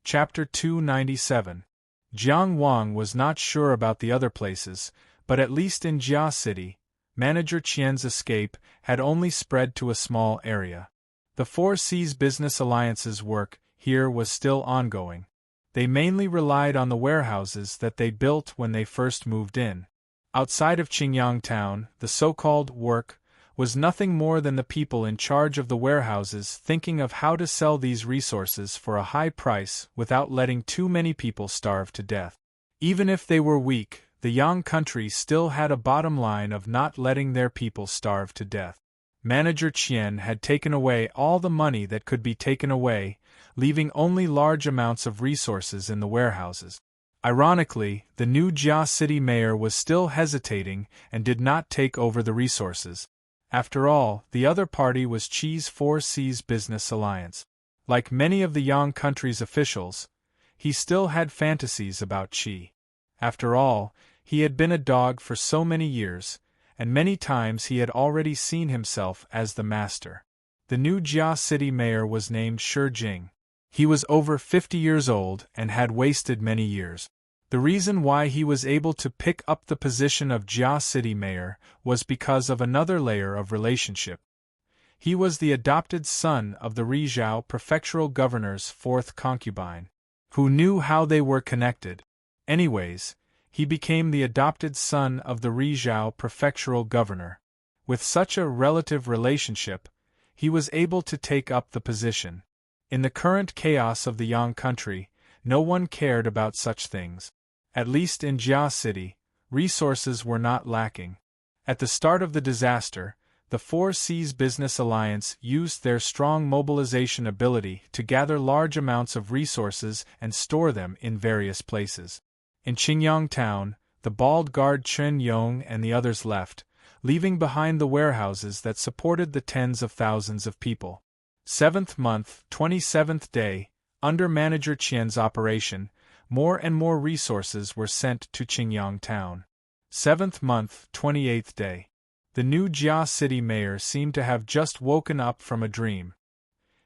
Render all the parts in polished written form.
Chapter 297. Jiang Wang was not sure about the other places, but at least in Jia City, Manager Qian's escape had only spread to a small area. The Four Seas Business Alliance's work here was still ongoing. They mainly relied on the warehouses that they built when they first moved in. Outside of Qingyang town, the so-called work was nothing more than the people in charge of the warehouses thinking of how to sell these resources for a high price without letting too many people starve to death. Even if they were weak, the Yang country still had a bottom line of not letting their people starve to death. Manager Qian had taken away all the money that could be taken away, leaving only large amounts of resources in the warehouses. Ironically, the new Jia City mayor was still hesitating and did not take over the resources. After all, the other party was Qi's Four Seas Business Alliance. Like many of the Yang country's officials, he still had fantasies about Qi. After all, he had been a dog for so many years, and many times he had already seen himself as the master. The new Jia City mayor was named Shi Jing. He was over 50 years old and had wasted many years. The reason why he was able to pick up the position of Jia City mayor was because of another layer of relationship. He was the adopted son of the Rizhao prefectural governor's fourth concubine. Who knew how they were connected? Anyways, he became the adopted son of the Rizhao prefectural governor. With such a relative relationship, he was able to take up the position. In the current chaos of the Yang country, no one cared about such things. At least in Jia City, resources were not lacking. At the start of the disaster, the Four Seas Business Alliance used their strong mobilization ability to gather large amounts of resources and store them in various places. In Qingyang town, the bald guard Chen Yong and the others left, leaving behind the warehouses that supported the tens of thousands of people. 7th month, 27th day, under Manager Qian's operation, more and more resources were sent to Qingyang town. 7th month, 28th day. The new Jia City mayor seemed to have just woken up from a dream.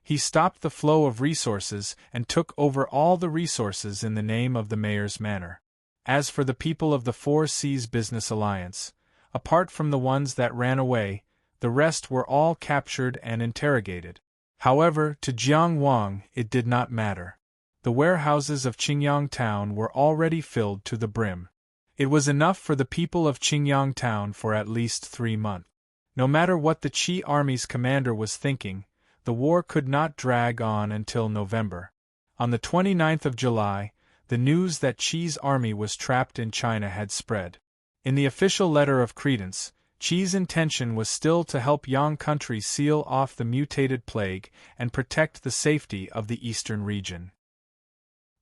He stopped the flow of resources and took over all the resources in the name of the mayor's manor. As for the people of the Four Seas Business Alliance, apart from the ones that ran away, the rest were all captured and interrogated. However, to Jiang Wang it did not matter. The warehouses of Qingyang town were already filled to the brim. It was enough for the people of Qingyang town for at least 3 months. No matter what the Qi army's commander was thinking, the war could not drag on until November. On the 29th of July, the news that Qi's army was trapped in China had spread. In the official letter of credence, Qi's intention was still to help Yang country seal off the mutated plague and protect the safety of the eastern region.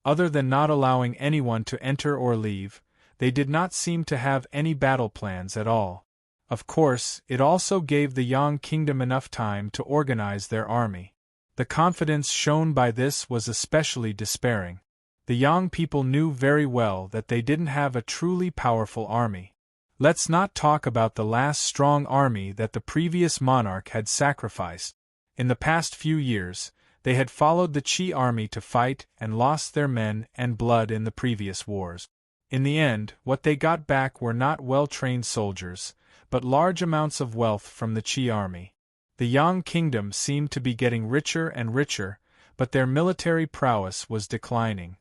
Other than not allowing anyone to enter or leave, they did not seem to have any battle plans at all. Of course, it also gave the Yang kingdom enough time to organize their army. The confidence shown by this was especially despairing. The Yang people knew very well that they didn't have a truly powerful army. Let's not talk about the last strong army that the previous monarch had sacrificed. In the past few years, they had followed the Qi army to fight and lost their men and blood in the previous wars. In the end, what they got back were not well-trained soldiers, but large amounts of wealth from the Qi army. The Yang kingdom seemed to be getting richer and richer, but their military prowess was declining.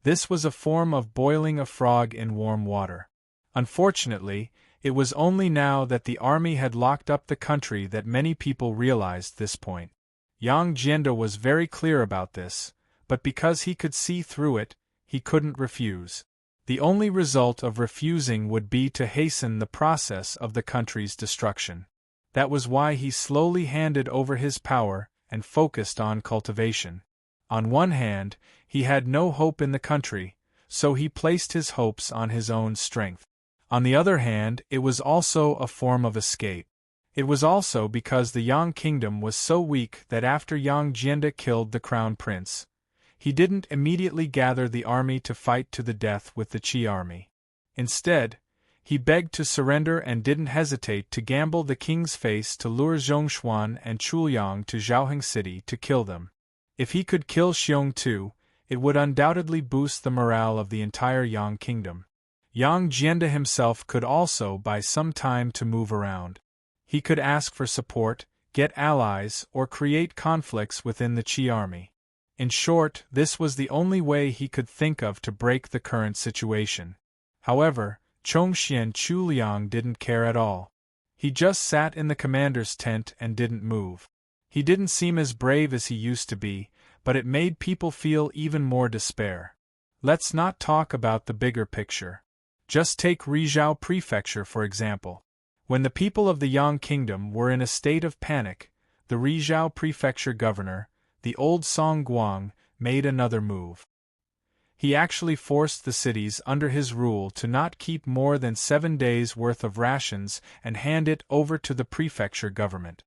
This was a form of boiling a frog in warm water. Unfortunately, it was only now that the army had locked up the country that many people realized this point. Yang Jianda was very clear about this, but because he could see through it, he couldn't refuse. The only result of refusing would be to hasten the process of the country's destruction. That was why he slowly handed over his power and focused on cultivation. On one hand, he had no hope in the country, so he placed his hopes on his own strength. On the other hand, it was also a form of escape. It was also because the Yang kingdom was so weak that after Yang Jianda killed the crown prince, he didn't immediately gather the army to fight to the death with the Qi army. Instead, he begged to surrender and didn't hesitate to gamble the king's face to lure Zhongshuan and Chuliang to Zhaoheng City to kill them. If he could kill Xiong too, it would undoubtedly boost the morale of the entire Yang kingdom. Yang Jianda himself could also buy some time to move around. He could ask for support, get allies, or create conflicts within the Qi army. In short, this was the only way he could think of to break the current situation. However, Chongxian Chuliang didn't care at all. He just sat in the commander's tent and didn't move. He didn't seem as brave as he used to be, but it made people feel even more despair. Let's not talk about the bigger picture. Just take Rizhao Prefecture for example. When the people of the Yang Kingdom were in a state of panic, the Rizhao Prefecture governor, the old Song Guang, made another move. He actually forced the cities under his rule to not keep more than 7 days' worth of rations and hand it over to the prefecture government.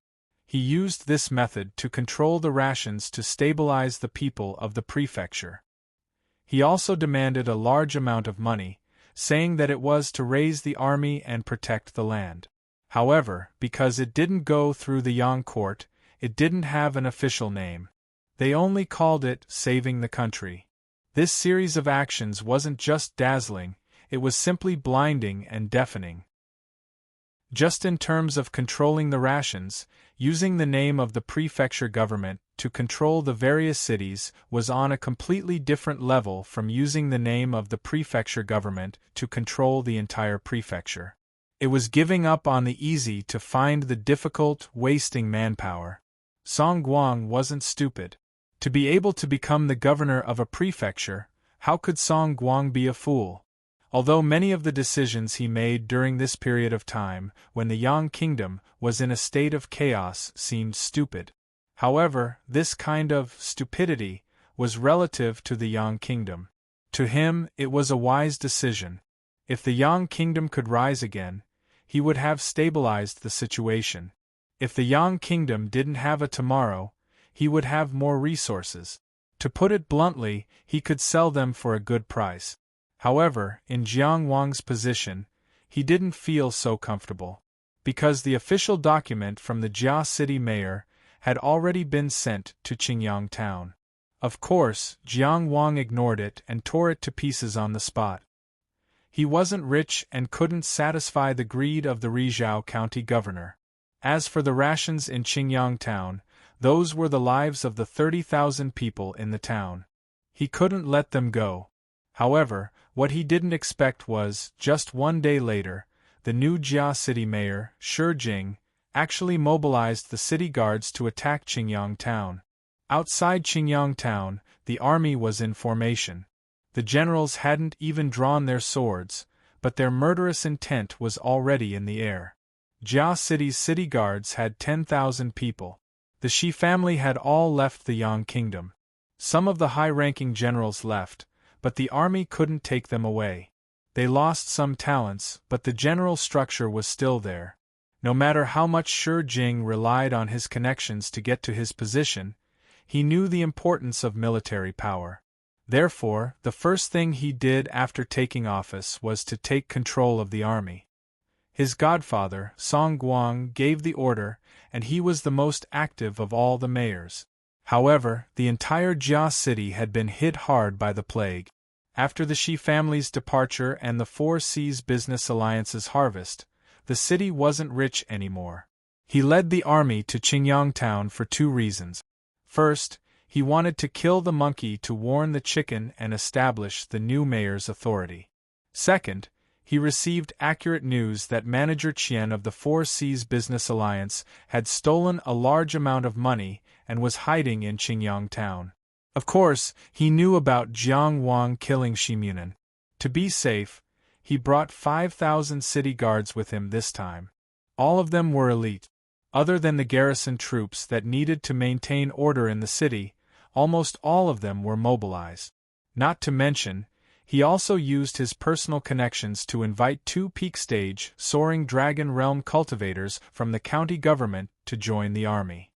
He used this method to control the rations to stabilize the people of the prefecture. He also demanded a large amount of money, saying that it was to raise the army and protect the land. However, because it didn't go through the Yang court, it didn't have an official name. They only called it saving the country. This series of actions wasn't just dazzling, it was simply blinding and deafening. Just in terms of controlling the rations, using the name of the prefecture government to control the various cities was on a completely different level from using the name of the prefecture government to control the entire prefecture. It was giving up on the easy to find the difficult, wasting manpower. Song Guang wasn't stupid. To be able to become the governor of a prefecture, how could Song Guang be a fool? Although many of the decisions he made during this period of time, when the Yang kingdom was in a state of chaos, seemed stupid. However, this kind of stupidity was relative to the Yang kingdom. To him, it was a wise decision. If the Yang kingdom could rise again, he would have stabilized the situation. If the Yang kingdom didn't have a tomorrow, he would have more resources. To put it bluntly, he could sell them for a good price. However, in Jiang Wang's position, he didn't feel so comfortable. Because the official document from the Jia city mayor had already been sent to Qingyang town. Of course, Jiang Wang ignored it and tore it to pieces on the spot. He wasn't rich and couldn't satisfy the greed of the Rizhao county governor. As for the rations in Qingyang town, those were the lives of the 30,000 people in the town. He couldn't let them go. However, what he didn't expect was, just 1 day later, the new Jia city mayor, Shi Jing, actually mobilized the city guards to attack Qingyang town. Outside Qingyang town, the army was in formation. The generals hadn't even drawn their swords, but their murderous intent was already in the air. Jia city's city guards had 10,000 people. The Shi family had all left the Yang kingdom. Some of the high-ranking generals left, but the army couldn't take them away. They lost some talents, but the general structure was still there. No matter how much Shi Jing relied on his connections to get to his position, he knew the importance of military power. Therefore, the first thing he did after taking office was to take control of the army. His godfather, Song Guang, gave the order, and he was the most active of all the mayors. However, the entire Jia city had been hit hard by the plague. After the Shi family's departure and the Four Seas Business Alliance's harvest, the city wasn't rich anymore. He led the army to Qingyang town for 2 reasons. First, he wanted to kill the monkey to warn the chicken and establish the new mayor's authority. Second, he received accurate news that Manager Qian of the Four Seas Business Alliance had stolen a large amount of money and was hiding in Qingyang town. Of course, he knew about Jiang Wang killing Shimunan. To be safe, he brought 5,000 city guards with him this time. All of them were elite. Other than the garrison troops that needed to maintain order in the city, almost all of them were mobilized. Not to mention, he also used his personal connections to invite 2 peak-stage, soaring dragon realm cultivators from the county government to join the army.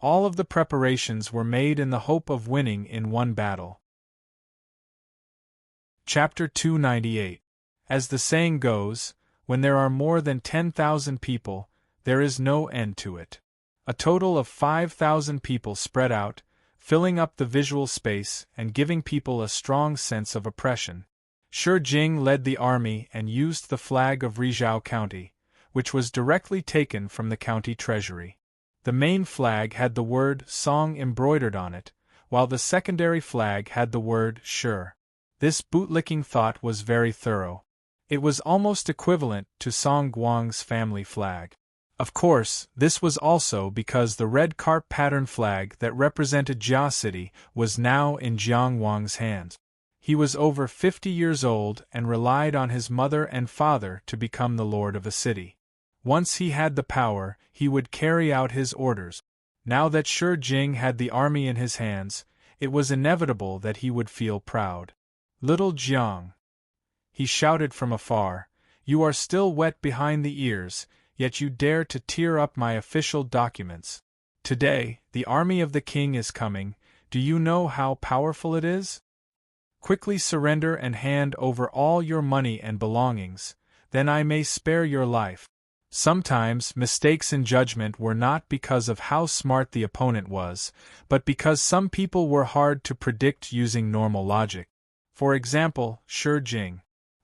All of the preparations were made in the hope of winning in one battle. Chapter 298. As the saying goes, when there are more than 10,000 people, there is no end to it. A total of 5,000 people spread out, filling up the visual space and giving people a strong sense of oppression. Shi Jing led the army and used the flag of Rizhao County, which was directly taken from the county treasury. The main flag had the word Song embroidered on it, while the secondary flag had the word Shi. This bootlicking thought was very thorough. It was almost equivalent to Song Guang's family flag. Of course, this was also because the red carp pattern flag that represented Jia City was now in Jiang Wang's hands. He was over 50 years old and relied on his mother and father to become the lord of a city. Once he had the power, he would carry out his orders. Now that Shi Jing had the army in his hands, it was inevitable that he would feel proud. "Little Jiang," he shouted from afar, "you are still wet behind the ears, yet you dare to tear up my official documents. Today, the army of the king is coming. Do you know how powerful it is? Quickly surrender and hand over all your money and belongings, then I may spare your life." Sometimes mistakes in judgment were not because of how smart the opponent was, but because some people were hard to predict using normal logic. For example, Shi Jing.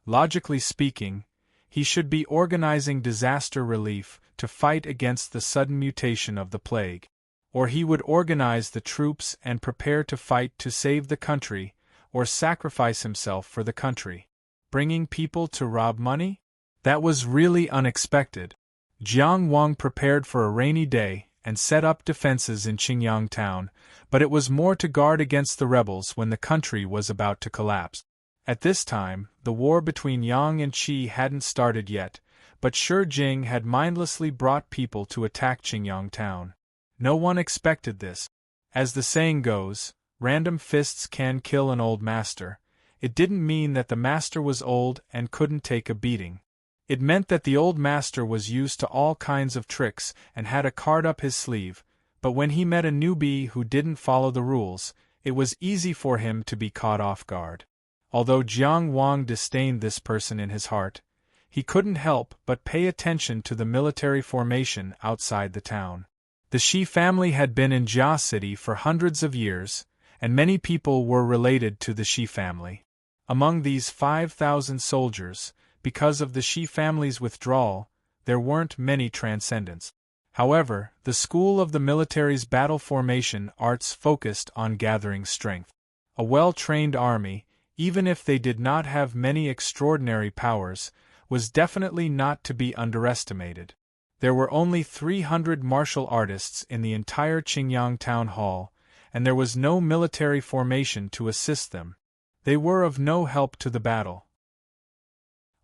Logically speaking, he should be organizing disaster relief to fight against the sudden mutation of the plague. Or he would organize the troops and prepare to fight to save the country, or sacrifice himself for the country. Bringing people to rob money? That was really unexpected. Jiang Wang prepared for a rainy day and set up defenses in Qingyang town, but it was more to guard against the rebels when the country was about to collapse. At this time, the war between Yang and Qi hadn't started yet, but Shi Jing had mindlessly brought people to attack Qingyang town. No one expected this. As the saying goes, random fists can kill an old master. It didn't mean that the master was old and couldn't take a beating. It meant that the old master was used to all kinds of tricks and had a card up his sleeve, but when he met a newbie who didn't follow the rules, it was easy for him to be caught off guard. Although Jiang Wang disdained this person in his heart, he couldn't help but pay attention to the military formation outside the town. The Shi family had been in Jia City for hundreds of years, and many people were related to the Shi family. Among these 5,000 soldiers, because of the Shi family's withdrawal, there weren't many transcendents. However, the school of the military's battle formation arts focused on gathering strength. A well-trained army, even if they did not have many extraordinary powers, was definitely not to be underestimated. There were only 300 martial artists in the entire Qingyang town hall, and there was no military formation to assist them. They were of no help to the battle.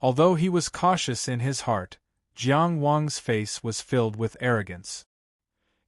Although he was cautious in his heart, Jiang Wang's face was filled with arrogance.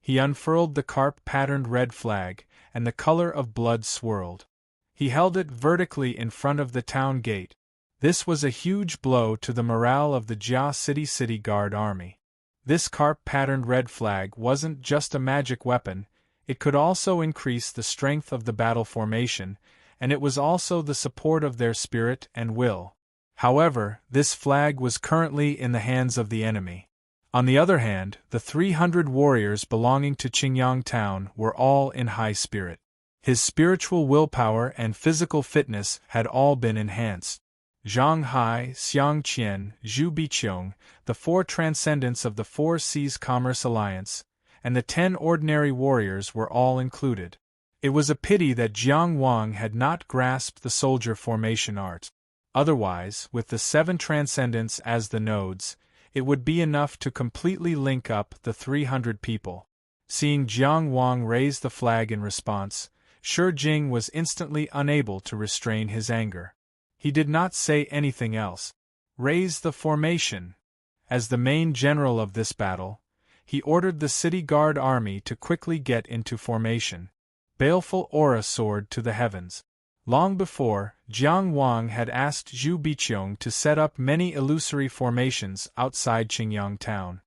He unfurled the carp-patterned red flag, and the color of blood swirled. He held it vertically in front of the town gate. This was a huge blow to the morale of the Jia City Guard army. This carp-patterned red flag wasn't just a magic weapon, it could also increase the strength of the battle formation, and it was also the support of their spirit and will. However, this flag was currently in the hands of the enemy. On the other hand, the 300 warriors belonging to Qingyang town were all in high spirit. His spiritual willpower and physical fitness had all been enhanced. Zhang Hai, Xiang Qian, Zhu Biqiong, the 4 transcendents of the 4 Seas Commerce Alliance, and the 10 ordinary warriors were all included. It was a pity that Jiang Wang had not grasped the soldier formation art. Otherwise, with the 7 transcendents as the nodes, it would be enough to completely link up the 300 people. Seeing Jiang Wang raise the flag in response, Shi Jing was instantly unable to restrain his anger. He did not say anything else. Raise the formation. As the main general of this battle, he ordered the city guard army to quickly get into formation. Baleful aura soared to the heavens. Long before, Jiang Wang had asked Zhu Biqiong to set up many illusory formations outside Qingyang town.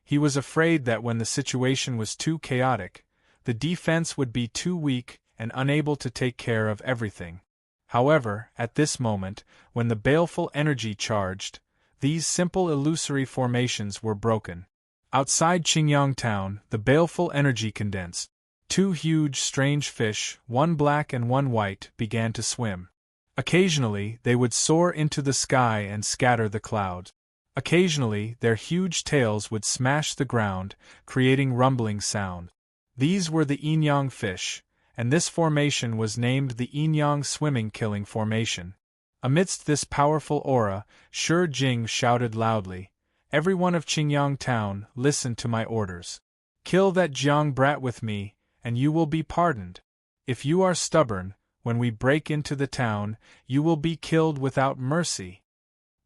He was afraid that when the situation was too chaotic, the defense would be too weak and unable to take care of everything. However, at this moment, when the baleful energy charged, these simple illusory formations were broken. Outside Qingyang town, the baleful energy condensed. Two huge, strange fish, one black and one white, began to swim. Occasionally, they would soar into the sky and scatter the clouds. Occasionally, their huge tails would smash the ground, creating rumbling sound. These were the yin-yang fish, and this formation was named the yin-yang swimming-killing formation. Amidst this powerful aura, Shi Jing shouted loudly, "Everyone of Qingyang town, listen to my orders. Kill that Jiang brat with me, and you will be pardoned. If you are stubborn, when we break into the town, you will be killed without mercy."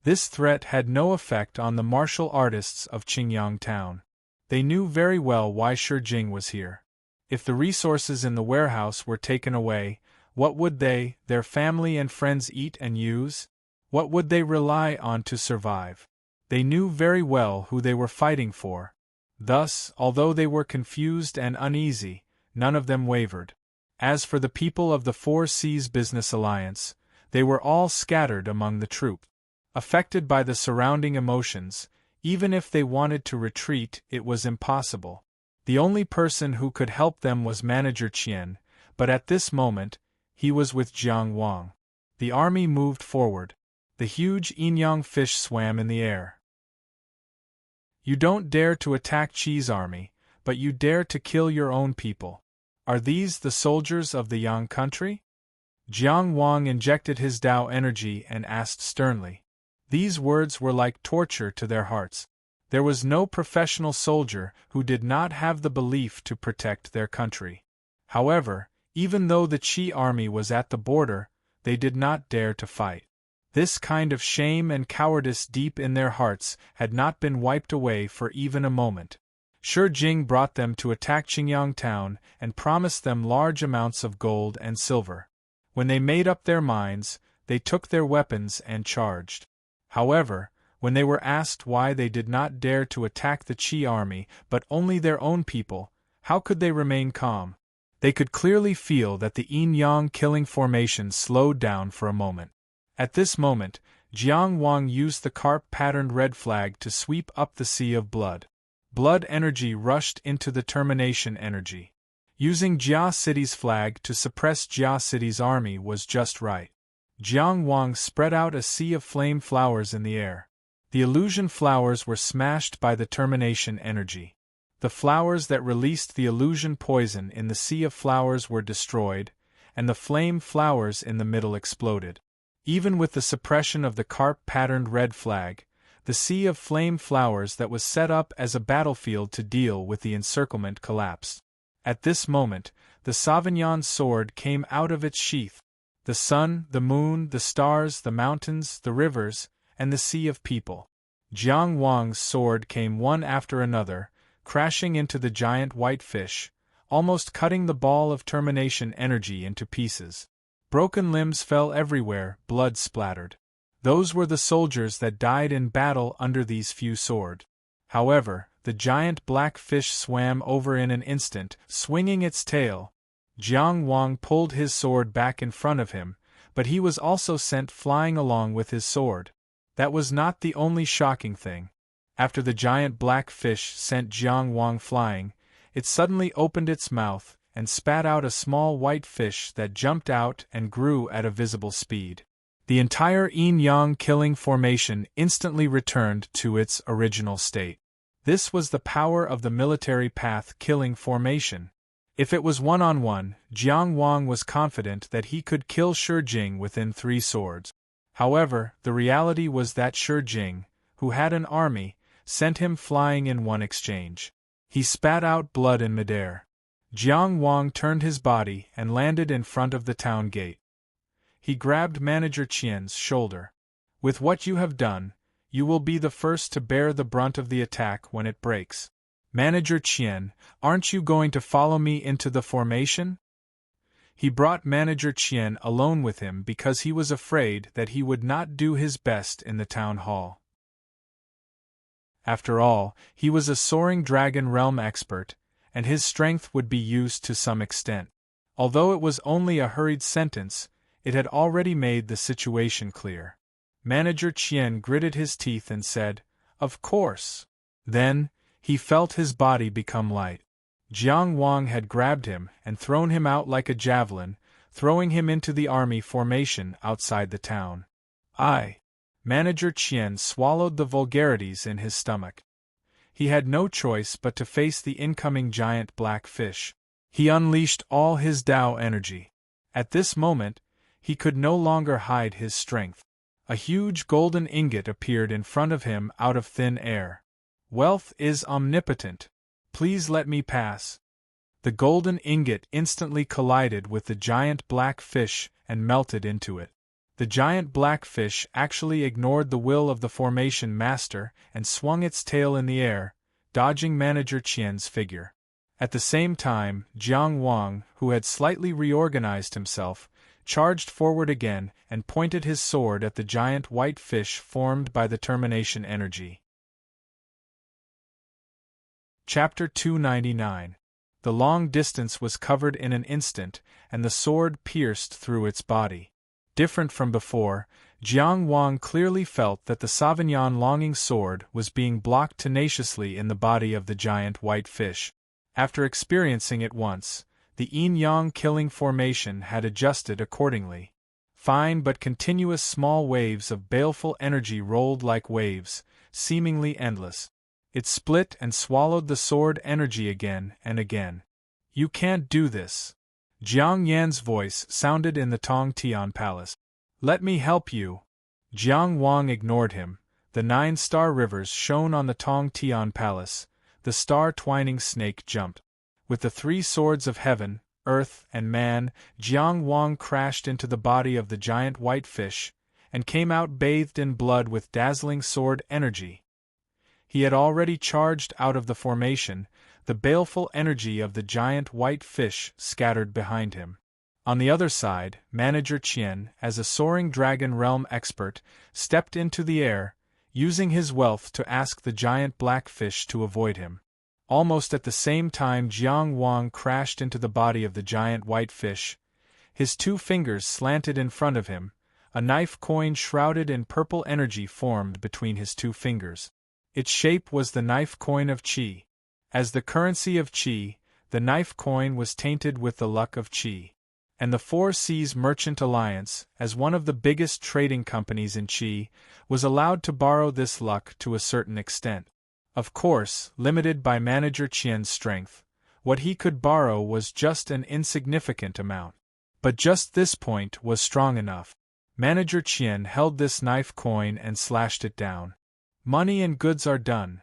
This threat had no effect on the martial artists of Qingyang town. They knew very well why Shi Jing was here. If the resources in the warehouse were taken away, what would they, their family and friends eat and use? What would they rely on to survive? They knew very well who they were fighting for. Thus, although they were confused and uneasy, none of them wavered. As for the people of the Four Seas Business Alliance, they were all scattered among the troops. Affected by the surrounding emotions, even if they wanted to retreat, it was impossible. The only person who could help them was Manager Qian, but at this moment, he was with Jiang Wang. The army moved forward. The huge yin-yang fish swam in the air. "You don't dare to attack Qi's army, but you dare to kill your own people. Are these the soldiers of the Yang country?" Jiang Wang injected his Tao energy and asked sternly. These words were like torture to their hearts. There was no professional soldier who did not have the belief to protect their country. However, even though the Qi army was at the border, they did not dare to fight. This kind of shame and cowardice deep in their hearts had not been wiped away for even a moment. Shi Jing brought them to attack Qingyang town and promised them large amounts of gold and silver. When they made up their minds, they took their weapons and charged. However, when they were asked why they did not dare to attack the Qi army but only their own people, how could they remain calm? They could clearly feel that the yin-yang killing formation slowed down for a moment. At this moment, Jiang Wang used the carp-patterned red flag to sweep up the sea of blood. Blood energy rushed into the termination energy. Using Jia City's flag to suppress Jia City's army was just right. Jiang Wang spread out a sea of flame flowers in the air. The illusion flowers were smashed by the termination energy. The flowers that released the illusion poison in the sea of flowers were destroyed, and the flame flowers in the middle exploded. Even with the suppression of the carp-patterned red flag, the sea of flame flowers that was set up as a battlefield to deal with the encirclement collapsed. At this moment, the Sauvignon sword came out of its sheath. The sun, the moon, the stars, the mountains, the rivers, and the sea of people. Jiang Wang's sword came one after another, crashing into the giant white fish, almost cutting the ball of termination energy into pieces. Broken limbs fell everywhere, blood splattered. Those were the soldiers that died in battle under these few swords. However, the giant black fish swam over in an instant, swinging its tail. Jiang Wang pulled his sword back in front of him, but he was also sent flying along with his sword. That was not the only shocking thing. After the giant black fish sent Jiang Wang flying, it suddenly opened its mouth and spat out a small white fish that jumped out and grew at a visible speed. The entire yin-yang killing formation instantly returned to its original state. This was the power of the military path killing formation. If it was one-on-one, Jiang Wang was confident that he could kill Shi Jing within 3 swords. However, the reality was that Shi Jing, who had an army, sent him flying in one exchange. He spat out blood in midair. Jiang Wang turned his body and landed in front of the town gate. He grabbed Manager Qian's shoulder. "With what you have done, you will be the first to bear the brunt of the attack when it breaks. Manager Qian, aren't you going to follow me into the formation?" He brought Manager Qian alone with him because he was afraid that he would not do his best in the town hall. After all, he was a soaring dragon realm expert, and his strength would be used to some extent. Although it was only a hurried sentence, it had already made the situation clear. Manager Qian gritted his teeth and said, "Of course." Then, he felt his body become light. Jiang Wang had grabbed him and thrown him out like a javelin, throwing him into the army formation outside the town. Manager Qian swallowed the vulgarities in his stomach. He had no choice but to face the incoming giant black fish. He unleashed all his Tao energy. At this moment, he could no longer hide his strength. A huge golden ingot appeared in front of him out of thin air. Wealth is omnipotent. Please let me pass. The golden ingot instantly collided with the giant black fish and melted into it. The giant black fish actually ignored the will of the formation master and swung its tail in the air, dodging Manager Qian's figure. At the same time, Jiang Wang, who had slightly reorganized himself, charged forward again and pointed his sword at the giant white fish formed by the termination energy. Chapter 299. The long distance was covered in an instant, and the sword pierced through its body. Different from before, Jiang Wang clearly felt that the Sauvignon longing sword was being blocked tenaciously in the body of the giant white fish. After experiencing it once, the yin-yang killing formation had adjusted accordingly. Fine but continuous small waves of baleful energy rolled like waves, seemingly endless. It split and swallowed the sword energy again and again. You can't do this. Jiang Yan's voice sounded in the Tong Tian Palace. Let me help you. Jiang Wang ignored him. The 9-star rivers shone on the Tong Tian Palace. The star-twining snake jumped. With the 3 swords of heaven, earth, and man, Jiang Wang crashed into the body of the giant white fish, and came out bathed in blood with dazzling sword energy. He had already charged out of the formation, the baleful energy of the giant white fish scattered behind him. On the other side, Manager Qian, as a soaring dragon realm expert, stepped into the air, using his wealth to ask the giant black fish to avoid him. Almost at the same time, Jiang Wang crashed into the body of the giant white fish. His 2 fingers slanted in front of him. A knife coin shrouded in purple energy formed between his 2 fingers. Its shape was the knife coin of Qi. As the currency of Qi, the knife coin was tainted with the luck of Qi. And the 4 Seas Merchant Alliance, as one of the biggest trading companies in Qi, was allowed to borrow this luck to a certain extent. Of course, limited by Manager Qian's strength, what he could borrow was just an insignificant amount. But just this point was strong enough. Manager Qian held this knife coin and slashed it down. Money and goods are done.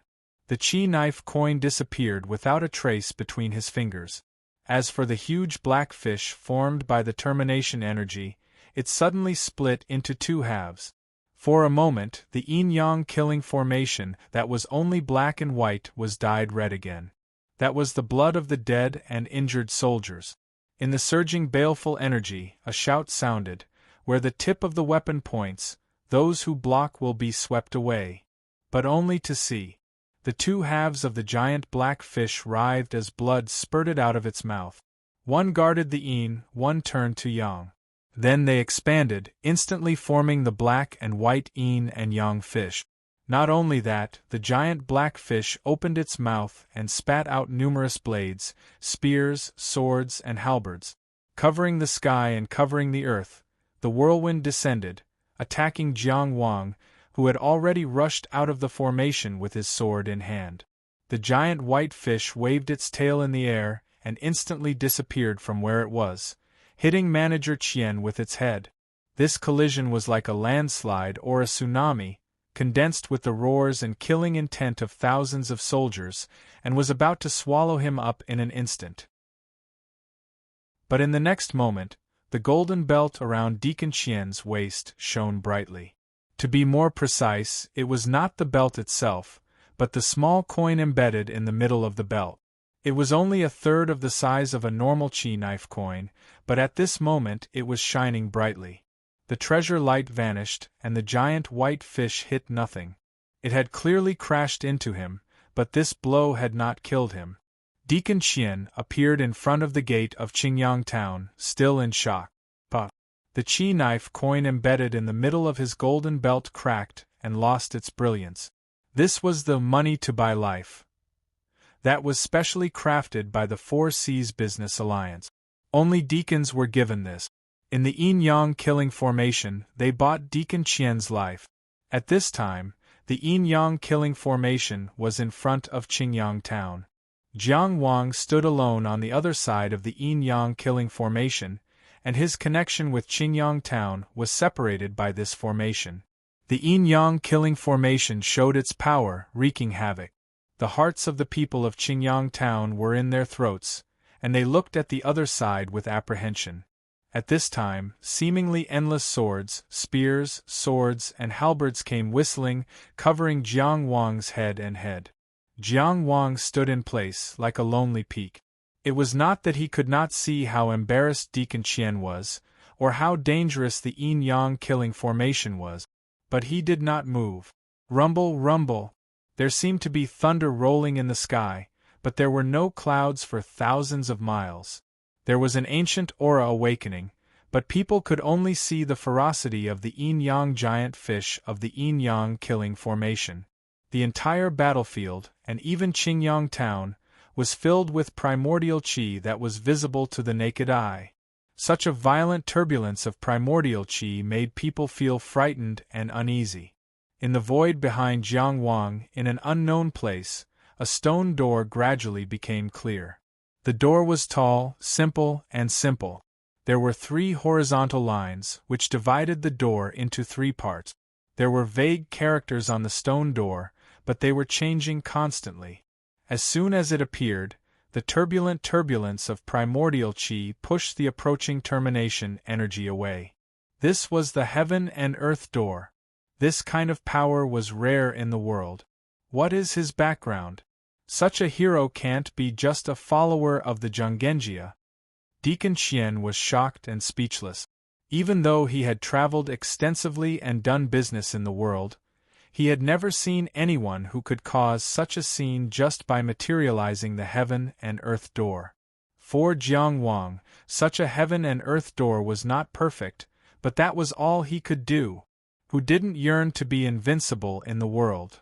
The Qi knife coin disappeared without a trace between his fingers. As for the huge black fish formed by the termination energy, it suddenly split into 2 halves. For a moment, the yin-yang killing formation that was only black and white was dyed red again. That was the blood of the dead and injured soldiers. In the surging baleful energy, a shout sounded, where the tip of the weapon points, those who block will be swept away. But only to see. The 2 halves of the giant black fish writhed as blood spurted out of its mouth. One guarded the yin, one turned to yang. Then they expanded, instantly forming the black and white yin and yang fish. Not only that, the giant black fish opened its mouth and spat out numerous blades, spears, swords, and halberds. Covering the sky and covering the earth, the whirlwind descended, attacking Jiang Wang, who had already rushed out of the formation with his sword in hand. The giant white fish waved its tail in the air and instantly disappeared from where it was, hitting Manager Qian with its head. This collision was like a landslide or a tsunami, condensed with the roars and killing intent of thousands of soldiers, and was about to swallow him up in an instant. But in the next moment, the golden belt around Deacon Qian's waist shone brightly. To be more precise, it was not the belt itself, but the small coin embedded in the middle of the belt. It was only a third of the size of a normal Qi knife coin, but at this moment it was shining brightly. The treasure light vanished, and the giant white fish hit nothing. It had clearly crashed into him, but this blow had not killed him. Deacon Qian appeared in front of the gate of Qingyang town, still in shock. The Qi knife coin embedded in the middle of his golden belt cracked and lost its brilliance. This was the money to buy life. that was specially crafted by the Four Seas Business Alliance. Only deacons were given this. In the yin-yang killing formation, they bought Deacon Qian's life. At this time, the yin-yang killing formation was in front of Qingyang town. Jiang Wang stood alone on the other side of the yin-yang killing formation, and his connection with Qingyang town was separated by this formation. The yin-yang killing formation showed its power, wreaking havoc. The hearts of the people of Qingyang town were in their throats, and they looked at the other side with apprehension. At this time, seemingly endless swords, spears, swords, and halberds came whistling, covering Jiang Wang's head and head. Jiang Wang stood in place, like a lonely peak. It was not that he could not see how embarrassed Deacon Qian was, or how dangerous the yin-yang killing formation was, but he did not move. Rumble, rumble. There seemed to be thunder rolling in the sky, but there were no clouds for thousands of miles. There was an ancient aura awakening, but people could only see the ferocity of the yin-yang giant fish of the yin-yang killing formation. The entire battlefield, and even Qingyang town, was filled with primordial qi that was visible to the naked eye. Such a violent turbulence of primordial qi made people feel frightened and uneasy. In the void behind Jiang Wang, in an unknown place, a stone door gradually became clear. The door was tall, simple, and simple. There were 3 horizontal lines, which divided the door into 3 parts. There were vague characters on the stone door, but they were changing constantly. As soon as it appeared, the turbulent turbulence of primordial qi pushed the approaching termination energy away. This was the heaven and earth door. This kind of power was rare in the world. What is his background? Such a hero can't be just a follower of the Zhonggenjia. Deacon Qian was shocked and speechless. Even though he had traveled extensively and done business in the world, he had never seen anyone who could cause such a scene just by materializing the heaven and earth door. For Jiang Wang, such a heaven and earth door was not perfect, but that was all he could do. Who didn't yearn to be invincible in the world?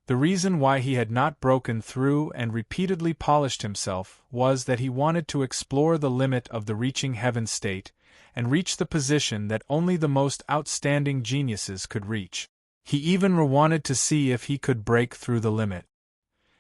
The reason why he had not broken through and repeatedly polished himself was that he wanted to explore the limit of the reaching heaven state, and reach the position that only the most outstanding geniuses could reach. He even wanted to see if he could break through the limit.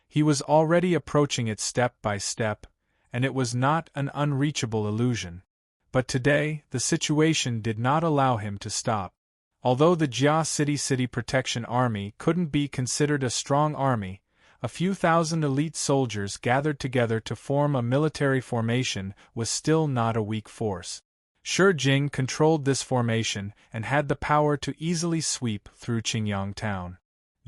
He was already approaching it step by step, and it was not an unreachable illusion. But today, the situation did not allow him to stop. Although the Jia City Protection Army couldn't be considered a strong army, a few thousand elite soldiers gathered together to form a military formation was still not a weak force. Shi Jing controlled this formation and had the power to easily sweep through Qingyang town.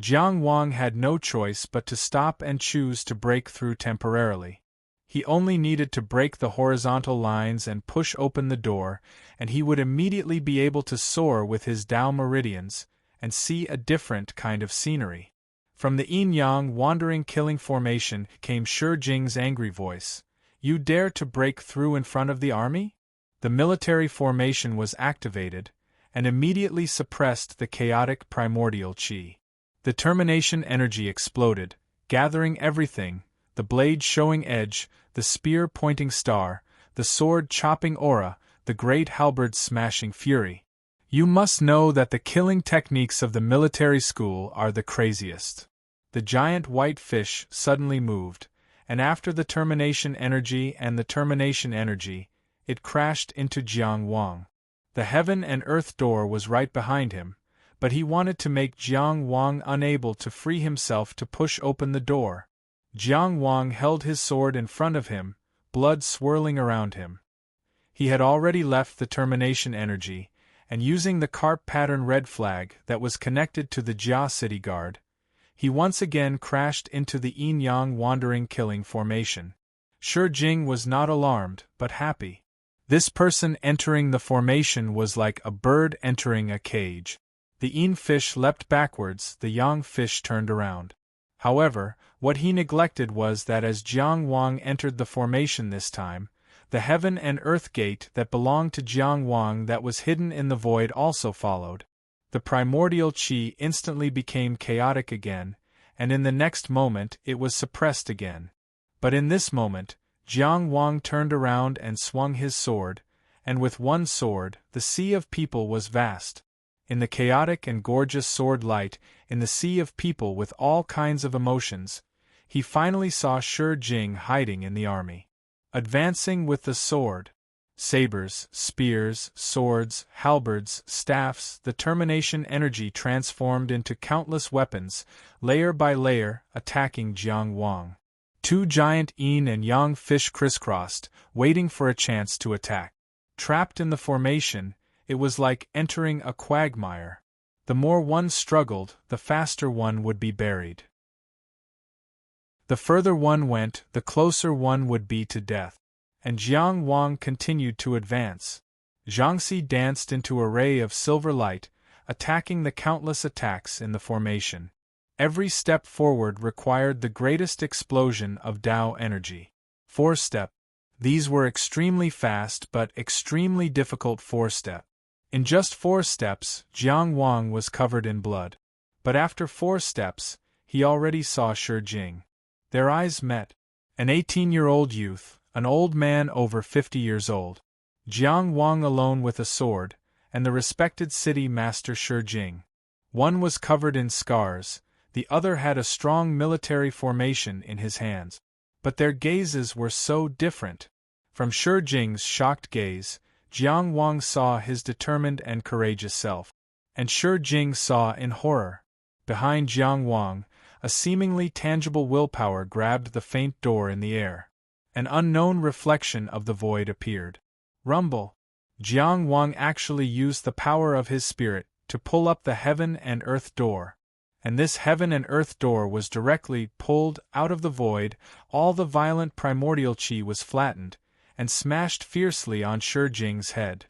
Jiang Wang had no choice but to stop and choose to break through temporarily. He only needed to break the horizontal lines and push open the door, and he would immediately be able to soar with his Tao meridians, and see a different kind of scenery. From the yin-yang wandering killing formation came Shi Jing's angry voice. "You dare to break through in front of the army?" The military formation was activated, and immediately suppressed the chaotic primordial qi. The termination energy exploded, gathering everything, the blade showing edge, the spear pointing star, the sword chopping aura, the great halberd smashing fury. You must know that the killing techniques of the military school are the craziest. The giant white fish suddenly moved, and after the termination energy and the termination energy, it crashed into Jiang Wang. The heaven and earth door was right behind him, but he wanted to make Jiang Wang unable to free himself to push open the door. Jiang Wang held his sword in front of him, blood swirling around him. He had already left the termination energy, and using the carp pattern red flag that was connected to the Jia City Guard, he once again crashed into the yin-yang wandering killing formation. Shi Jing was not alarmed, but happy. This person entering the formation was like a bird entering a cage. The yin fish leapt backwards, the yang fish turned around. However, what he neglected was that as Jiang Wang entered the formation this time, the heaven and earth gate that belonged to Jiang Wang that was hidden in the void also followed. The primordial qi instantly became chaotic again, and in the next moment it was suppressed again. But in this moment, Jiang Wang turned around and swung his sword, and with one sword, the sea of people was vast. In the chaotic and gorgeous sword light, in the sea of people with all kinds of emotions, he finally saw Shi Jing hiding in the army. Advancing with the sword. Sabers, spears, swords, halberds, staffs, the termination energy transformed into countless weapons, layer by layer, attacking Jiang Wang. Two giant yin and yang fish crisscrossed, waiting for a chance to attack. Trapped in the formation, it was like entering a quagmire. The more one struggled, the faster one would be buried. The further one went, the closer one would be to death. And Jiang Wang continued to advance. Jiangxi danced into a ray of silver light, attacking the countless attacks in the formation. Every step forward required the greatest explosion of Tao energy. 4-step. These were extremely fast but extremely difficult 4-step. In just 4 steps, Jiang Wang was covered in blood. But after 4 steps, he already saw Shi Jing. Their eyes met. An 18-year-old youth, an old man over 50 years old. Jiang Wang alone with a sword, and the respected city master Shi Jing. One was covered in scars, the other had a strong military formation in his hands. But their gazes were so different. From Shi Jing's shocked gaze, Jiang Wang saw his determined and courageous self. And Shi Jing saw in horror. Behind Jiang Wang, a seemingly tangible willpower grabbed the faint door in the air. An unknown reflection of the void appeared. Rumble. Jiang Wang actually used the power of his spirit to pull up the heaven and earth door. And this heaven and earth door was directly pulled out of the void. All the violent primordial chi was flattened and smashed fiercely on Shi Jing's head.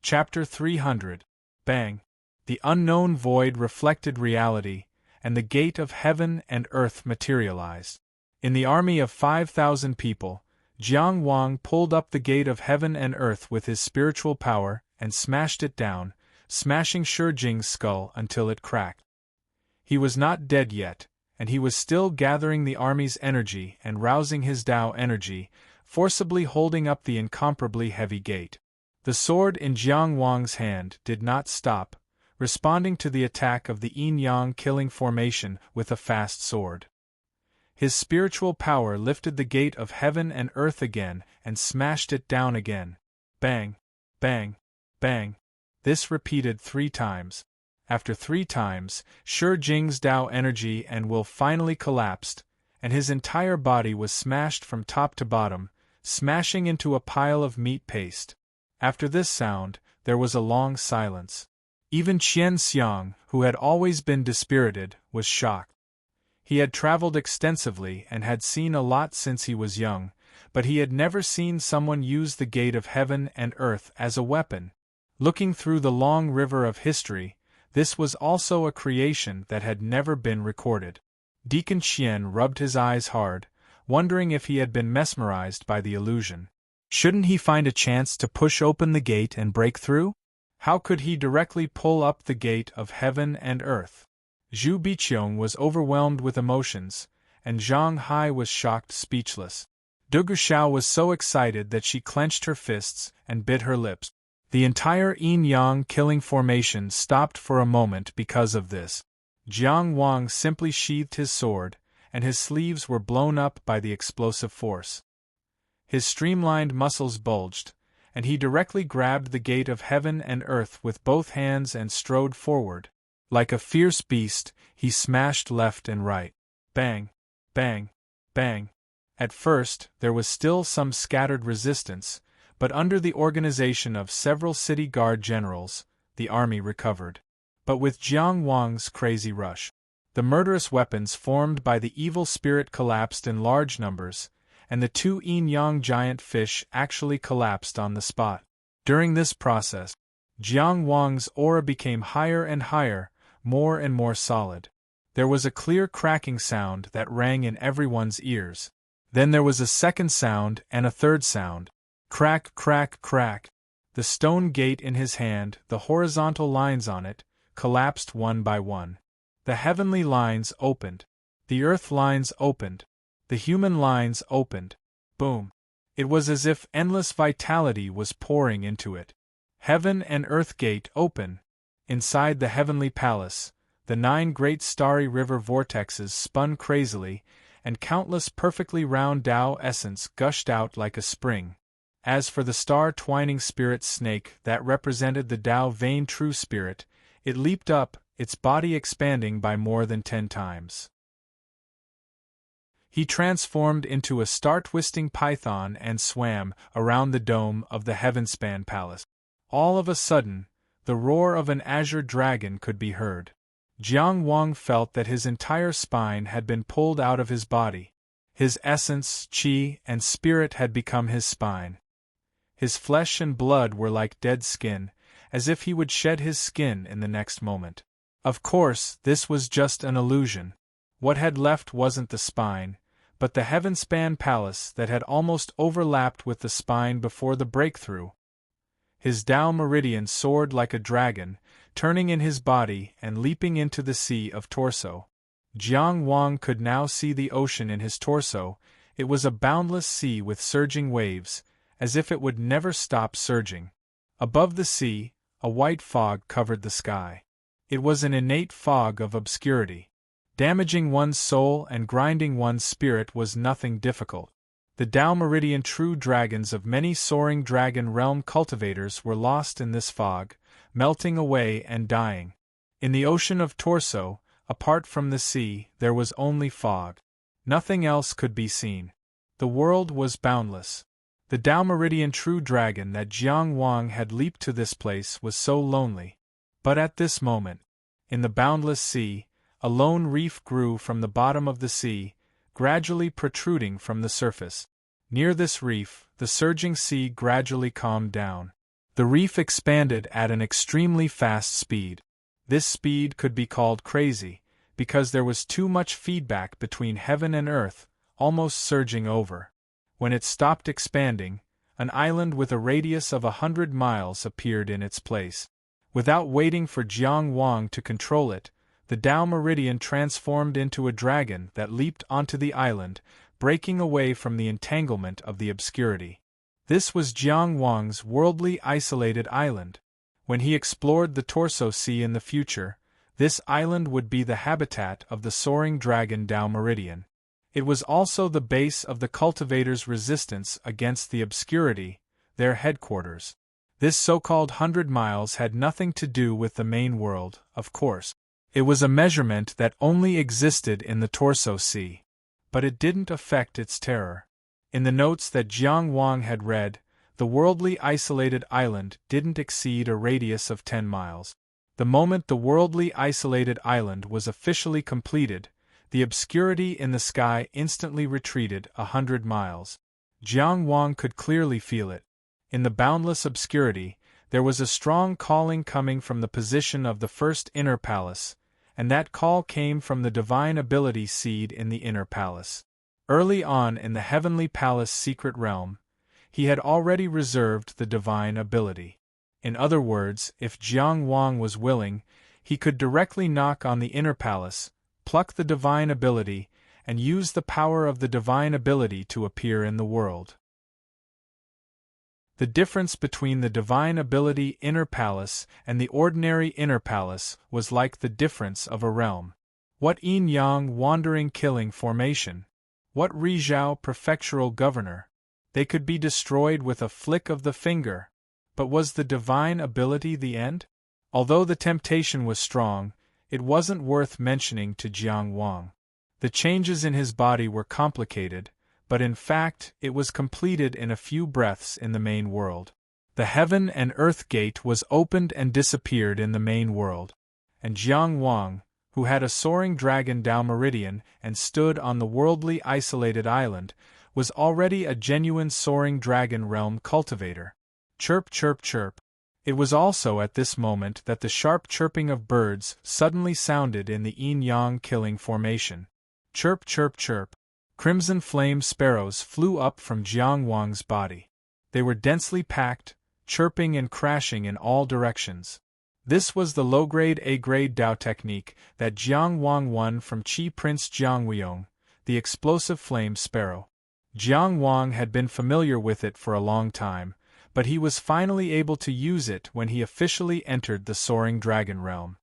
Chapter 300. Bang. The unknown void reflected reality, and the gate of heaven and earth materialized. In the army of 5,000 people, Jiang Wang pulled up the gate of heaven and earth with his spiritual power and smashed it down, smashing Shi Jing's skull until it cracked. He was not dead yet, and he was still gathering the army's energy and rousing his Tao energy, forcibly holding up the incomparably heavy gate. The sword in Jiang Wang's hand did not stop, responding to the attack of the yin-yang killing formation with a fast sword. His spiritual power lifted the gate of heaven and earth again and smashed it down again. Bang, bang, bang. This repeated 3 times. After 3 times, Shi Jing's Tao energy and will finally collapsed, and his entire body was smashed from top to bottom, smashing into a pile of meat paste. After this sound, there was a long silence. Even Qian Xiang, who had always been dispirited, was shocked. He had traveled extensively and had seen a lot since he was young, but he had never seen someone use the gate of heaven and earth as a weapon. Looking through the long river of history, this was also a creation that had never been recorded. Deacon Qian rubbed his eyes hard, wondering if he had been mesmerized by the illusion. Shouldn't he find a chance to push open the gate and break through? How could he directly pull up the gate of heaven and earth? Zhu Biqiong was overwhelmed with emotions, and Zhang Hai was shocked speechless. Du Guxiao was so excited that she clenched her fists and bit her lips. The entire yin-yang killing formation stopped for a moment because of this. Jiang Wang simply sheathed his sword, and his sleeves were blown up by the explosive force. His streamlined muscles bulged, and he directly grabbed the gate of heaven and earth with both hands and strode forward. Like a fierce beast, he smashed left and right. Bang, bang, bang. At first, there was still some scattered resistance, but under the organization of several city guard generals, the army recovered. But with Jiang Wang's crazy rush, the murderous weapons formed by the evil spirit collapsed in large numbers, and the 2 yin-yang giant fish actually collapsed on the spot. During this process, Jiang Wang's aura became higher and higher, more and more solid. There was a clear cracking sound that rang in everyone's ears. Then there was a second sound and a third sound. Crack, crack, crack. The stone gate in his hand, the horizontal lines on it, collapsed one by one. The heavenly lines opened. The earth lines opened. The human lines opened. Boom. It was as if endless vitality was pouring into it. Heaven and earth gate open. Inside the heavenly palace, the 9 great starry river vortexes spun crazily, and countless perfectly round Tao essence gushed out like a spring. As for the star-twining spirit snake that represented the Tao vein true spirit, it leaped up, its body expanding by more than 10 times. He transformed into a star-twisting python and swam around the dome of the Heavenspan Palace. All of a sudden, the roar of an azure dragon could be heard. Jiang Wang felt that his entire spine had been pulled out of his body. His essence, qi, and spirit had become his spine. His flesh and blood were like dead skin, as if he would shed his skin in the next moment. Of course, this was just an illusion. What had left wasn't the spine, but the Heavenspan Palace that had almost overlapped with the spine before the breakthrough. His Tao meridian soared like a dragon, turning in his body and leaping into the sea of torso. Jiang Wang could now see the ocean in his torso. It was a boundless sea with surging waves, as if it would never stop surging. Above the sea, a white fog covered the sky. It was an innate fog of obscurity. Damaging one's soul and grinding one's spirit was nothing difficult. The Tao Meridian true dragons of many soaring dragon realm cultivators were lost in this fog, melting away and dying. In the ocean of torso, apart from the sea, there was only fog. Nothing else could be seen. The world was boundless. The Tao Meridian true dragon that Jiang Wang had leaped to this place was so lonely. But at this moment, in the boundless sea, a lone reef grew from the bottom of the sea, gradually protruding from the surface. Near this reef, the surging sea gradually calmed down. The reef expanded at an extremely fast speed. This speed could be called crazy, because there was too much feedback between heaven and earth, almost surging over. When it stopped expanding, an island with a radius of 100 miles appeared in its place. Without waiting for Jiang Wang to control it, the Tao Meridian transformed into a dragon that leaped onto the island, breaking away from the entanglement of the obscurity. This was Jiang Wang's worldly isolated island. When he explored the Torso Sea in the future, this island would be the habitat of the soaring dragon Tao Meridian. It was also the base of the cultivators' resistance against the obscurity, their headquarters. This so-called 100 miles had nothing to do with the main world, of course. It was a measurement that only existed in the Torso Sea. But it didn't affect its terror. In the notes that Jiang Wang had read, the worldly isolated island didn't exceed a radius of 10 miles. The moment the worldly isolated island was officially completed, the obscurity in the sky instantly retreated 100 miles. Jiang Wang could clearly feel it. In the boundless obscurity, there was a strong calling coming from the position of the first inner palace, and that call came from the divine ability seed in the inner palace. Early on in the heavenly palace secret realm, he had already reserved the divine ability. In other words, if Jiang Wang was willing, he could directly knock on the inner palace, pluck the divine ability, and use the power of the divine ability to appear in the world. The difference between the divine ability inner palace and the ordinary inner palace was like the difference of a realm. What yin-yang wandering killing formation? What Rizhao prefectural governor? They could be destroyed with a flick of the finger. But was the divine ability the end? Although the temptation was strong, it wasn't worth mentioning to Jiang Wang. The changes in his body were complicated, but in fact it was completed in a few breaths in the main world. The heaven and earth gate was opened and disappeared in the main world. And Jiang Wang, who had a soaring dragon Tao Meridian and stood on the worldly isolated island, was already a genuine soaring dragon realm cultivator. Chirp, chirp, chirp. It was also at this moment that the sharp chirping of birds suddenly sounded in the yin-yang killing formation. Chirp, chirp, chirp. Crimson flame sparrows flew up from Jiang Wang's body. They were densely packed, chirping and crashing in all directions. This was the low-grade A-grade Dao technique that Jiang Wang won from Qi Prince Jiang Weiyong, the explosive flame sparrow. Jiang Wang had been familiar with it for a long time, but he was finally able to use it when he officially entered the soaring dragon realm.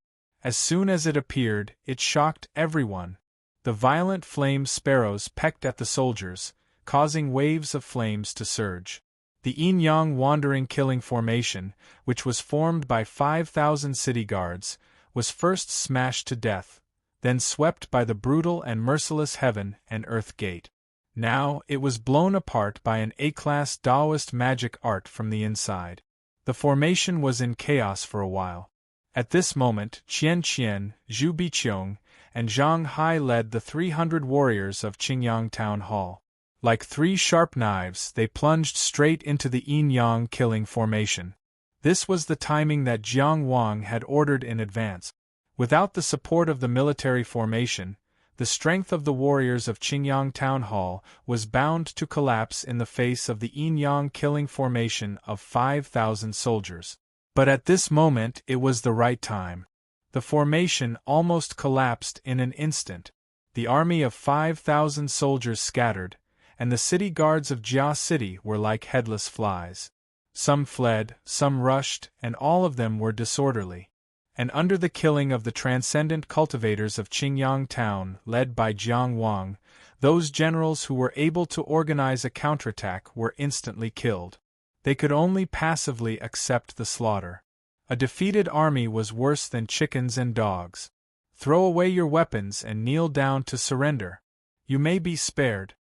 As soon as it appeared, it shocked everyone. The violent flame sparrows pecked at the soldiers, causing waves of flames to surge. The yin-yang wandering killing formation, which was formed by 5,000 city guards, was first smashed to death, then swept by the brutal and merciless heaven and earth gate. Now it was blown apart by an A-class Taoist magic art from the inside. The formation was in chaos for a while. At this moment, Qian Qian, Zhu Biqiong, and Zhang Hai led the 300 warriors of Qingyang Town Hall. Like 3 sharp knives, they plunged straight into the yin-yang killing formation. This was the timing that Jiang Wang had ordered in advance. Without the support of the military formation, the strength of the warriors of Qingyang Town Hall was bound to collapse in the face of the yin-yang killing formation of 5,000 soldiers. But at this moment it was the right time. The formation almost collapsed in an instant. The army of 5,000 soldiers scattered, and the city guards of Jia City were like headless flies. Some fled, some rushed, and all of them were disorderly. And under the killing of the transcendent cultivators of Qingyang Town, led by Jiang Wang, those generals who were able to organize a counterattack were instantly killed. They could only passively accept the slaughter. A defeated army was worse than chickens and dogs. Throw away your weapons and kneel down to surrender. You may be spared.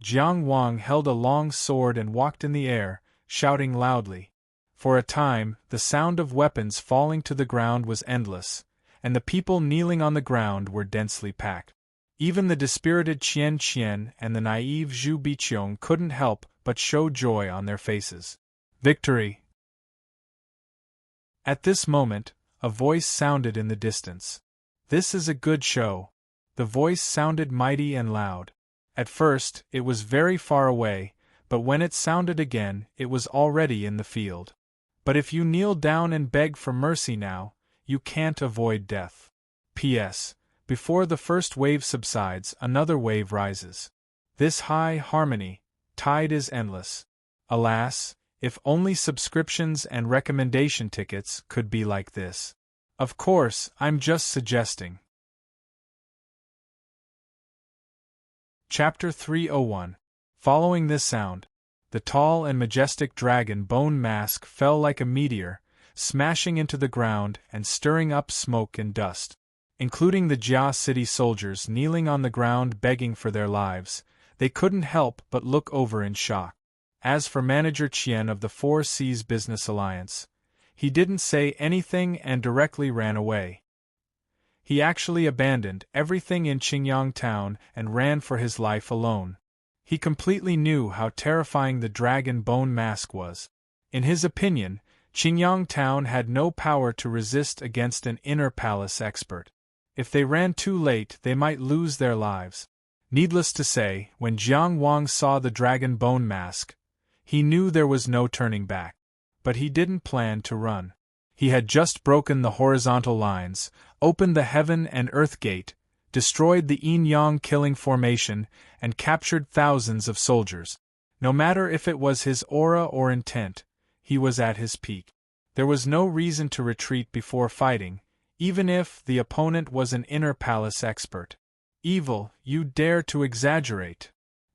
Jiang Wang held a long sword and walked in the air, shouting loudly. For a time, the sound of weapons falling to the ground was endless, and the people kneeling on the ground were densely packed. Even the dispirited Qian Qian and the naive Zhu Biqiong couldn't help but show joy on their faces. Victory! At this moment, a voice sounded in the distance. This is a good show. The voice sounded mighty and loud. At first, it was very far away, but when it sounded again, it was already in the field. But if you kneel down and beg for mercy now, you can't avoid death. P.S. Before the first wave subsides, another wave rises. This high harmony tide is endless. Alas, if only subscriptions and recommendation tickets could be like this. Of course, I'm just suggesting. Chapter 301. Following this sound, the tall and majestic dragon bone mask fell like a meteor, smashing into the ground and stirring up smoke and dust. Including the Jia City soldiers kneeling on the ground begging for their lives, they couldn't help but look over in shock. As for Manager Qian of the Four Seas Business Alliance, he didn't say anything and directly ran away. He actually abandoned everything in Qingyang Town and ran for his life alone. He completely knew how terrifying the dragon bone mask was. In his opinion, Qingyang Town had no power to resist against an inner palace expert. If they ran too late, they might lose their lives. Needless to say, when Jiang Wang saw the dragon bone mask, he knew there was no turning back. But he didn't plan to run. He had just broken the horizontal lines, opened the heaven and earth gate, destroyed the yin-yang killing formation, and captured thousands of soldiers. No matter if it was his aura or intent, he was at his peak. There was no reason to retreat before fighting, even if the opponent was an inner palace expert. Evil, you dare to exaggerate.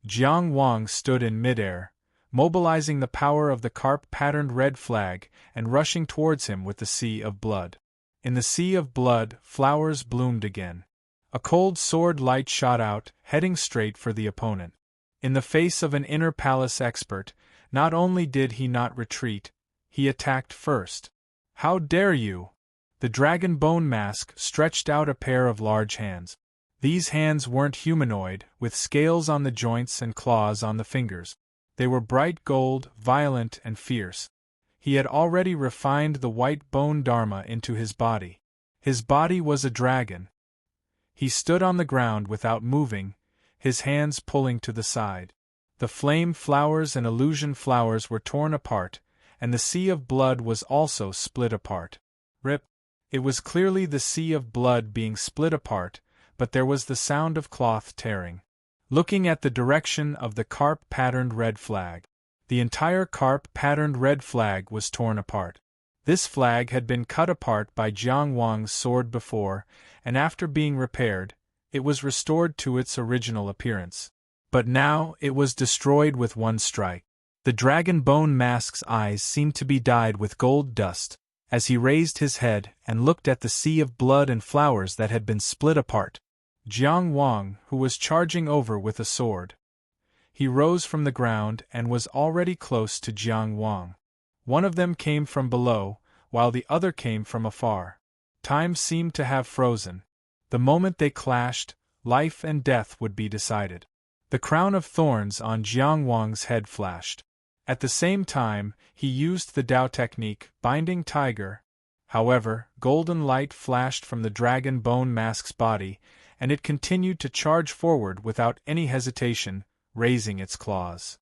Jiang Wang stood in midair, mobilizing the power of the carp-patterned red flag and rushing towards him with the sea of blood. In the sea of blood, flowers bloomed again. A cold sword light shot out, heading straight for the opponent. In the face of an inner palace expert, not only did he not retreat, he attacked first. How dare you! The dragon bone mask stretched out a pair of large hands. These hands weren't humanoid, with scales on the joints and claws on the fingers. They were bright gold, violent and fierce. He had already refined the white bone dharma into his body. His body was a dragon. He stood on the ground without moving, his hands pulling to the side. The flame flowers and illusion flowers were torn apart, and the sea of blood was also split apart. Rip! It was clearly the sea of blood being split apart, but there was the sound of cloth tearing. Looking at the direction of the carp-patterned red flag, the entire carp-patterned red flag was torn apart. This flag had been cut apart by Jiang Wang's sword before, and after being repaired, it was restored to its original appearance. But now it was destroyed with one strike. The dragon bone mask's eyes seemed to be dyed with gold dust, as he raised his head and looked at the sea of blood and flowers that had been split apart. Jiang Wang, who was charging over with a sword. He rose from the ground and was already close to Jiang Wang. One of them came from below, while the other came from afar. Time seemed to have frozen. The moment they clashed, life and death would be decided. The crown of thorns on Jiang Wang's head flashed. At the same time, he used the Dao technique, binding tiger. However, golden light flashed from the dragon bone mask's body, and it continued to charge forward without any hesitation, raising its claws.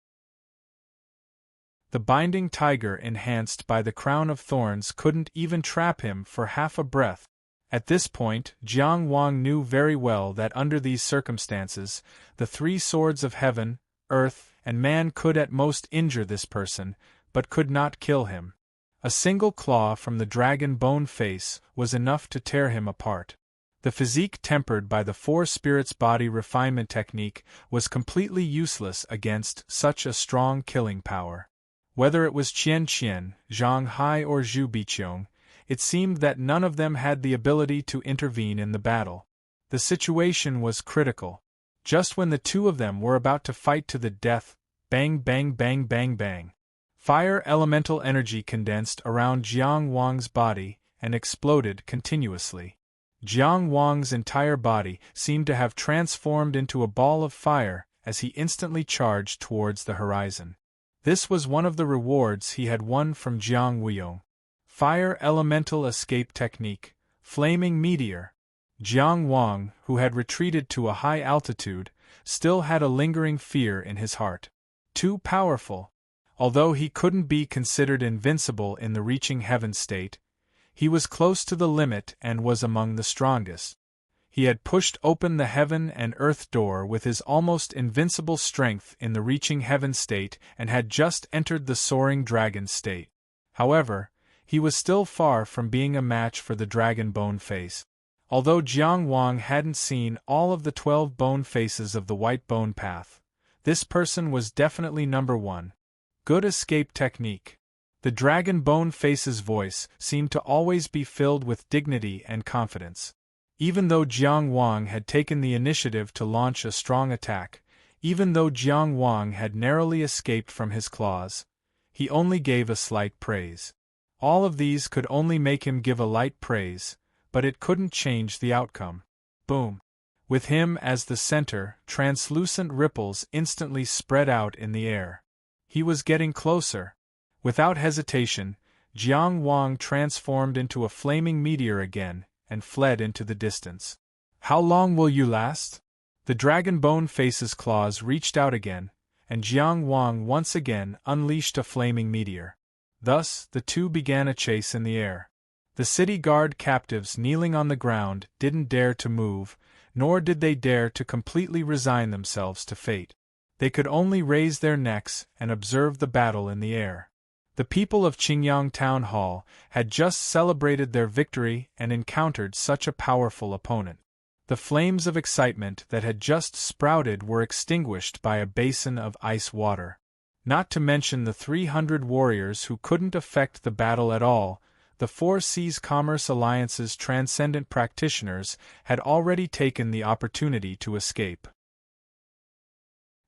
The binding tiger enhanced by the crown of thorns couldn't even trap him for half a breath. At this point, Jiang Wang knew very well that under these circumstances, the three swords of heaven, earth, and man could at most injure this person, but could not kill him. A single claw from the dragon bone face was enough to tear him apart. The physique tempered by the four spirits body refinement technique was completely useless against such a strong killing power. Whether it was Qian Qian, Zhang Hai or Zhu Biqiong, it seemed that none of them had the ability to intervene in the battle. The situation was critical. Just when the two of them were about to fight to the death, bang bang bang bang bang. Fire elemental energy condensed around Jiang Wang's body and exploded continuously. Jiang Wang's entire body seemed to have transformed into a ball of fire as he instantly charged towards the horizon. This was one of the rewards he had won from Jiang Weiyong. Fire elemental escape technique, flaming meteor. Jiang Wang, who had retreated to a high altitude, still had a lingering fear in his heart. Too powerful. Although he couldn't be considered invincible in the reaching heaven state, he was close to the limit and was among the strongest. He had pushed open the heaven and earth door with his almost invincible strength in the reaching heaven state and had just entered the soaring dragon state. However, he was still far from being a match for the dragon bone face. Although Jiang Wang hadn't seen all of the 12 bone faces of the white bone path, this person was definitely number one. Good escape technique. The dragon bone face's voice seemed to always be filled with dignity and confidence. Even though Jiang Wang had taken the initiative to launch a strong attack, even though Jiang Wang had narrowly escaped from his claws, he only gave a slight praise. All of these could only make him give a light praise, but it couldn't change the outcome. Boom! With him as the center, translucent ripples instantly spread out in the air. He was getting closer. Without hesitation, Jiang Wang transformed into a flaming meteor again and fled into the distance. How long will you last? The dragon bone face's claws reached out again, and Jiang Wang once again unleashed a flaming meteor. Thus, the two began a chase in the air. The city guard captives kneeling on the ground didn't dare to move, nor did they dare to completely resign themselves to fate. They could only raise their necks and observe the battle in the air. The people of Qingyang Town Hall had just celebrated their victory and encountered such a powerful opponent. The flames of excitement that had just sprouted were extinguished by a basin of ice water. Not to mention the 300 warriors who couldn't affect the battle at all, the Four Seas Commerce Alliance's transcendent practitioners had already taken the opportunity to escape.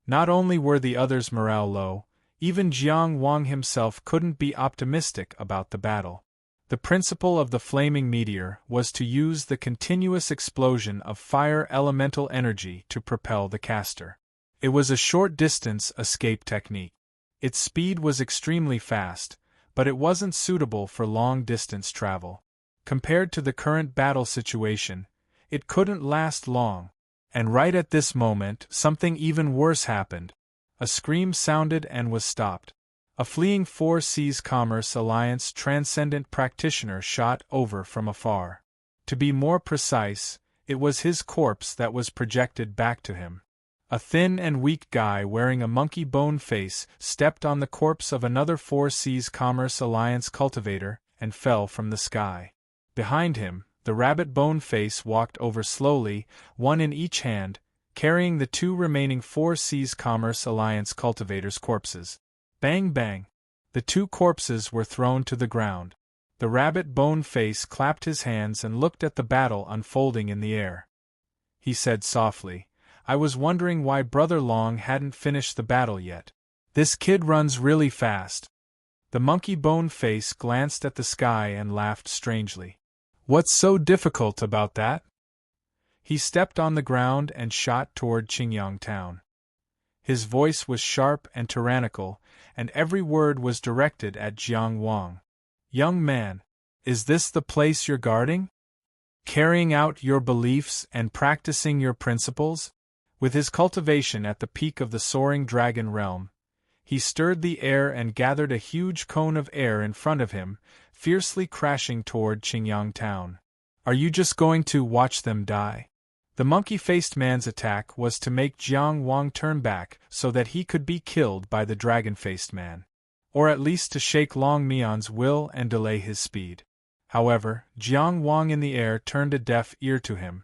Not only were the others' morale low, even Jiang Wang himself couldn't be optimistic about the battle. The principle of the flaming meteor was to use the continuous explosion of fire elemental energy to propel the caster. It was a short-distance escape technique. Its speed was extremely fast, but it wasn't suitable for long-distance travel. Compared to the current battle situation, it couldn't last long. And right at this moment, something even worse happened. A scream sounded and was stopped. A fleeing Four Seas Commerce Alliance transcendent practitioner shot over from afar. To be more precise, it was his corpse that was projected back to him. A thin and weak guy wearing a monkey bone face stepped on the corpse of another Four Seas Commerce Alliance cultivator and fell from the sky. Behind him, the rabbit bone face walked over slowly, one in each hand, carrying the two remaining Four Seas Commerce Alliance cultivators' corpses. Bang bang! The two corpses were thrown to the ground. The rabbit bone face clapped his hands and looked at the battle unfolding in the air. He said softly, "I was wondering why Brother Long hadn't finished the battle yet. This kid runs really fast." The monkey bone face glanced at the sky and laughed strangely. "What's so difficult about that?" He stepped on the ground and shot toward Qingyang town. His voice was sharp and tyrannical, and every word was directed at Jiang Wang. "Young man, is this the place you're guarding? Carrying out your beliefs and practicing your principles?" With his cultivation at the peak of the soaring dragon realm, he stirred the air and gathered a huge cone of air in front of him, fiercely crashing toward Qingyang town. "Are you just going to watch them die?" The monkey-faced man's attack was to make Jiang Wang turn back so that he could be killed by the dragon-faced man. Or at least to shake Long Mian's will and delay his speed. However, Jiang Wang in the air turned a deaf ear to him.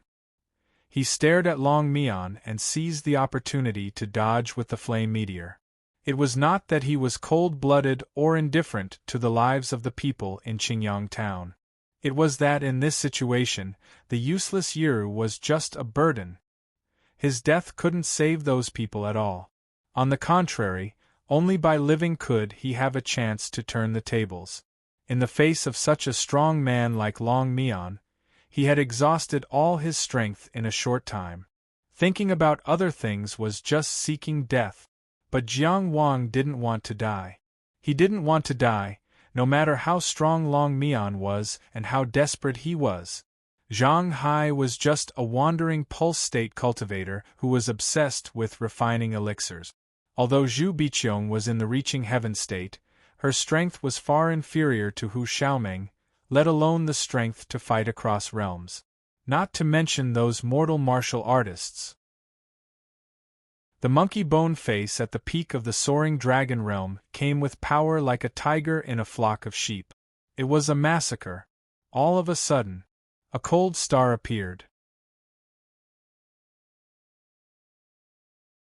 He stared at Long Mian and seized the opportunity to dodge with the flame meteor. It was not that he was cold-blooded or indifferent to the lives of the people in Qingyang town. It was that in this situation, the useless Yiru was just a burden. His death couldn't save those people at all. On the contrary, only by living could he have a chance to turn the tables. In the face of such a strong man like Long Mian, he had exhausted all his strength in a short time. Thinking about other things was just seeking death. But Jiang Wang didn't want to die. He didn't want to die, no matter how strong Long Mian was and how desperate he was. Zhang Hai was just a wandering pulse-state cultivator who was obsessed with refining elixirs. Although Zhu Biqiong was in the reaching heaven state, her strength was far inferior to Hu Xiaomeng, let alone the strength to fight across realms. Not to mention those mortal martial artists. The monkey bone face at the peak of the soaring dragon realm came with power like a tiger in a flock of sheep. It was a massacre. All of a sudden, a cold star appeared.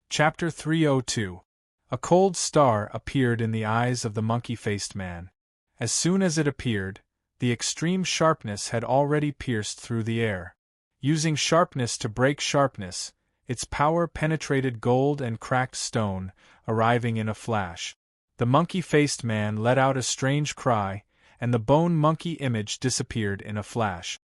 Chapter 302. A cold star appeared in the eyes of the monkey-faced man. As soon as it appeared, the extreme sharpness had already pierced through the air. Using sharpness to break sharpness, its power penetrated gold and cracked stone, arriving in a flash. The monkey-faced man let out a strange cry, and the bone monkey image disappeared in a flash.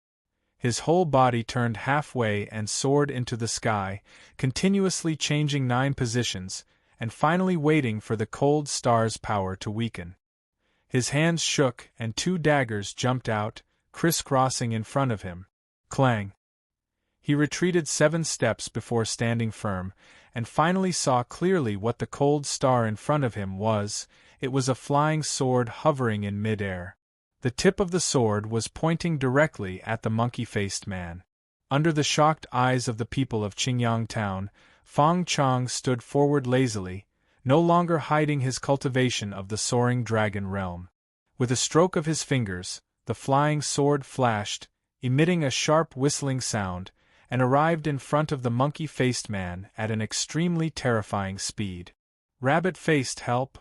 His whole body turned halfway and soared into the sky, continuously changing 9 positions, and finally waiting for the cold star's power to weaken. His hands shook and 2 daggers jumped out, crisscrossing in front of him. Clang! He retreated 7 steps before standing firm, and finally saw clearly what the cold star in front of him was. It was a flying sword hovering in mid-air. The tip of the sword was pointing directly at the monkey-faced man. Under the shocked eyes of the people of Qingyang town, Fang Chang stood forward lazily, no longer hiding his cultivation of the soaring dragon realm. With a stroke of his fingers, the flying sword flashed, emitting a sharp whistling sound, and arrived in front of the monkey-faced man at an extremely terrifying speed. "Rabbit-faced, help!"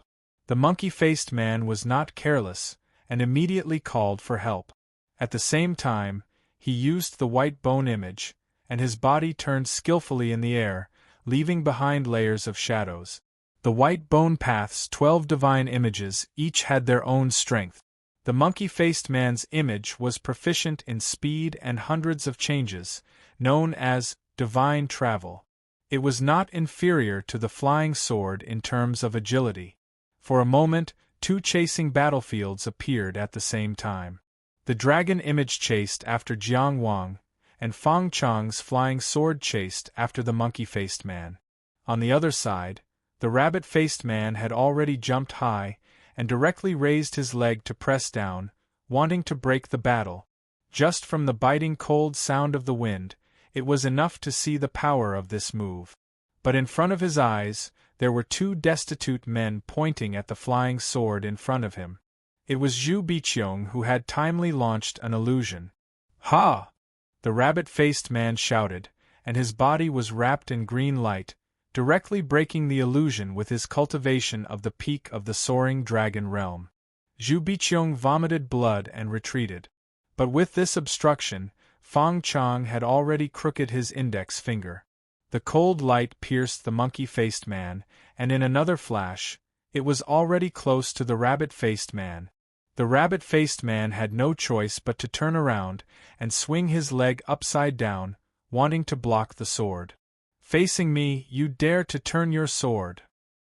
The monkey-faced man was not careless, and immediately called for help. At the same time, he used the white bone image, and his body turned skillfully in the air, leaving behind layers of shadows. The white bone path's 12 divine images each had their own strength. The monkey-faced man's image was proficient in speed and hundreds of changes, known as divine travel. It was not inferior to the flying sword in terms of agility. For a moment, 2 chasing battlefields appeared at the same time. The dragon image chased after Jiang Wang, and Fang Chang's flying sword chased after the monkey-faced man. On the other side, the rabbit-faced man had already jumped high, and directly raised his leg to press down, wanting to break the battle. Just from the biting cold sound of the wind, it was enough to see the power of this move. But in front of his eyes, there were two destitute men pointing at the flying sword in front of him. It was Zhu Biqiong who had timely launched an illusion. "Ha!" the rabbit-faced man shouted, and his body was wrapped in green light, directly breaking the illusion with his cultivation of the peak of the soaring dragon realm. Zhu Biqiong vomited blood and retreated. But with this obstruction, Fang Chang had already crooked his index finger. The cold light pierced the monkey-faced man, and in another flash, it was already close to the rabbit-faced man. The rabbit-faced man had no choice but to turn around and swing his leg upside down, wanting to block the sword. "Facing me, you dare to turn your sword!"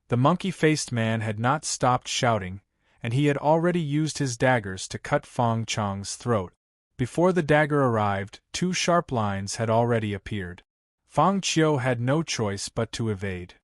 The monkey-faced man had not stopped shouting, and he had already used his daggers to cut Fang Chang's throat. Before the dagger arrived, two sharp lines had already appeared. Fang Qiu had no choice but to evade.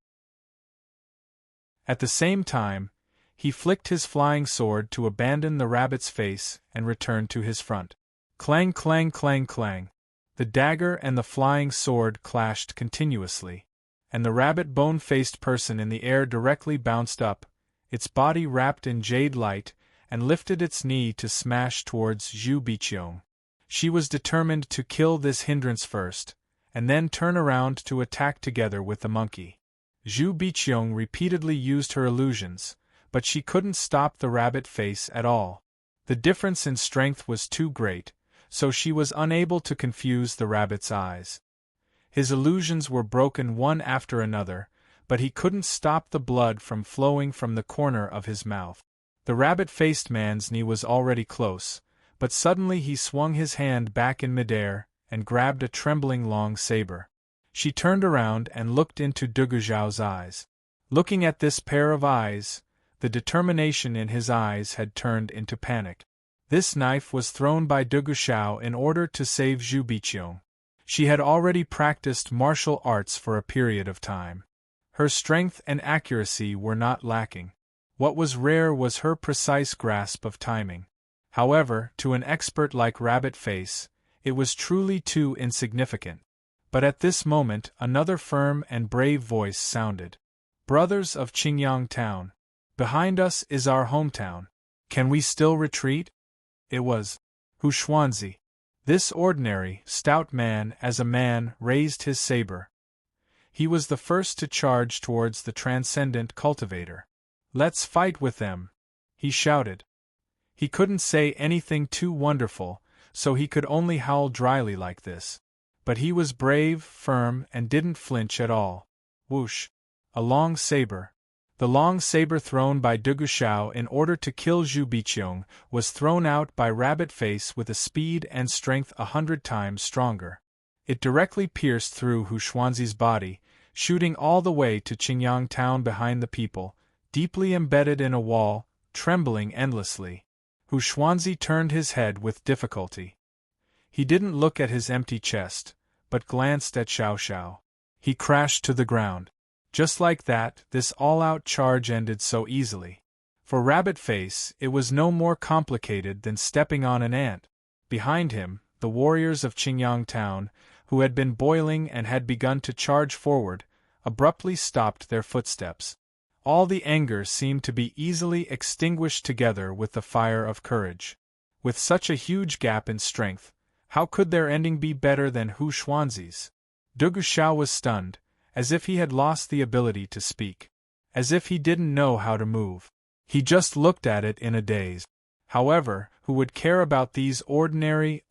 At the same time, he flicked his flying sword to abandon the rabbit's face and return to his front. Clang, clang, clang, clang. The dagger and the flying sword clashed continuously, and the rabbit bone-faced person in the air directly bounced up, its body wrapped in jade light, and lifted its knee to smash towards Zhu Biqiong. She was determined to kill this hindrance first, and then turn around to attack together with the monkey. Zhu Biqiong repeatedly used her illusions, but she couldn't stop the rabbit face at all. The difference in strength was too great, so she was unable to confuse the rabbit's eyes. His illusions were broken one after another, but he couldn't stop the blood from flowing from the corner of his mouth. The rabbit-faced man's knee was already close, but suddenly he swung his hand back in midair and grabbed a trembling long saber. She turned around and looked into Dugu Zhao's eyes. Looking at this pair of eyes, the determination in his eyes had turned into panic. This knife was thrown by Dugu Zhao in order to save Zhu Biqiong. She had already practiced martial arts for a period of time. Her strength and accuracy were not lacking. What was rare was her precise grasp of timing. However, to an expert like Rabbit Face, it was truly too insignificant. But at this moment another firm and brave voice sounded. "Brothers of Qingyang Town, behind us is our hometown. Can we still retreat?" It was Hu Xuanzi. This ordinary, stout man as a man raised his saber. He was the first to charge towards the transcendent cultivator. "Let's fight with them!" he shouted. He couldn't say anything too wonderful, so he could only howl dryly like this. But he was brave, firm, and didn't flinch at all. Whoosh! A long saber. The long saber thrown by Dugu Zhao in order to kill Zhu Biqiong was thrown out by Rabbit Face with a speed and strength 100 times stronger. It directly pierced through Hu Xuanzi's body, shooting all the way to Qingyang Town behind the people, deeply embedded in a wall, trembling endlessly. Hu Xuanzi turned his head with difficulty. He didn't look at his empty chest, but glanced at Xiao Xiao. He crashed to the ground. Just like that, this all-out charge ended so easily. For Rabbit Face, it was no more complicated than stepping on an ant. Behind him, the warriors of Qingyang Town, who had been boiling and had begun to charge forward, abruptly stopped their footsteps. All the anger seemed to be easily extinguished together with the fire of courage. With such a huge gap in strength, how could their ending be better than Hu Xuanzi's? Dugu Zhao was stunned, as if he had lost the ability to speak. As if he didn't know how to move. He just looked at it in a daze. However, who would care about these ordinary,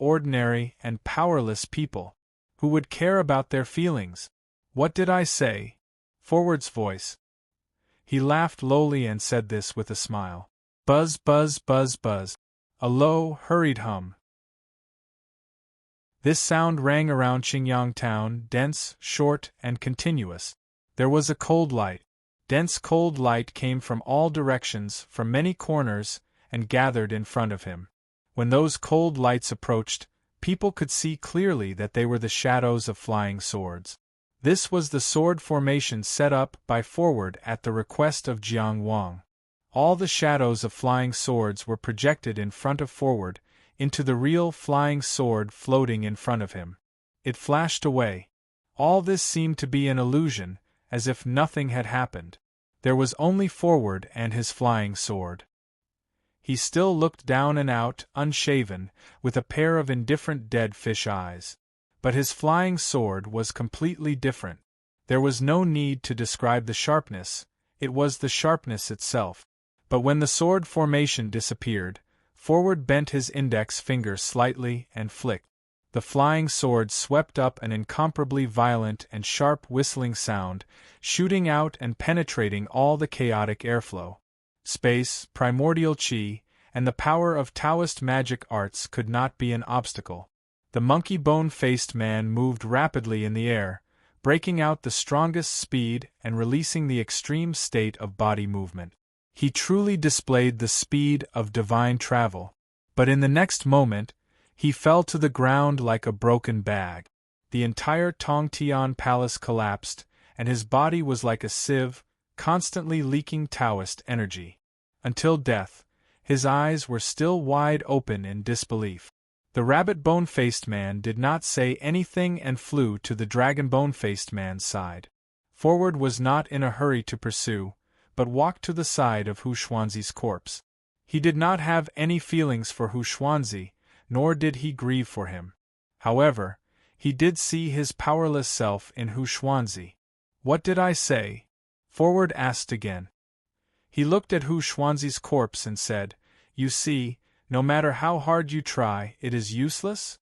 and powerless people? Who would care about their feelings? "What did I say?" Forward's voice. He laughed lowly and said this with a smile. Buzz, buzz, buzz, buzz. A low, hurried hum. This sound rang around Qingyang Town, dense, short, and continuous. There was a cold light. Dense cold light came from all directions, from many corners, and gathered in front of him. When those cold lights approached, people could see clearly that they were the shadows of flying swords. This was the sword formation set up by Forward at the request of Jiang Wang. All the shadows of flying swords were projected in front of Forward, into the real flying sword floating in front of him. It flashed away. All this seemed to be an illusion, as if nothing had happened. There was only Forward and his flying sword. He still looked down and out, unshaven, with a pair of indifferent dead fish eyes. But his flying sword was completely different. There was no need to describe the sharpness, it was the sharpness itself. But when the sword formation disappeared, Forward bent his index finger slightly and flicked. The flying sword swept up an incomparably violent and sharp whistling sound, shooting out and penetrating all the chaotic airflow. Space, primordial chi, and the power of Taoist magic arts could not be an obstacle. The monkey bone-faced man moved rapidly in the air, breaking out the strongest speed and releasing the extreme state of body movement. He truly displayed the speed of divine travel. But in the next moment, he fell to the ground like a broken bag. The entire Tongtian palace collapsed, and his body was like a sieve, constantly leaking Taoist energy. Until death, his eyes were still wide open in disbelief. The rabbit bone-faced man did not say anything and flew to the dragon bone-faced man's side. Forward was not in a hurry to pursue, but walked to the side of Hu Xuanzi's corpse. He did not have any feelings for Hu Xuanzi, nor did he grieve for him. However, he did see his powerless self in Hu Xuanzi. "What did I say?" Forward asked again. He looked at Hu Xuanzi's corpse and said, "You see, no matter how hard you try, it is useless?"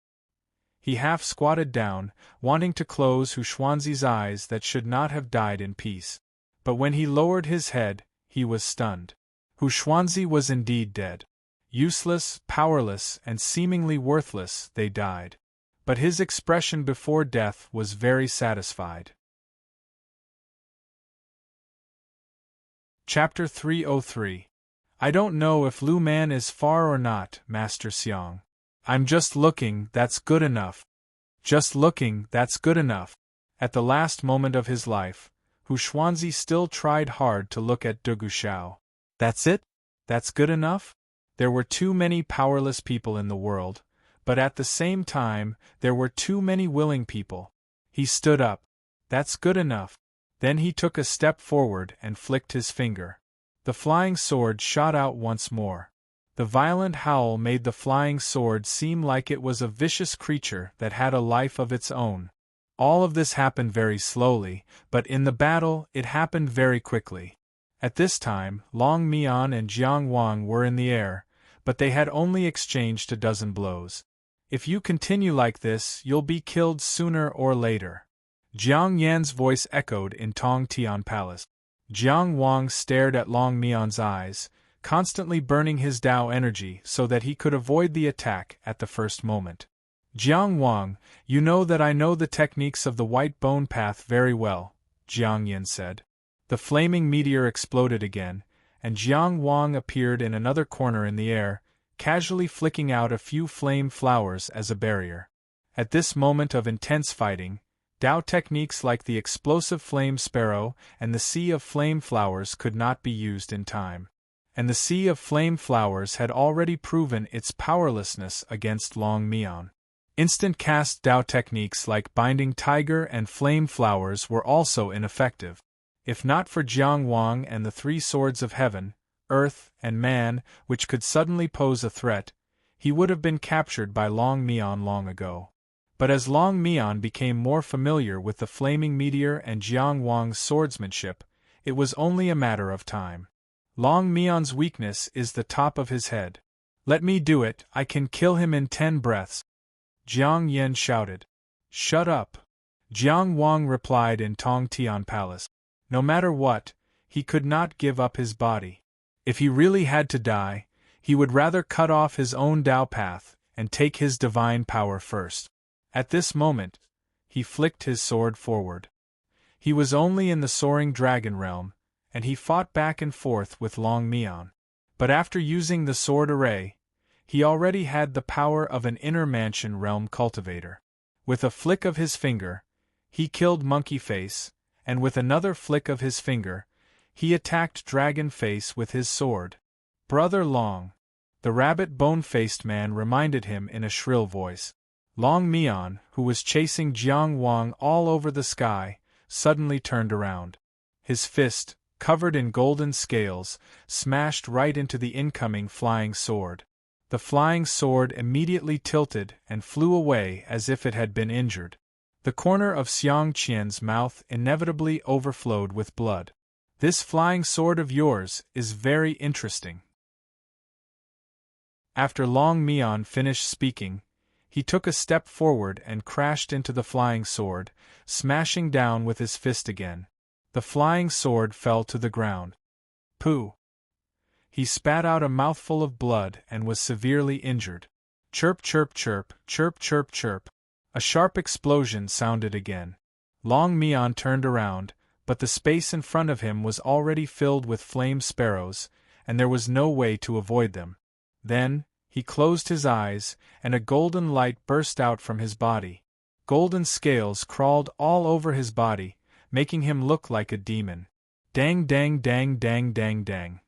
He half squatted down, wanting to close Hu Xuanzi's eyes that should not have died in peace. But when he lowered his head, he was stunned. Hu Xuanzi was indeed dead. Useless, powerless, and seemingly worthless, they died. But his expression before death was very satisfied. Chapter 303. I don't know if Lu Man is far or not, Master Xiang. I'm just looking, that's good enough. Just looking, that's good enough. At the last moment of his life, Hu Xuanzi still tried hard to look at Dugu Shao. That's it? That's good enough? There were too many powerless people in the world, but at the same time, there were too many willing people. He stood up. That's good enough. Then he took a step forward and flicked his finger. The flying sword shot out once more. The violent howl made the flying sword seem like it was a vicious creature that had a life of its own. All of this happened very slowly, but in the battle it happened very quickly. At this time, Long Mian and Jiang Wang were in the air, but they had only exchanged a dozen blows. If you continue like this, you'll be killed sooner or later. Jiang Yan's voice echoed in Tongtian Palace. Jiang Wang stared at Long Mian's eyes, constantly burning his Dao energy so that he could avoid the attack at the first moment. Jiang Wang, you know that I know the techniques of the White Bone Path very well, Jiang Yan said. The flaming meteor exploded again, and Jiang Wang appeared in another corner in the air, casually flicking out a few flame flowers as a barrier. At this moment of intense fighting, Dao techniques like the explosive flame sparrow and the sea of flame flowers could not be used in time. And the sea of flame flowers had already proven its powerlessness against Long Mian. Instant cast Dao techniques like Binding Tiger and Flame Flowers were also ineffective. If not for Jiang Wang and the three swords of heaven, earth, and man, which could suddenly pose a threat, he would have been captured by Long Mian long ago. But as Long Mian became more familiar with the flaming meteor and Jiang Wang's swordsmanship, it was only a matter of time. Long Mian's weakness is the top of his head. Let me do it, I can kill him in 10 breaths. Jiang Yan shouted. Shut up. Jiang Wang replied in Tongtian Palace. No matter what, he could not give up his body. If he really had to die, he would rather cut off his own Dao path and take his divine power first. At this moment, he flicked his sword forward. He was only in the soaring dragon realm, and he fought back and forth with Long Mian. But after using the sword array, he already had the power of an inner mansion realm cultivator. With a flick of his finger, he killed Monkey Face, and with another flick of his finger, He attacked Dragon Face with his sword. "Brother Long!" The rabbit bone-faced man reminded him in a shrill voice. Long Mian, who was chasing Jiang Wang all over the sky, suddenly turned around. His fist, covered in golden scales, smashed right into the incoming flying sword. The flying sword immediately tilted and flew away as if it had been injured. The corner of Xiang Qian's mouth inevitably overflowed with blood. "This flying sword of yours is very interesting." After Long Mian finished speaking, he took a step forward and crashed into the flying sword, smashing down with his fist again. The flying sword fell to the ground. "Pooh!" He spat out a mouthful of blood and was severely injured. Chirp, chirp, chirp, chirp, chirp, chirp. A sharp explosion sounded again. Long Mian turned around, but the space in front of him was already filled with flame sparrows, and there was no way to avoid them. Then, he closed his eyes, and a golden light burst out from his body. Golden scales crawled all over his body, making him look like a demon. Dang, dang, dang, dang, dang, dang.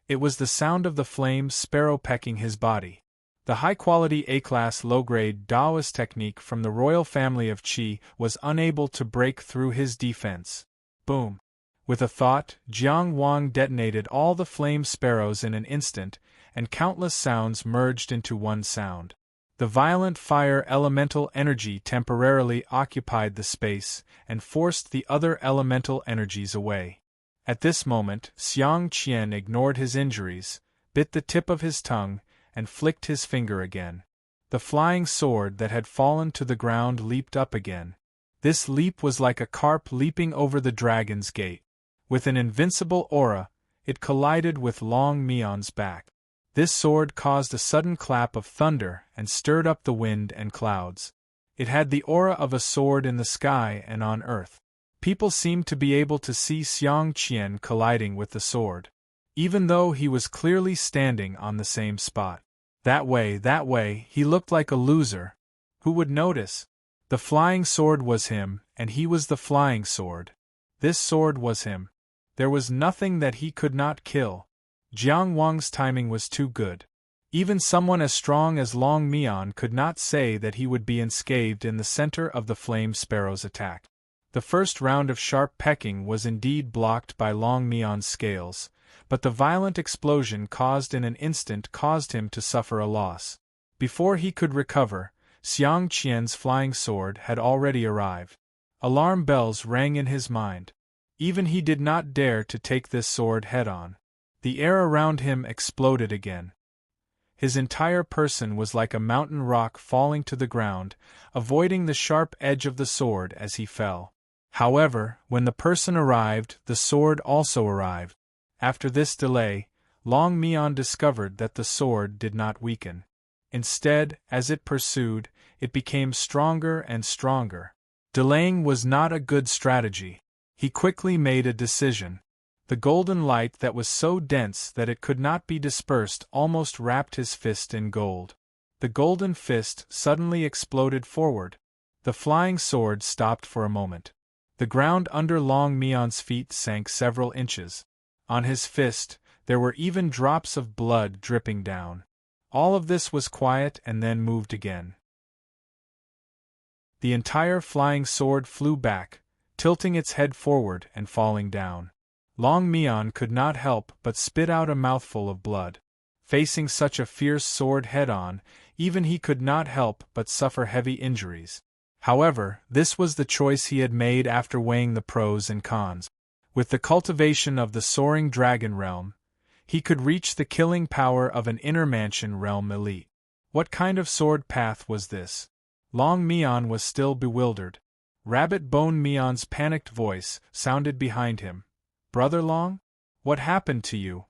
It was the sound of the flame sparrow pecking his body. The high-quality A-class low-grade Taoist technique from the royal family of Qi was unable to break through his defense. Boom! With a thought, Jiang Wang detonated all the flame sparrows in an instant, and countless sounds merged into one sound. The violent fire elemental energy temporarily occupied the space and forced the other elemental energies away. At this moment, Xiang Qian ignored his injuries, bit the tip of his tongue, and flicked his finger again. The flying sword that had fallen to the ground leaped up again. This leap was like a carp leaping over the dragon's gate. With an invincible aura, it collided with Long Mian's back. This sword caused a sudden clap of thunder and stirred up the wind and clouds. It had the aura of a sword in the sky and on earth. People seemed to be able to see Xiang Qian colliding with the sword, even though he was clearly standing on the same spot. That way, he looked like a loser. Who would notice? The flying sword was him, and he was the flying sword. This sword was him. There was nothing that he could not kill. Jiang Wang's timing was too good. Even someone as strong as Long Mian could not say that he would be enscathed in the center of the flame sparrow's attack. The first round of sharp pecking was indeed blocked by Long Mian's scales, but the violent explosion caused in an instant caused him to suffer a loss. Before he could recover, Xiang Qian's flying sword had already arrived. Alarm bells rang in his mind. Even he did not dare to take this sword head-on. The air around him exploded again. His entire person was like a mountain rock falling to the ground, avoiding the sharp edge of the sword as he fell. However, when the person arrived, the sword also arrived. After this delay, Long Mian discovered that the sword did not weaken. Instead, as it pursued, it became stronger and stronger. Delaying was not a good strategy. He quickly made a decision. The golden light that was so dense that it could not be dispersed almost wrapped his fist in gold. The golden fist suddenly exploded forward. The flying sword stopped for a moment. The ground under Long Mian's feet sank several inches. On his fist, there were even drops of blood dripping down. All of this was quiet and then moved again. The entire flying sword flew back, tilting its head forward and falling down. Long Mian could not help but spit out a mouthful of blood. Facing such a fierce sword head-on, even he could not help but suffer heavy injuries. However, this was the choice he had made after weighing the pros and cons. With the cultivation of the soaring dragon realm, he could reach the killing power of an inner mansion realm elite. What kind of sword path was this? Long Mian was still bewildered. Rabbit Bone Mian's panicked voice sounded behind him. "Brother Long? What happened to you?"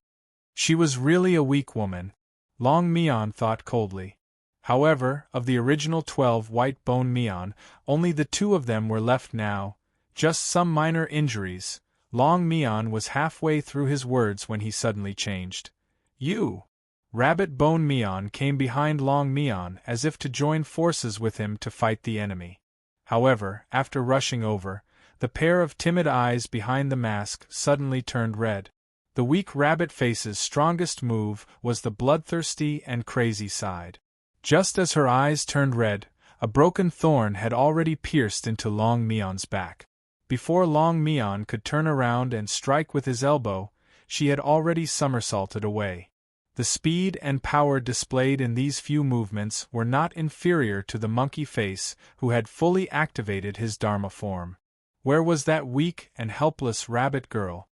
She was really a weak woman, Long Mian thought coldly. However, of the original 12 White Bone Mian, only the 2 of them were left now, just some minor injuries. Long Mian was halfway through his words when he suddenly changed. "You!" Rabbit Bone Mian came behind Long Mian as if to join forces with him to fight the enemy. However, after rushing over, The pair of timid eyes behind the mask suddenly turned red. The weak rabbit face's strongest move was the bloodthirsty and crazy side. Just as her eyes turned red, a broken thorn had already pierced into Long Mion's back. Before Long Mion could turn around and strike with his elbow, she had already somersaulted away. The speed and power displayed in these few movements were not inferior to the monkey face who had fully activated his Dharma form. Where was that weak and helpless rabbit girl?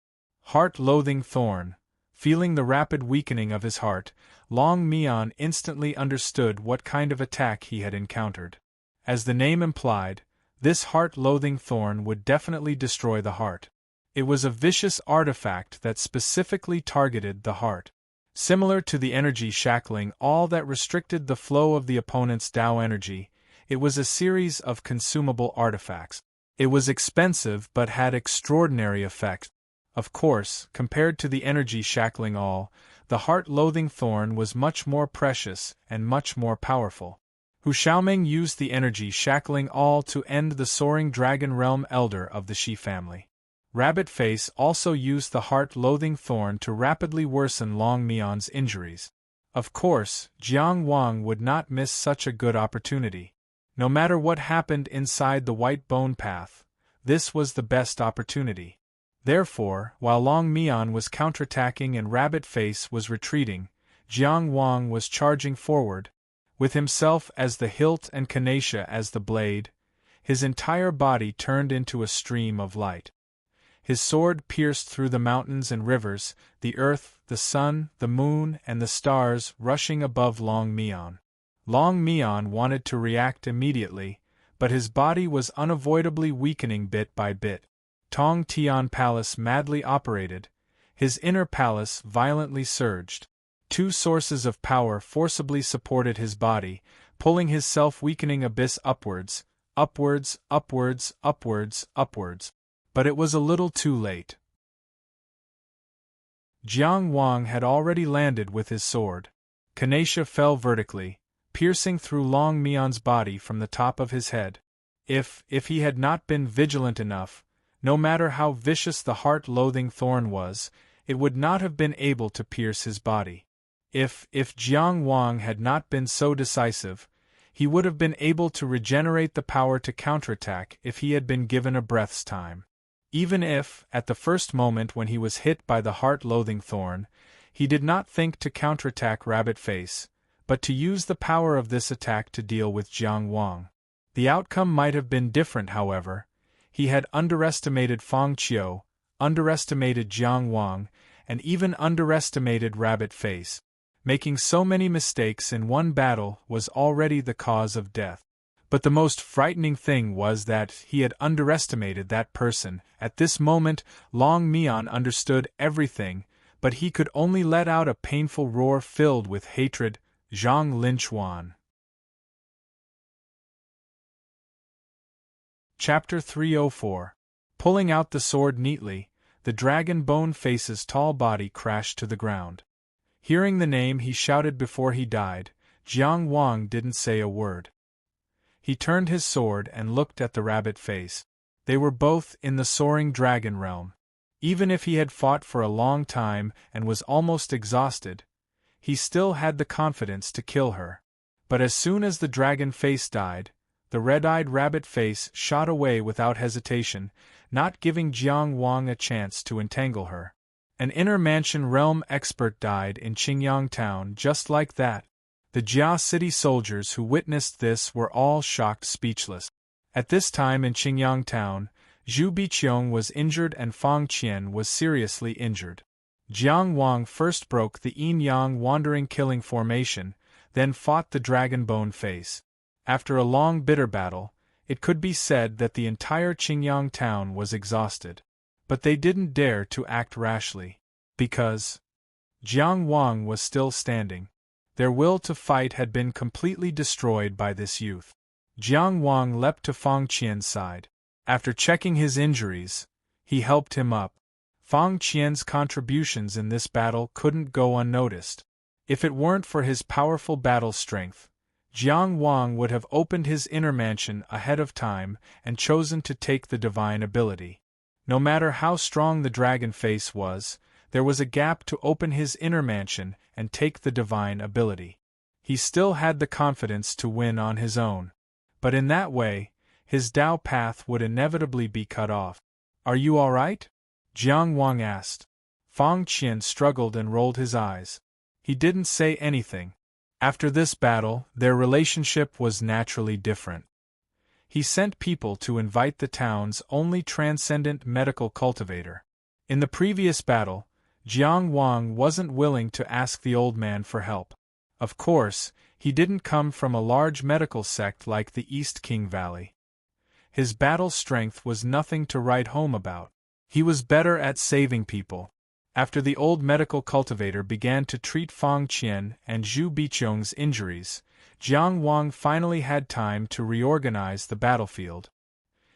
Heart-loathing thorn. Feeling the rapid weakening of his heart, Long Mion instantly understood what kind of attack he had encountered. As the name implied, this heart-loathing thorn would definitely destroy the heart. It was a vicious artifact that specifically targeted the heart. Similar to the energy shackling all that restricted the flow of the opponent's Tao energy, it was a series of consumable artifacts. It was expensive but had extraordinary effects. Of course, compared to the energy shackling all, the heart-loathing thorn was much more precious and much more powerful. Hu Xiaoming used the energy shackling all to end the soaring dragon realm elder of the Shi family. Rabbit Face also used the heart-loathing thorn to rapidly worsen Long Mion's injuries. Of course, Jiang Wang would not miss such a good opportunity. No matter what happened inside the White Bone Path, this was the best opportunity. Therefore, while Long Mion was counterattacking and Rabbit Face was retreating, Jiang Wang was charging forward, with himself as the hilt and Kanesha as the blade. His entire body turned into a stream of light. His sword pierced through the mountains and rivers, the earth, the sun, the moon, and the stars rushing above Long Mion. Long Mion wanted to react immediately, but his body was unavoidably weakening bit by bit. Tong Tian Palace madly operated. His inner palace violently surged. Two sources of power forcibly supported his body, pulling his self-weakening abyss upwards, upwards, upwards, upwards, upwards. But it was a little too late. Jiang Wang had already landed with his sword. Kanesha fell vertically, piercing through Long Mion's body from the top of his head. If he had not been vigilant enough, no matter how vicious the heart-loathing thorn was, it would not have been able to pierce his body. If Jiang Wang had not been so decisive, he would have been able to regenerate the power to counterattack if he had been given a breath's time. Even if, at the first moment when he was hit by the heart-loathing thorn, he did not think to counterattack Rabbit Face, but to use the power of this attack to deal with Jiang Wang. The outcome might have been different, however. He had underestimated Fang Qiu, underestimated Jiang Wang, and even underestimated Rabbit Face. Making so many mistakes in one battle was already the cause of death. But the most frightening thing was that he had underestimated that person. At this moment, Long Mion understood everything, but he could only let out a painful roar filled with hatred. Zhang Linchuan. Chapter 304. Pulling out the sword neatly, the dragon bone face's tall body crashed to the ground. Hearing the name he shouted before he died, Jiang Wang didn't say a word. He turned his sword and looked at the Rabbit Face. They were both in the soaring dragon realm. Even if he had fought for a long time and was almost exhausted, he still had the confidence to kill her. But as soon as the dragon face died, the red-eyed Rabbit Face shot away without hesitation, not giving Jiang Wang a chance to entangle her. An inner mansion realm expert died in Qingyang town just like that. The Jia city soldiers who witnessed this were all shocked speechless. At this time in Qingyang town, Zhu Biqiong was injured and Fang Qian was seriously injured. Jiang Wang first broke the yin-yang wandering killing formation, then fought the dragon bone face. After a long bitter battle, it could be said that the entire Qingyang town was exhausted. But they didn't dare to act rashly. Because Jiang Wang was still standing. Their will to fight had been completely destroyed by this youth. Jiang Wang leapt to Fang Qian's side. After checking his injuries, he helped him up. Fang Qian's contributions in this battle couldn't go unnoticed. If it weren't for his powerful battle strength, Jiang Wang would have opened his inner mansion ahead of time and chosen to take the divine ability. No matter how strong the dragon face was, there was a gap to open his inner mansion and take the divine ability. He still had the confidence to win on his own. But in that way, his Dao path would inevitably be cut off. "Are you all right?" Jiang Wang asked. Fang Qian struggled and rolled his eyes. He didn't say anything. After this battle, their relationship was naturally different. He sent people to invite the town's only transcendent medical cultivator. In the previous battle, Jiang Wang wasn't willing to ask the old man for help. Of course, he didn't come from a large medical sect like the East King Valley. His battle strength was nothing to write home about. He was better at saving people. After the old medical cultivator began to treat Fang Qian and Zhu Biqiong's injuries, Jiang Wang finally had time to reorganize the battlefield.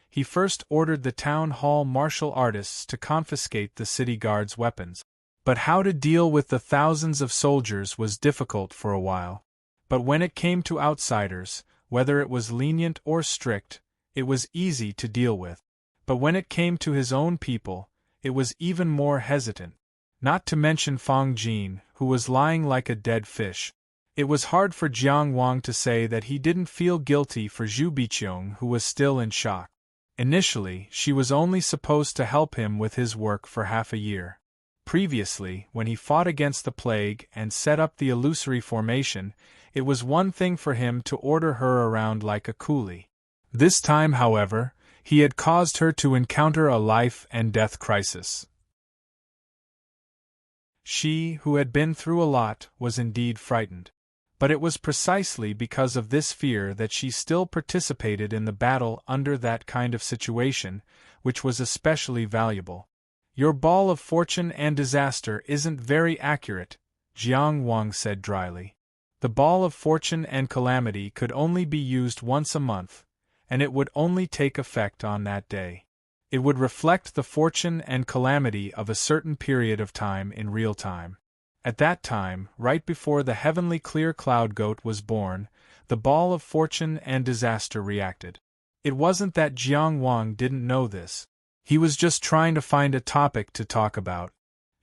He first ordered the town hall martial artists to confiscate the city guard's weapons. But how to deal with the thousands of soldiers was difficult for a while. But when it came to outsiders, whether it was lenient or strict, it was easy to deal with. But when it came to his own people, it was even more hesitant. Not to mention Fang Jin, who was lying like a dead fish. It was hard for Jiang Wang to say that he didn't feel guilty for Zhu Biqiong, who was still in shock. Initially, she was only supposed to help him with his work for half a year. Previously, when he fought against the plague and set up the illusory formation, it was one thing for him to order her around like a coolie. This time, however, he had caused her to encounter a life-and-death crisis. She, who had been through a lot, was indeed frightened. But it was precisely because of this fear that she still participated in the battle under that kind of situation, which was especially valuable. "Your ball of fortune and disaster isn't very accurate," Jiang Wang said dryly. The ball of fortune and calamity could only be used once a month, and it would only take effect on that day. It would reflect the fortune and calamity of a certain period of time in real time. At that time, right before the heavenly clear cloud goat was born, the ball of fortune and disaster reacted. It wasn't that Jiang Wang didn't know this. He was just trying to find a topic to talk about.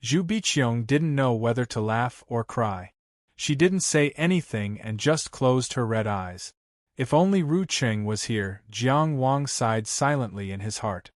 Zhu Biqiong didn't know whether to laugh or cry. She didn't say anything and just closed her red eyes. If only Ru Cheng was here, Jiang Wang sighed silently in his heart.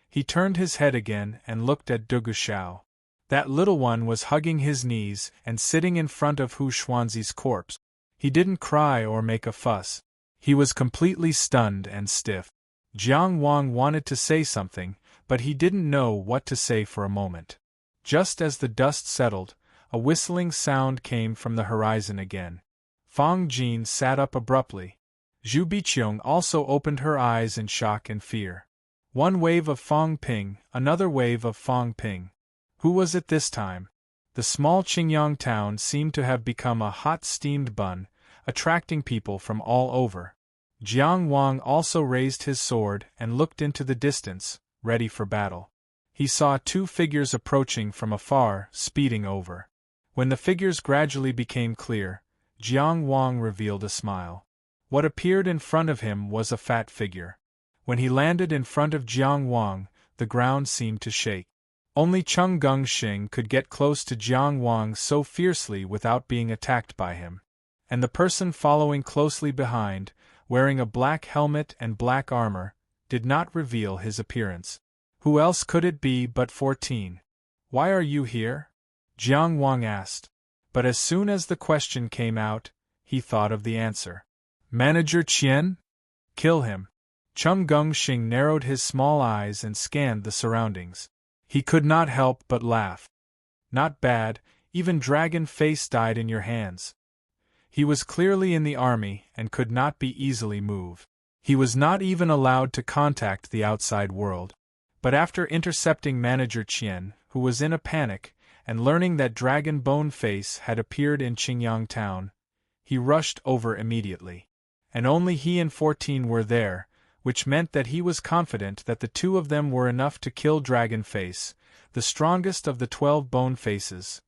He turned his head again and looked at Dugu Xiao. That little one was hugging his knees and sitting in front of Hu Xuanzi's corpse. He didn't cry or make a fuss. He was completely stunned and stiff. Jiang Wang wanted to say something, but he didn't know what to say for a moment. Just as the dust settled, a whistling sound came from the horizon again. Fang Jin sat up abruptly. Zhu Biqiong also opened her eyes in shock and fear. One wave of Fang Ping, another wave of Fang Ping. Who was it this time? The small Qingyang town seemed to have become a hot steamed bun, attracting people from all over. Jiang Wang also raised his sword and looked into the distance, ready for battle. He saw two figures approaching from afar, speeding over. When the figures gradually became clear, Jiang Wang revealed a smile. What appeared in front of him was a fat figure. When he landed in front of Jiang Wang, the ground seemed to shake. Only Cheng Gongxing could get close to Jiang Wang so fiercely without being attacked by him. And the person following closely behind, wearing a black helmet and black armor, did not reveal his appearance. Who else could it be but 14? "Why are you here?" Jiang Wang asked. But as soon as the question came out, he thought of the answer. "Manager Qian? Kill him." Cheng Gongxing narrowed his small eyes and scanned the surroundings. He could not help but laugh. "Not bad, even Dragon Face died in your hands." He was clearly in the army and could not be easily moved. He was not even allowed to contact the outside world. But after intercepting Manager Qian, who was in a panic, and learning that Dragon Bone Face had appeared in Qingyang town, he rushed over immediately. And only he and 14 were there, which meant that he was confident that the two of them were enough to kill Dragon Face, the strongest of the 12 bone faces.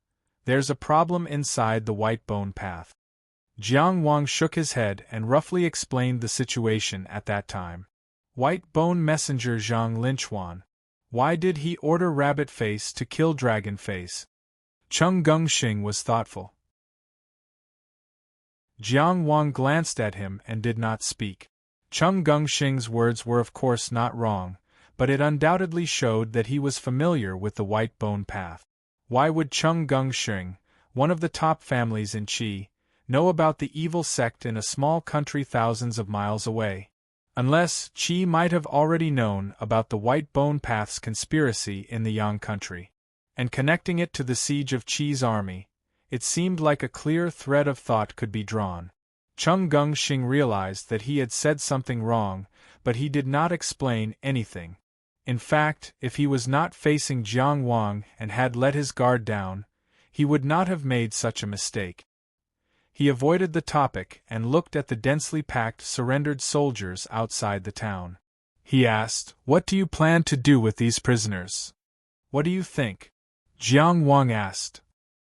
There's a problem inside the white bone path. Jiang Wang shook his head and roughly explained the situation at that time. White Bone Messenger Zhang Linchuan. Why did he order Rabbit Face to kill Dragon Face? Cheng Gengxing was thoughtful. Jiang Wang glanced at him and did not speak. Cheng Gengxing's words were of course not wrong, but it undoubtedly showed that he was familiar with the White Bone Path. Why would Cheng Gengxing, one of the top families in Qi, know about the evil sect in a small country thousands of miles away? Unless Qi might have already known about the White Bone Path's conspiracy in the Yang country, and connecting it to the siege of Qi's army, it seemed like a clear thread of thought could be drawn. Cheng Gengxing realized that he had said something wrong, but he did not explain anything. In fact, if he was not facing Jiang Wang and had let his guard down, he would not have made such a mistake. He avoided the topic and looked at the densely packed surrendered soldiers outside the town. He asked, "What do you plan to do with these prisoners? What do you think?" Jiang Wang asked.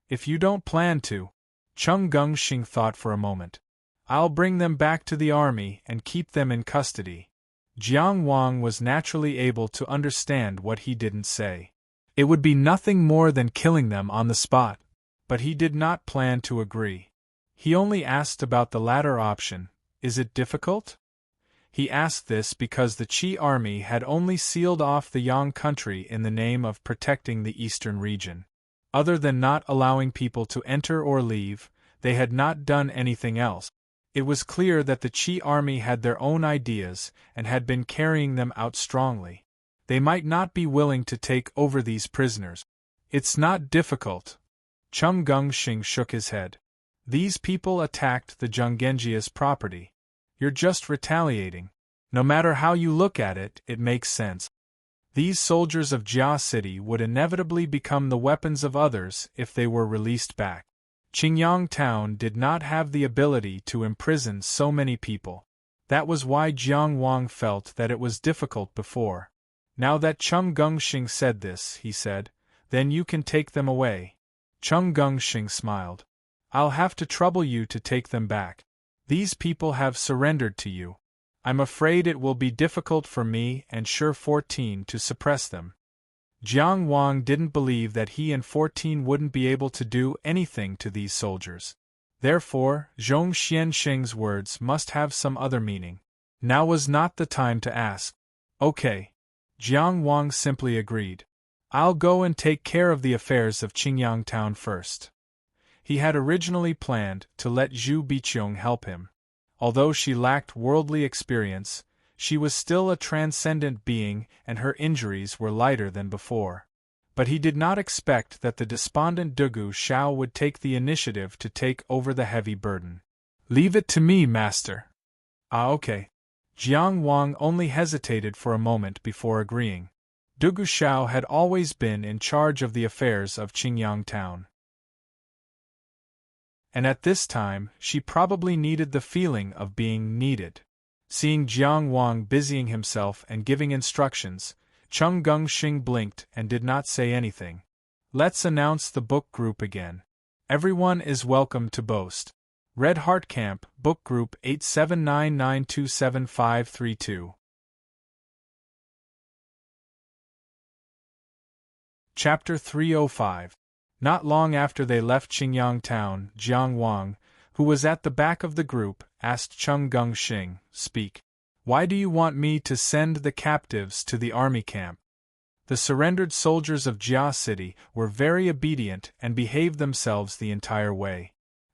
"If you don't plan to," Cheng Gengxing thought for a moment, "I'll bring them back to the army and keep them in custody." Jiang Wang was naturally able to understand what he didn't say. It would be nothing more than killing them on the spot, but he did not plan to agree. He only asked about the latter option. Is it difficult? He asked this because the Qi army had only sealed off the Yang country in the name of protecting the eastern region. Other than not allowing people to enter or leave, they had not done anything else. It was clear that the Qi army had their own ideas and had been carrying them out strongly. They might not be willing to take over these prisoners. It's not difficult. Cheng Gengxing shook his head. These people attacked the Zhonggenjia's property. You're just retaliating. No matter how you look at it, it makes sense. These soldiers of Jia City would inevitably become the weapons of others if they were released back. Qingyang Town did not have the ability to imprison so many people. That was why Jiang Wang felt that it was difficult before. Now that Cheng Gengxing said this, he said, "Then you can take them away." Cheng Gengxing smiled. "I'll have to trouble you to take them back. These people have surrendered to you. I'm afraid it will be difficult for me and Shi 14 to suppress them." Jiang Wang didn't believe that he and 14 wouldn't be able to do anything to these soldiers. Therefore, Zhong Xianxing's words must have some other meaning. Now was not the time to ask. "Okay." Jiang Wang simply agreed. "I'll go and take care of the affairs of Qingyang Town first." He had originally planned to let Zhu Biqiong help him. Although she lacked worldly experience, she was still a transcendent being and her injuries were lighter than before. But he did not expect that the despondent Dugu Shao would take the initiative to take over the heavy burden. "Leave it to me, master." "Ah, okay." Jiang Wang only hesitated for a moment before agreeing. Dugu Shao had always been in charge of the affairs of Qingyang Town. And at this time, she probably needed the feeling of being needed. Seeing Jiang Wang busying himself and giving instructions, Cheng Gengxing blinked and did not say anything. "Let's announce the book group again. Everyone is welcome to boast. Red Heart Camp, Book Group 8799275532. Chapter 305. Not long after they left Qingyang Town, Jiang Wang, who was at the back of the group, asked Cheng Gengxing, "Speak. Why do you want me to send the captives to the army camp?" The surrendered soldiers of Jia City were very obedient and behaved themselves the entire way.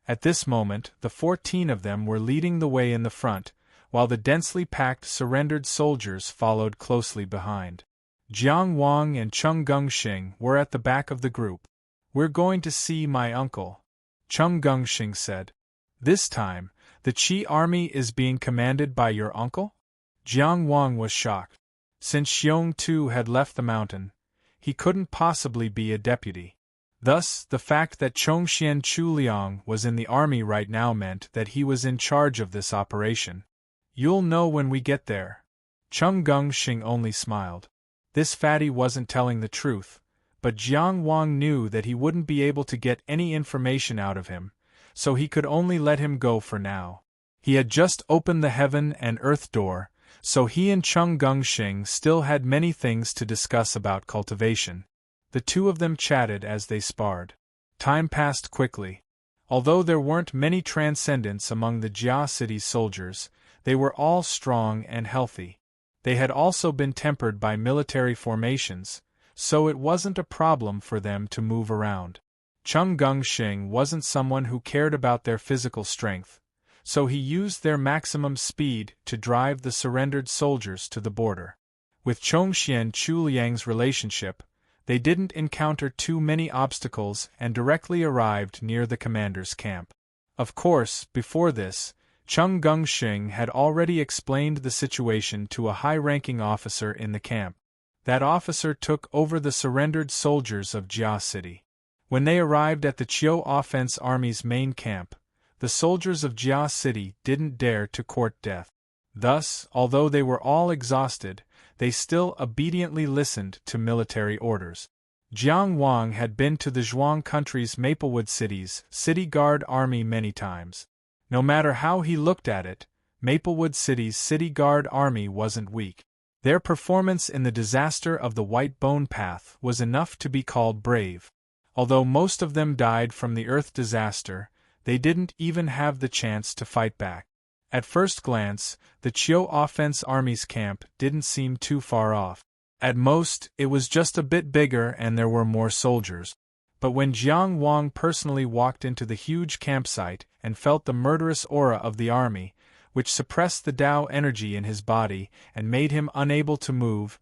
At this moment, the 14 of them were leading the way in the front, while the densely packed surrendered soldiers followed closely behind. Jiang Wang and Cheng Gengxing were at the back of the group. "We're going to see my uncle," Cheng Gengxing said. "This time, the Qi army is being commanded by your uncle?" Jiang Wang was shocked. Since Xiong Tu had left the mountain, he couldn't possibly be a deputy. Thus, the fact that Chongxian Chuliang was in the army right now meant that he was in charge of this operation. "You'll know when we get there." Cheng Gengxing only smiled. This fatty wasn't telling the truth, but Jiang Wang knew that he wouldn't be able to get any information out of him, so he could only let him go for now. He had just opened the heaven and earth door, so he and Chung Gungxing still had many things to discuss about cultivation. The two of them chatted as they sparred. Time passed quickly. Although there weren't many transcendents among the Jia city's soldiers, they were all strong and healthy. They had also been tempered by military formations, so it wasn't a problem for them to move around. Chung Gungxing wasn't someone who cared about their physical strength, so he used their maximum speed to drive the surrendered soldiers to the border. With Chongxian Chuliang's relationship, they didn't encounter too many obstacles and directly arrived near the commander's camp. Of course, before this, Chung Gungxing had already explained the situation to a high-ranking officer in the camp. That officer took over the surrendered soldiers of Jia City. When they arrived at the Qiu Offense Army's main camp, the soldiers of Jia City didn't dare to court death. Thus, although they were all exhausted, they still obediently listened to military orders. Jiang Wang had been to the Zhuang country's Maplewood City's City Guard Army many times. No matter how he looked at it, Maplewood City's City Guard Army wasn't weak. Their performance in the disaster of the White Bone Path was enough to be called brave. Although most of them died from the Earth disaster, they didn't even have the chance to fight back. At first glance, the Qiu Offense Army's camp didn't seem too far off. At most, it was just a bit bigger and there were more soldiers. But when Jiang Wang personally walked into the huge campsite and felt the murderous aura of the army, which suppressed the Tao energy in his body and made him unable to move,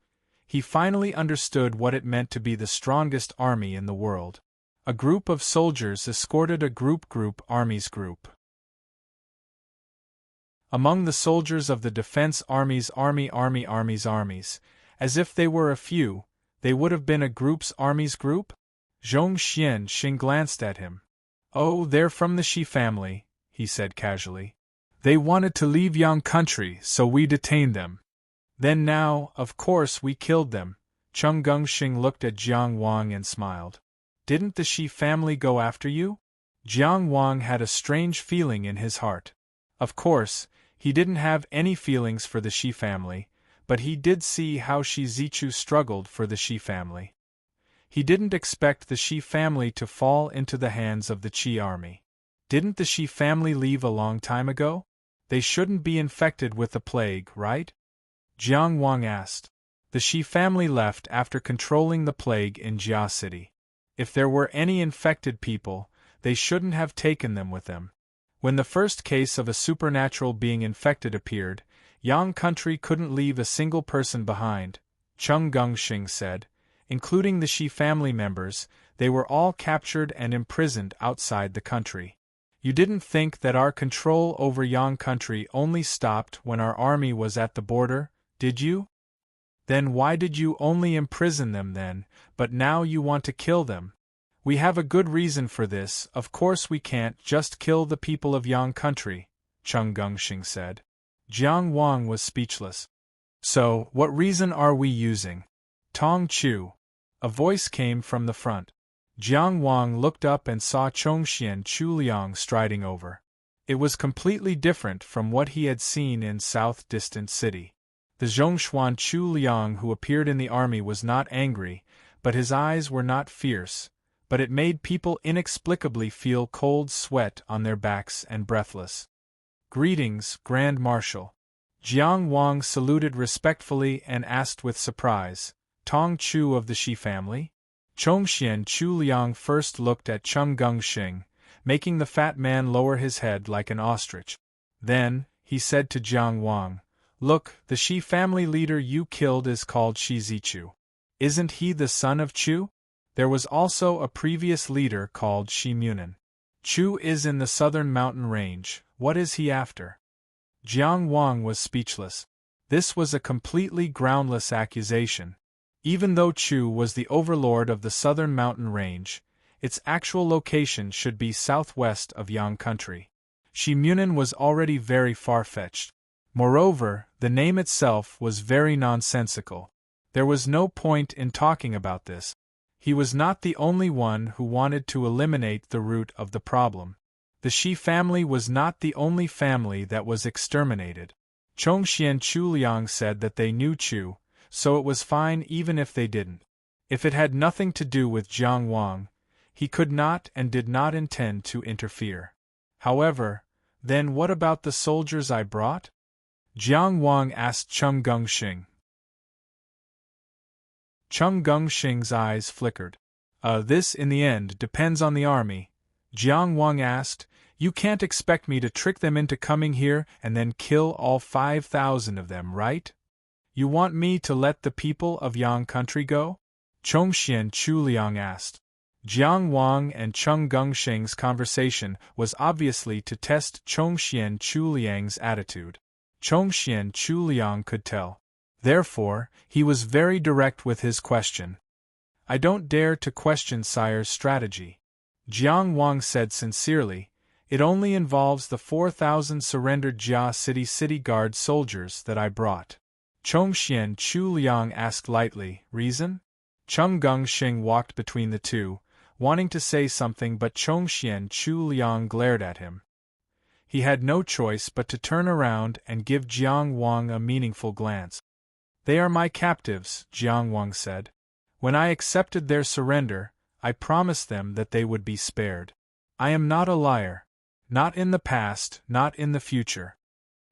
he finally understood what it meant to be the strongest army in the world. A group of soldiers escorted a group armies group. Among the soldiers of the defense armies armies, as if they were a few, they would have been a group's armies group? Zhong Xianxing glanced at him. "Oh, they're from the Shi family," he said casually. "They wanted to leave Yang country, so we detained them. Then now, of course we killed them." Chung Gungxing looked at Jiang Wang and smiled. "Didn't the Shi family go after you?" Jiang Wang had a strange feeling in his heart. Of course, he didn't have any feelings for the Shi family, but he did see how Shi Zichu struggled for the Shi family. He didn't expect the Shi family to fall into the hands of the Qi army. Didn't the Shi family leave a long time ago? They shouldn't be infected with the plague, right? Jiang Wang asked. The Shi family left after controlling the plague in Jia City. If there were any infected people, they shouldn't have taken them with them. When the first case of a supernatural being infected appeared, Yang country couldn't leave a single person behind, Chung Gungxing said. Including the Shi family members, they were all captured and imprisoned outside the country. You didn't think that our control over Yang country only stopped when our army was at the border, did you? Then why did you only imprison them then, but now you want to kill them? We have a good reason for this. Of course we can't just kill the people of Yang country, Chung Gungxing said. Jiang Wang was speechless. So, what reason are we using? Tong Chu. A voice came from the front. Jiang Wang looked up and saw Chongxian Chuliang striding over. It was completely different from what he had seen in South Distant City. The Zhongshuan Chuliang who appeared in the army was not angry, but his eyes were not fierce, but it made people inexplicably feel cold sweat on their backs and breathless. "Greetings, Grand Marshal." Jiang Wang saluted respectfully and asked with surprise, "Tong Chu of the Shi family?" Chongxian Chuliang first looked at Chung Gungxing, making the fat man lower his head like an ostrich. Then, he said to Jiang Wang, "Look, the Shi family leader you killed is called Shi Zichu. Isn't he the son of Chu? There was also a previous leader called Shi Munin. Chu is in the southern mountain range. What is he after?" Jiang Wang was speechless. This was a completely groundless accusation. Even though Chu was the overlord of the southern mountain range, its actual location should be southwest of Yang country. Shi Munin was already very far-fetched. Moreover, the name itself was very nonsensical. There was no point in talking about this. He was not the only one who wanted to eliminate the root of the problem. The Shi family was not the only family that was exterminated. Chongxian Chuliang said that they knew Chu, so it was fine even if they didn't. If it had nothing to do with Jiang Wang, he could not and did not intend to interfere. However, then what about the soldiers I brought? Jiang Wang asked Cheng Gongxing. Cheng Gongxing's eyes flickered. This in the end depends on the army. Jiang Wang asked, you can't expect me to trick them into coming here and then kill all 5,000 of them, right? You want me to let the people of Yang country go? Chongxian Chuliang asked. Jiang Wang and Cheng Gongxing's conversation was obviously to test Chongxian Chuliang's attitude. Chongxian Chuliang could tell. Therefore, he was very direct with his question. I don't dare to question Sire's strategy. Jiang Wang said sincerely, it only involves the 4,000 surrendered Jia City Guard soldiers that I brought. Chongxian Chuliang asked lightly, reason? Cheng Gongxing walked between the two, wanting to say something, but Chongxian Chuliang glared at him. He had no choice but to turn around and give Jiang Wang a meaningful glance. They are my captives, Jiang Wang said. When I accepted their surrender, I promised them that they would be spared. I am not a liar. Not in the past, not in the future.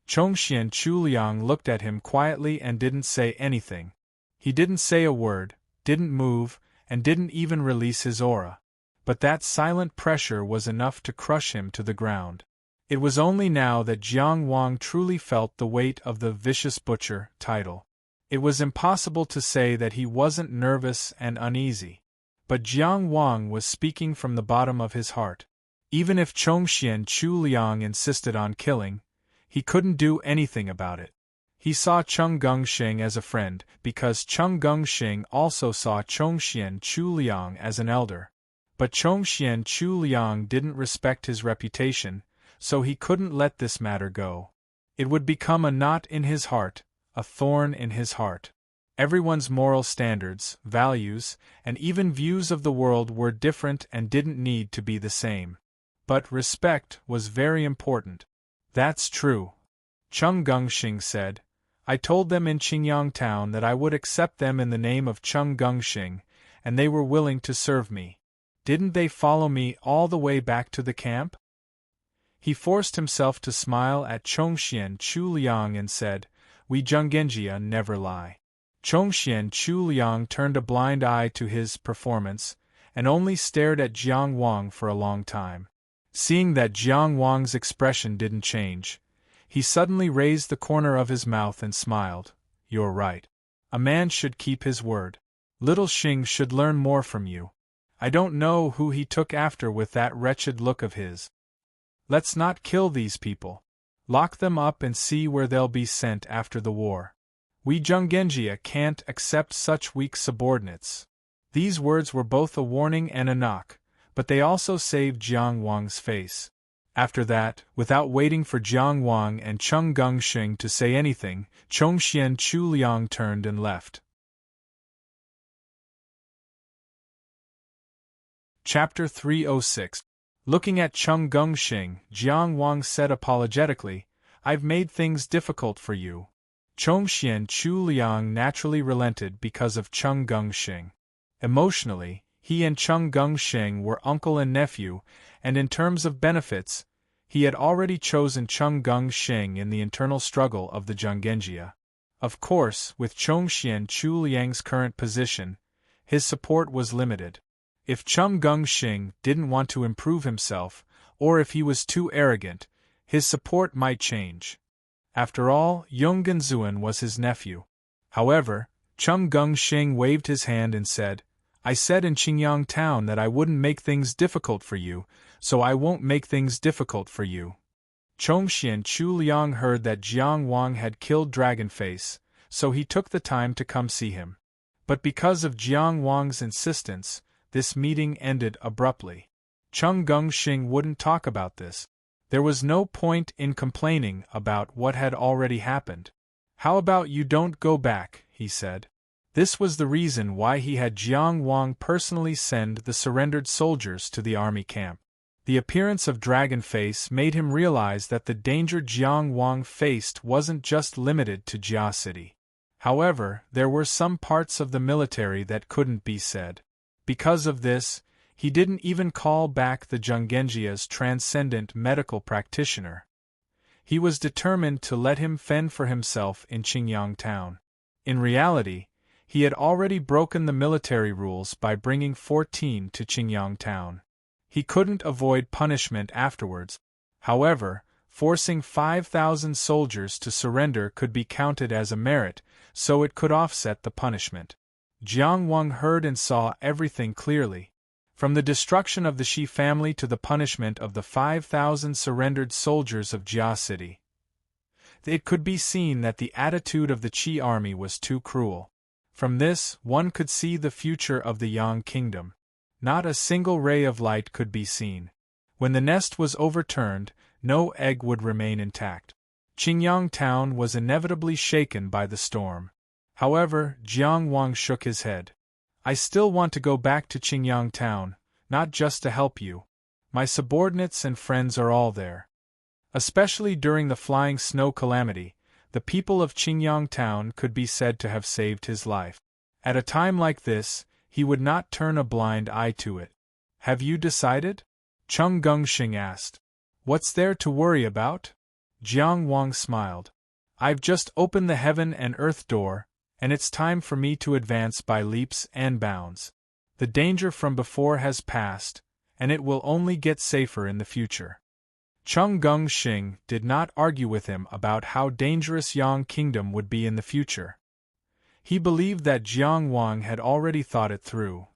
Chongxian Chuliang looked at him quietly and didn't say anything. He didn't say a word, didn't move, and didn't even release his aura. But that silent pressure was enough to crush him to the ground. It was only now that Jiang Wang truly felt the weight of the vicious butcher title. It was impossible to say that he wasn't nervous and uneasy. But Jiang Wang was speaking from the bottom of his heart. Even if Chongxian Chuliang insisted on killing, he couldn't do anything about it. He saw Cheng Gongxing as a friend because Cheng Gongxing also saw Chongxian Chuliang as an elder. But Chongxian Chuliang didn't respect his reputation, so he couldn't let this matter go. It would become a knot in his heart, a thorn in his heart. Everyone's moral standards, values, and even views of the world were different and didn't need to be the same. But respect was very important. That's true. Cheng Gongxing said. I told them in Qingyang town that I would accept them in the name of Cheng Gongxing, and they were willing to serve me. Didn't they follow me all the way back to the camp? He forced himself to smile at Chongxian Chuliang and said, we Zhenggenjia never lie. Chongxian Chuliang turned a blind eye to his performance, and only stared at Jiang Wang for a long time. Seeing that Jiang Wang's expression didn't change, he suddenly raised the corner of his mouth and smiled. You're right. A man should keep his word. Little Xing should learn more from you. I don't know who he took after with that wretched look of his. Let's not kill these people. Lock them up and see where they'll be sent after the war. We Zhenggenjia can't accept such weak subordinates. These words were both a warning and a knock, but they also saved Jiang Wang's face. After that, without waiting for Jiang Wang and Cheng Gongxing to say anything, Chongxian Chuliang turned and left. Chapter 306. Looking at Cheng Gongxing, Jiang Wang said apologetically, I've made things difficult for you. Chongxian Chuliang naturally relented because of Cheng Gongxing. Emotionally, he and Cheng Gongxing were uncle and nephew, and in terms of benefits, he had already chosen Cheng Gongxing in the internal struggle of the Zhenggenjia. Of course, with Chongxian Chuliang's current position, his support was limited. If Cheng Gongxing didn't want to improve himself, or if he was too arrogant, his support might change. After all, Yonggenzuan was his nephew. However, Cheng Gongxing waved his hand and said, I said in Qingyang town that I wouldn't make things difficult for you, so I won't make things difficult for you. Chongxian Chuliang heard that Jiang Wang had killed Dragonface, so he took the time to come see him. But because of Jiang Wang's insistence, this meeting ended abruptly. Cheng Gongxing wouldn't talk about this. There was no point in complaining about what had already happened. How about you don't go back, he said. This was the reason why he had Jiang Wang personally send the surrendered soldiers to the army camp. The appearance of Dragon Face made him realize that the danger Jiang Wang faced wasn't just limited to Jia City. However, there were some parts of the military that couldn't be said. Because of this, he didn't even call back the Zhenggenjia's transcendent medical practitioner. He was determined to let him fend for himself in Qingyang town. In reality, he had already broken the military rules by bringing 14 to Qingyang town. He couldn't avoid punishment afterwards. However, forcing 5,000 soldiers to surrender could be counted as a merit, so it could offset the punishment. Jiang Wang heard and saw everything clearly. From the destruction of the Shi family to the punishment of the 5,000 surrendered soldiers of Jia City. It could be seen that the attitude of the Qi army was too cruel. From this, one could see the future of the Yang kingdom. Not a single ray of light could be seen. When the nest was overturned, no egg would remain intact. Qingyang town was inevitably shaken by the storm. However, Jiang Wang shook his head. I still want to go back to Qingyang town, not just to help you. My subordinates and friends are all there. Especially during the flying snow calamity, the people of Qingyang town could be said to have saved his life. At a time like this, he would not turn a blind eye to it. Have you decided? Cheng Gengxing asked. What's there to worry about? Jiang Wang smiled. I've just opened the heaven and earth door, and it's time for me to advance by leaps and bounds. The danger from before has passed, and it will only get safer in the future. Cheng Gengxing did not argue with him about how dangerous Yang Kingdom would be in the future. He believed that Jiang Wang had already thought it through.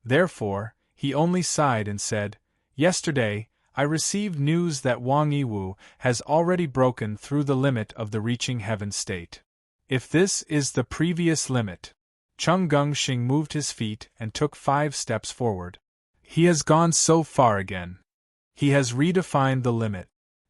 Therefore, he only sighed and said, Yesterday, I received news that Wang Yiwu has already broken through the limit of the reaching heaven state. If this is the previous limit, Cheng Gengxing moved his feet and took 5 steps forward. He has gone so far again. He has redefined the limit.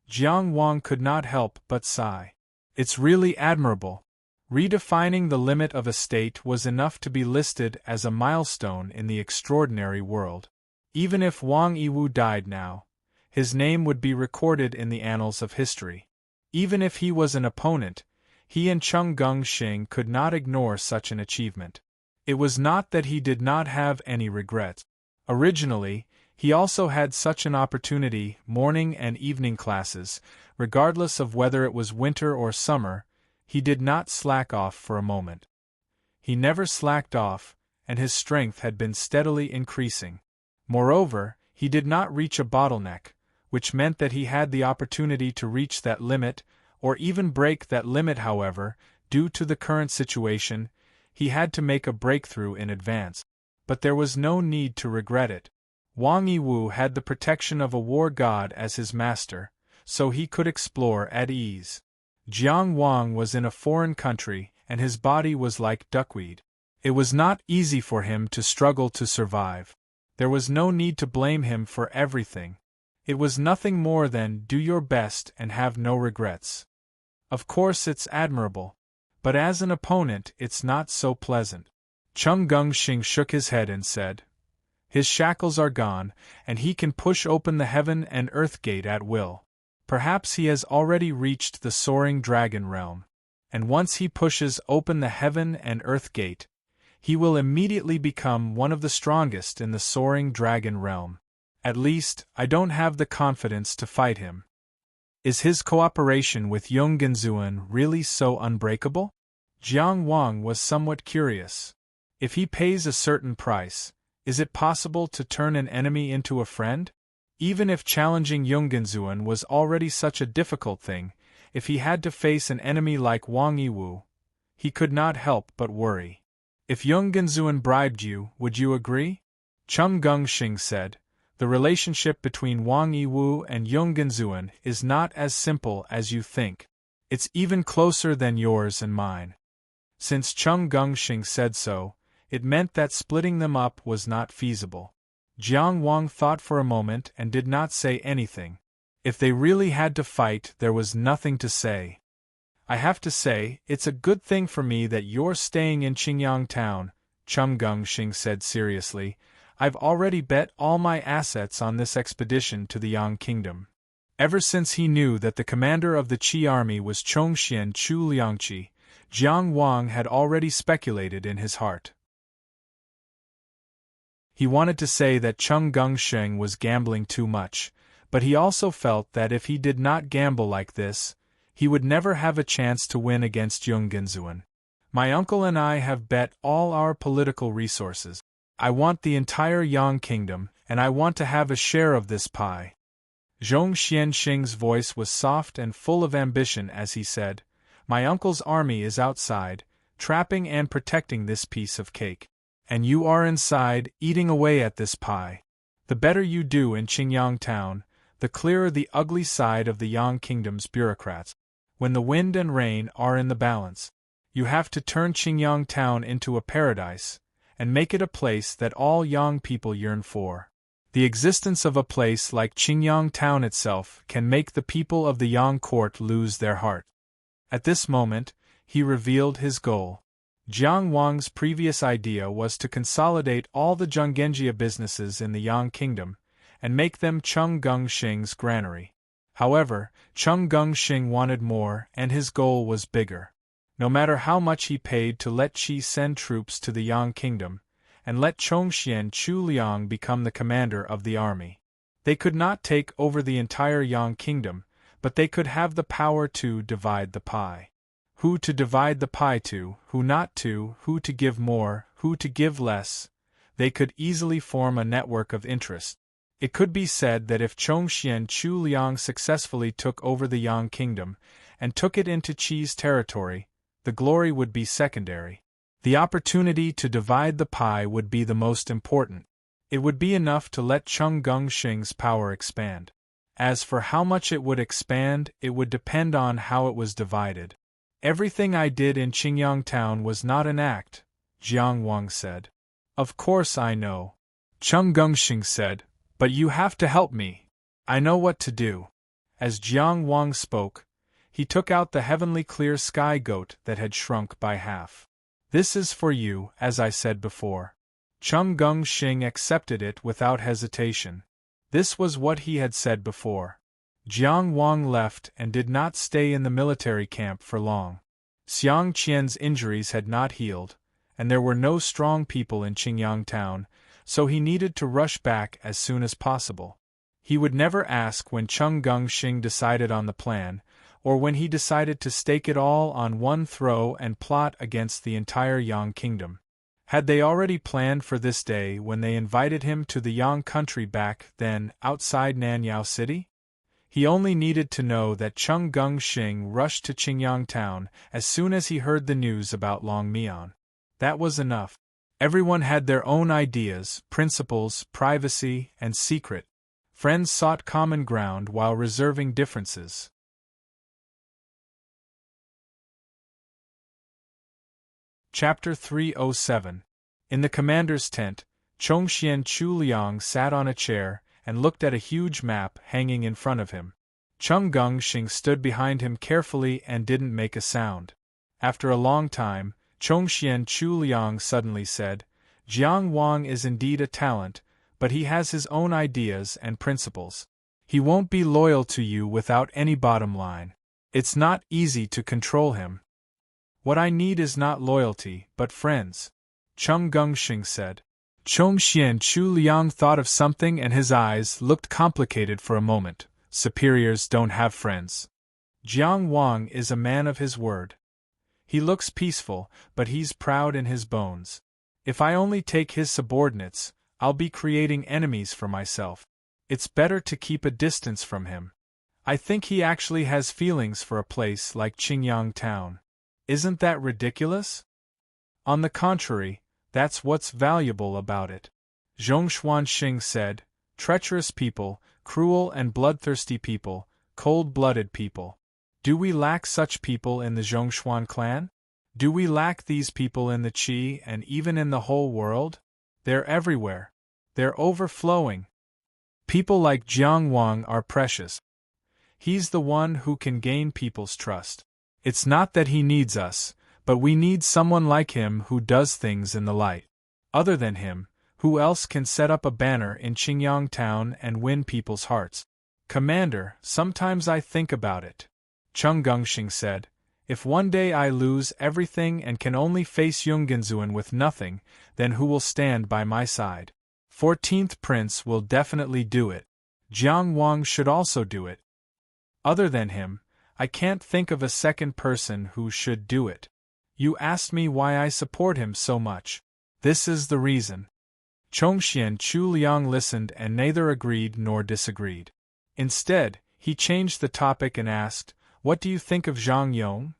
Jiang Wang could not help but sigh. It's really admirable. Redefining the limit of a state was enough to be listed as a milestone in the extraordinary world. Even if Wang Yiwu died now, his name would be recorded in the annals of history. Even if he was an opponent, he and Cheng Gengxing could not ignore such an achievement. It was not that he did not have any regrets. Originally, he also had such an opportunity, morning and evening classes, regardless of whether it was winter or summer, he did not slack off for a moment. He never slacked off, and his strength had been steadily increasing. Moreover, he did not reach a bottleneck, which meant that he had the opportunity to reach that limit, or even break that limit. However, due to the current situation, he had to make a breakthrough in advance. But there was no need to regret it. Wang Yiwu had the protection of a war god as his master, so he could explore at ease. Jiang Wang was in a foreign country, and his body was like duckweed. It was not easy for him to struggle to survive. There was no need to blame him for everything. It was nothing more than do your best and have no regrets. Of course it's admirable, but as an opponent it's not so pleasant. Cheng Gengxing shook his head and said, His shackles are gone, and he can push open the heaven and earth gate at will. Perhaps he has already reached the soaring dragon realm, and once he pushes open the heaven and earth gate, he will immediately become one of the strongest in the soaring dragon realm. At least, I don't have the confidence to fight him. Is his cooperation with Yonggenzuan really so unbreakable? Jiang Wang was somewhat curious. If he pays a certain price, is it possible to turn an enemy into a friend? Even if challenging Yonggenzuan was already such a difficult thing, if he had to face an enemy like Wang Yiwu, he could not help but worry. If Yonggenzuan bribed you, would you agree? Cheng Gengxing said, The relationship between Wang Yiwu and Yonggenzuan is not as simple as you think. It's even closer than yours and mine. Since Cheng Gengxing said so, it meant that splitting them up was not feasible. Jiang Wang thought for a moment and did not say anything. If they really had to fight, there was nothing to say. I have to say, it's a good thing for me that you're staying in Qingyang town, Cheng Gengxing said seriously. I've already bet all my assets on this expedition to the Yang Kingdom. Ever since he knew that the commander of the Qi army was Chongxian Chu Liangqi, Jiang Wang had already speculated in his heart. He wanted to say that Cheng Gengsheng was gambling too much, but he also felt that if he did not gamble like this, he would never have a chance to win against Yung Genzuan. My uncle and I have bet all our political resources. I want the entire Yang Kingdom, and I want to have a share of this pie. Zhong Xianxing's voice was soft and full of ambition as he said, My uncle's army is outside, trapping and protecting this piece of cake. And you are inside, eating away at this pie. The better you do in Qingyang town, the clearer the ugly side of the Yang Kingdom's bureaucrats. When the wind and rain are in the balance, you have to turn Qingyang town into a paradise, and make it a place that all Yang people yearn for. The existence of a place like Qingyang town itself can make the people of the Yang court lose their heart. At this moment, he revealed his goal. Jiang Wang's previous idea was to consolidate all the Zhonggenjia businesses in the Yang Kingdom, and make them Cheng Gengsheng's granary. However, Cheng Gengsheng wanted more, and his goal was bigger. No matter how much he paid to let Qi send troops to the Yang Kingdom, and let Chongxian Chu Liang become the commander of the army. They could not take over the entire Yang Kingdom, but they could have the power to divide the pie. Who to divide the pie to, who not to, who to give more, who to give less. They could easily form a network of interest. It could be said that if Chongxian Chu Liang successfully took over the Yang Kingdom, and took it into Qi's territory, the glory would be secondary. The opportunity to divide the pie would be the most important. It would be enough to let Cheng Gengsheng's power expand. As for how much it would expand, it would depend on how it was divided. Everything I did in Qingyang town was not an act, Jiang Wang said. Of course I know. Cheng Gengsheng said, but you have to help me. I know what to do. As Jiang Wang spoke, he took out the heavenly clear sky goat that had shrunk by half. This is for you, as I said before. Cheng Gengsheng accepted it without hesitation. This was what he had said before. Jiang Wang left and did not stay in the military camp for long. Xiang Qian's injuries had not healed, and there were no strong people in Qingyang town, so he needed to rush back as soon as possible. He would never ask when Cheng Gengsheng decided on the plan, or when he decided to stake it all on one throw and plot against the entire Yang Kingdom. Had they already planned for this day when they invited him to the Yang country back then outside Nanyao City? He only needed to know that Cheng Gengsheng rushed to Qingyang town as soon as he heard the news about Longmian. That was enough. Everyone had their own ideas, principles, privacy, and secret. Friends sought common ground while reserving differences. Chapter 307. In the commander's tent, Chongxian Chu Liang sat on a chair and looked at a huge map hanging in front of him. Cheng Gengsheng stood behind him carefully and didn't make a sound. After a long time, Chongxian Chu Liang suddenly said, Jiang Wang is indeed a talent, but he has his own ideas and principles. He won't be loyal to you without any bottom line. It's not easy to control him. What I need is not loyalty, but friends, Cheng Gengsheng said. Chongxian Chu Liang thought of something and his eyes looked complicated for a moment. Superiors don't have friends. Jiang Wang is a man of his word. He looks peaceful, but he's proud in his bones. If I only take his subordinates, I'll be creating enemies for myself. It's better to keep a distance from him. I think he actually has feelings for a place like Qingyang town. Isn't that ridiculous? On the contrary, that's what's valuable about it. Zhong Xuanxing said, treacherous people, cruel and bloodthirsty people, cold-blooded people. Do we lack such people in the Zhongshuan clan? Do we lack these people in the Qi and even in the whole world? They're everywhere. They're overflowing. People like Jiang Wang are precious. He's the one who can gain people's trust. It's not that he needs us, but we need someone like him who does things in the light. Other than him, Who else can set up a banner in Qingyang town and win people's hearts? Commander, sometimes I think about it. Cheng Gongxing said. If one day I lose everything and can only face Yunganzuan with nothing, then who will stand by my side? 14th Prince will definitely do it. Jiang Wang should also do it. Other than him, I can't think of a second person who should do it. You asked me why I support him so much. This is the reason. Chongxian Chu Liang listened and neither agreed nor disagreed. Instead, he changed the topic and asked, "What do you think of Zhang Yong?"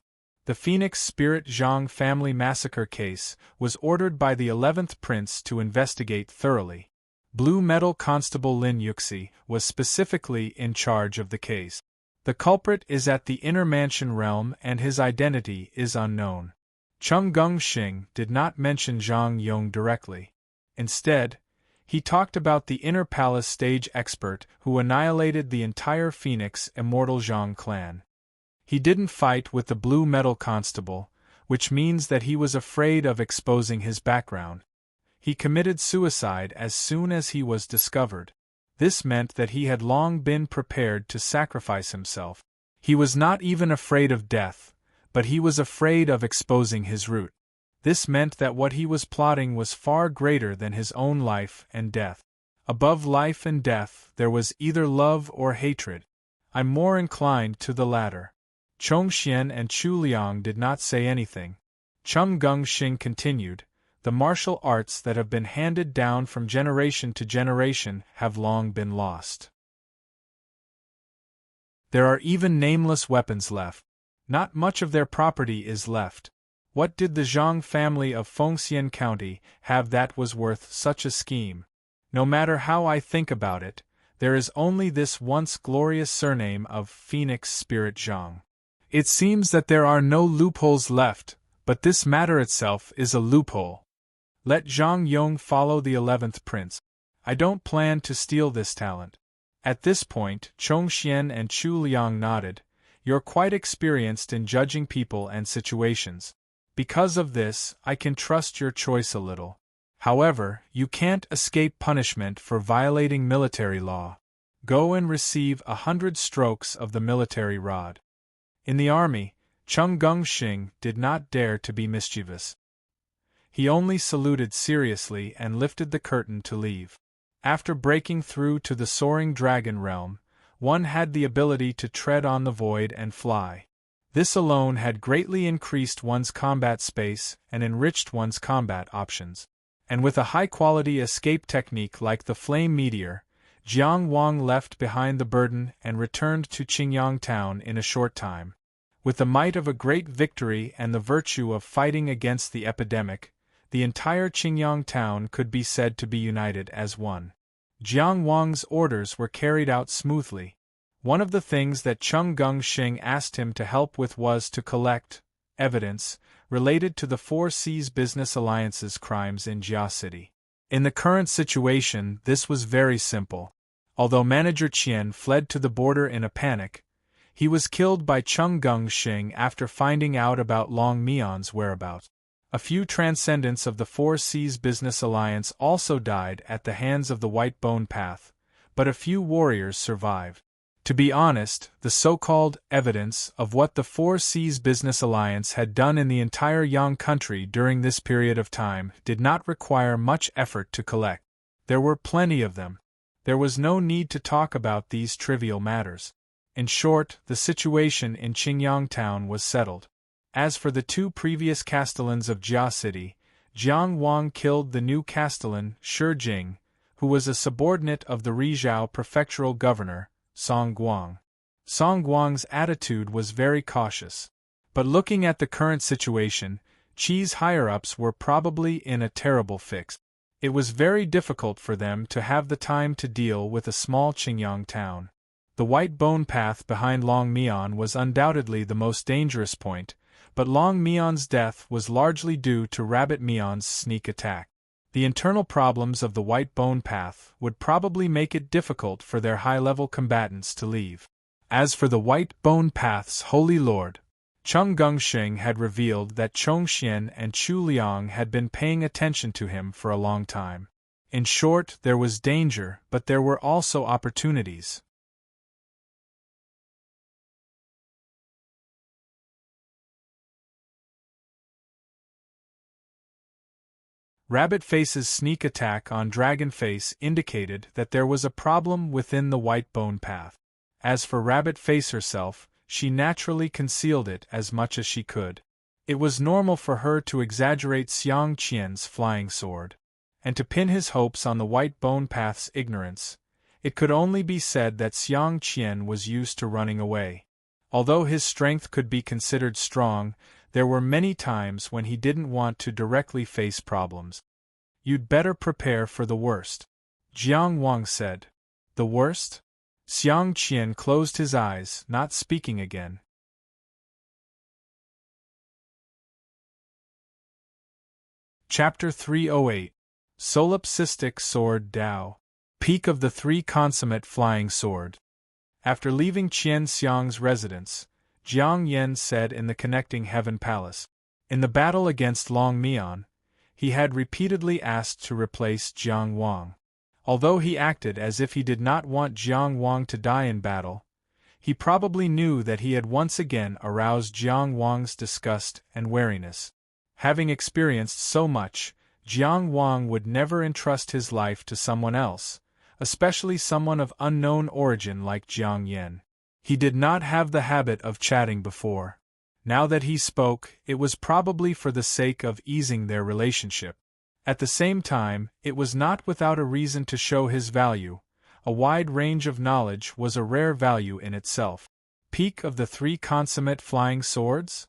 The Phoenix Spirit Zhang family massacre case was ordered by the 11th Prince to investigate thoroughly. Blue Metal Constable Lin Yuxi was specifically in charge of the case. The culprit is at the Inner Mansion realm and his identity is unknown. Cheng Gongxing did not mention Zhang Yong directly. Instead, he talked about the Inner Palace stage expert who annihilated the entire Phoenix Immortal Zhang clan. He didn't fight with the Blue Metal Constable, which means that he was afraid of exposing his background. He committed suicide as soon as he was discovered. This meant that he had long been prepared to sacrifice himself. He was not even afraid of death, but he was afraid of exposing his root. This meant that what he was plotting was far greater than his own life and death. Above life and death, there was either love or hatred. I'm more inclined to the latter. Chongxian and Chu Liang did not say anything. Cheng Gongxing continued, "The martial arts that have been handed down from generation to generation have long been lost. There are even nameless weapons left. Not much of their property is left. What did the Zhang family of Fengxian County have that was worth such a scheme? No matter how I think about it, there is only this once glorious surname of Phoenix Spirit Zhang. It seems that there are no loopholes left, but this matter itself is a loophole. Let Zhang Yong follow the 11th Prince. I don't plan to steal this talent." At this point, Chongxian and Chu Liang nodded. "You're quite experienced in judging people and situations. Because of this, I can trust your choice a little. However, you can't escape punishment for violating military law. Go and receive 100 strokes of the military rod." In the army, Cheng Gongxing did not dare to be mischievous. He only saluted seriously and lifted the curtain to leave. After breaking through to the soaring dragon realm, one had the ability to tread on the void and fly. This alone had greatly increased one's combat space and enriched one's combat options. And with a high-quality escape technique like the Flame Meteor, Jiang Wang left behind the burden and returned to Qingyang town in a short time. With the might of a great victory and the virtue of fighting against the epidemic, the entire Qingyang town could be said to be united as one. Jiang Wang's orders were carried out smoothly. One of the things that Cheng Gongxing asked him to help with was to collect evidence related to the Four Seas Business Alliance's crimes in Jia City. In the current situation, this was very simple. Although Manager Qian fled to the border in a panic, he was killed by Cheng Gongxing after finding out about Long Mian's whereabouts. A few transcendents of the Four Seas Business Alliance also died at the hands of the White Bone Path, but a few warriors survived. To be honest, the so-called evidence of what the Four Seas Business Alliance had done in the entire Yang country during this period of time did not require much effort to collect. There were plenty of them. There was no need to talk about these trivial matters. In short, the situation in Qingyang town was settled. As for the two previous castellans of Jia City, Jiang Wang killed the new castellan, Shi Jing, who was a subordinate of the Rizhao prefectural governor, Song Guang. Song Guang's attitude was very cautious. But looking at the current situation, Qi's higher-ups were probably in a terrible fix. It was very difficult for them to have the time to deal with a small Qingyang town. The White Bone Path behind Long Mian was undoubtedly the most dangerous point, but Long Mian's death was largely due to Rabbit Mian's sneak attack. The internal problems of the White Bone Path would probably make it difficult for their high-level combatants to leave. As for the White Bone Path's Holy Lord, Cheng Gongxing had revealed that Chongxian and Chu Liang had been paying attention to him for a long time. In short, there was danger, but there were also opportunities. Rabbit Face's sneak attack on Dragon Face indicated that there was a problem within the white bone path. As for Rabbit Face herself, she naturally concealed it as much as she could. It was normal for her to exaggerate Xiang Qian's flying sword, and to pin his hopes on the white bone path's ignorance. It could only be said that Xiang Qian was used to running away. Although his strength could be considered strong, there were many times when he didn't want to directly face problems. You'd better prepare for the worst, Jiang Wang said. The worst? Xiang Qian closed his eyes, not speaking again. Chapter 308. Solipsistic Sword Dao. Peak of the Three Consummate Flying Sword. After leaving Qian Xiang's residence, Jiang Yan said in the connecting Heaven Palace. In the battle against Long Mian, he had repeatedly asked to replace Jiang Wang. Although he acted as if he did not want Jiang Wang to die in battle, he probably knew that he had once again aroused Jiang Wang's disgust and wariness. Having experienced so much, Jiang Wang would never entrust his life to someone else, especially someone of unknown origin like Jiang Yan. He did not have the habit of chatting before. Now that he spoke, it was probably for the sake of easing their relationship. At the same time, it was not without a reason to show his value. A wide range of knowledge was a rare value in itself. Peak of the Three Consummate Flying Swords?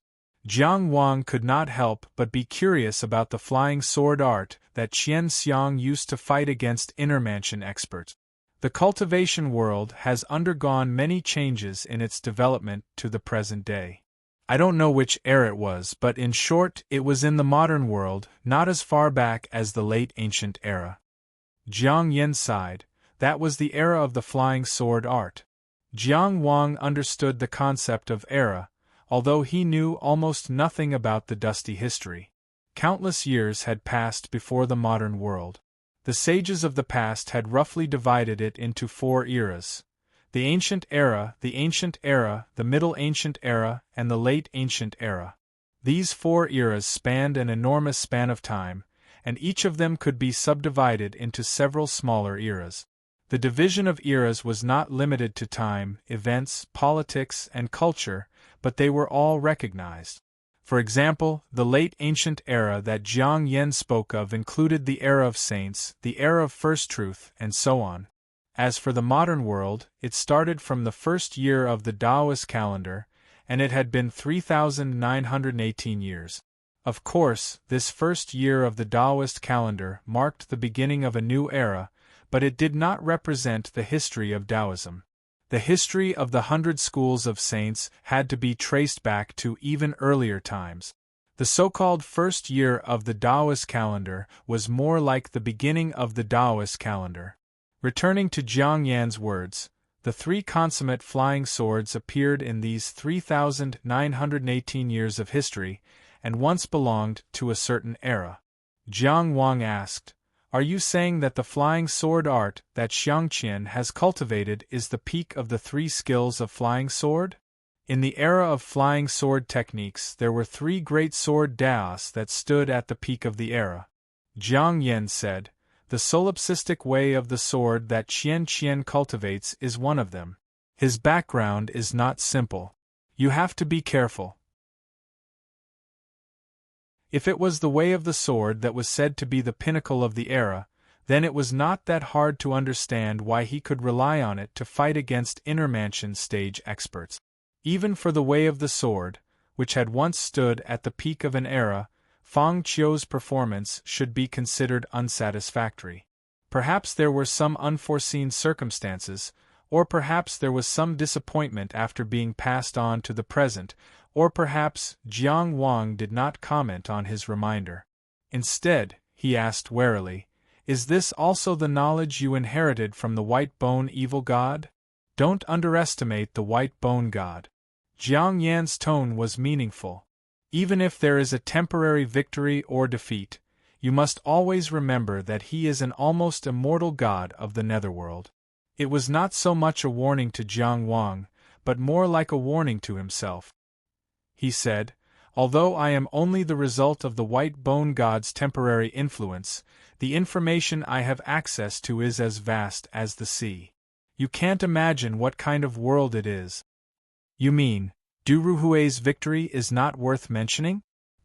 Jiang Wang could not help but be curious about the flying sword art that Qian Xiang used to fight against inner mansion experts. The cultivation world has undergone many changes in its development to the present day. I don't know which era it was, but in short, it was in the modern world, not as far back as the late ancient era. Jiang Yan sighed. That was the era of the flying sword art. Jiang Wang understood the concept of era, although he knew almost nothing about the dusty history. Countless years had passed before the modern world. The sages of the past had roughly divided it into 4 eras: the ancient era, the middle ancient era, and the late ancient era. These 4 eras spanned an enormous span of time, and each of them could be subdivided into several smaller eras. The division of eras was not limited to time, events, politics, and culture, but they were all recognized. For example, the late ancient era that Jiang Yan spoke of included the era of saints, the era of first truth, and so on. As for the modern world, it started from the first year of the Taoist calendar, and it had been 3,918 years. Of course, this first year of the Taoist calendar marked the beginning of a new era, but it did not represent the history of Taoism. The history of the 100 schools of saints had to be traced back to even earlier times. The so-called first year of the Taoist calendar was more like the beginning of the Taoist calendar. Returning to Jiang Yan's words, the 3 consummate flying swords appeared in these 3,918 years of history, and once belonged to a certain era. Jiang Wang asked, "Are you saying that the flying sword art that Xiang Qian has cultivated is the peak of the 3 skills of flying sword?" In the era of flying sword techniques there were 3 great sword daos that stood at the peak of the era. Jiang Yan said, "The solipsistic way of the sword that Qian Qian cultivates is one of them. His background is not simple. You have to be careful. If it was the way of the sword that was said to be the pinnacle of the era, then it was not that hard to understand why he could rely on it to fight against inner mansion stage experts. Even for the way of the sword, which had once stood at the peak of an era, Fang Qiu's performance should be considered unsatisfactory. Perhaps there were some unforeseen circumstances, or perhaps there was some disappointment after being passed on to the present, or perhaps Jiang Wang did not comment on his reminder. Instead, he asked warily, "Is this also the knowledge you inherited from the White Bone Evil God? Don't underestimate the White Bone God." Jiang Yan's tone was meaningful. Even if there is a temporary victory or defeat, you must always remember that he is an almost immortal god of the netherworld. It was not so much a warning to Jiang Wang, but more like a warning to himself. He said, "Although I am only the result of the white bone god's temporary influence, the information I have access to is as vast as the sea. You can't imagine what kind of world it is." "You mean, Duruhue's victory is not worth mentioning?"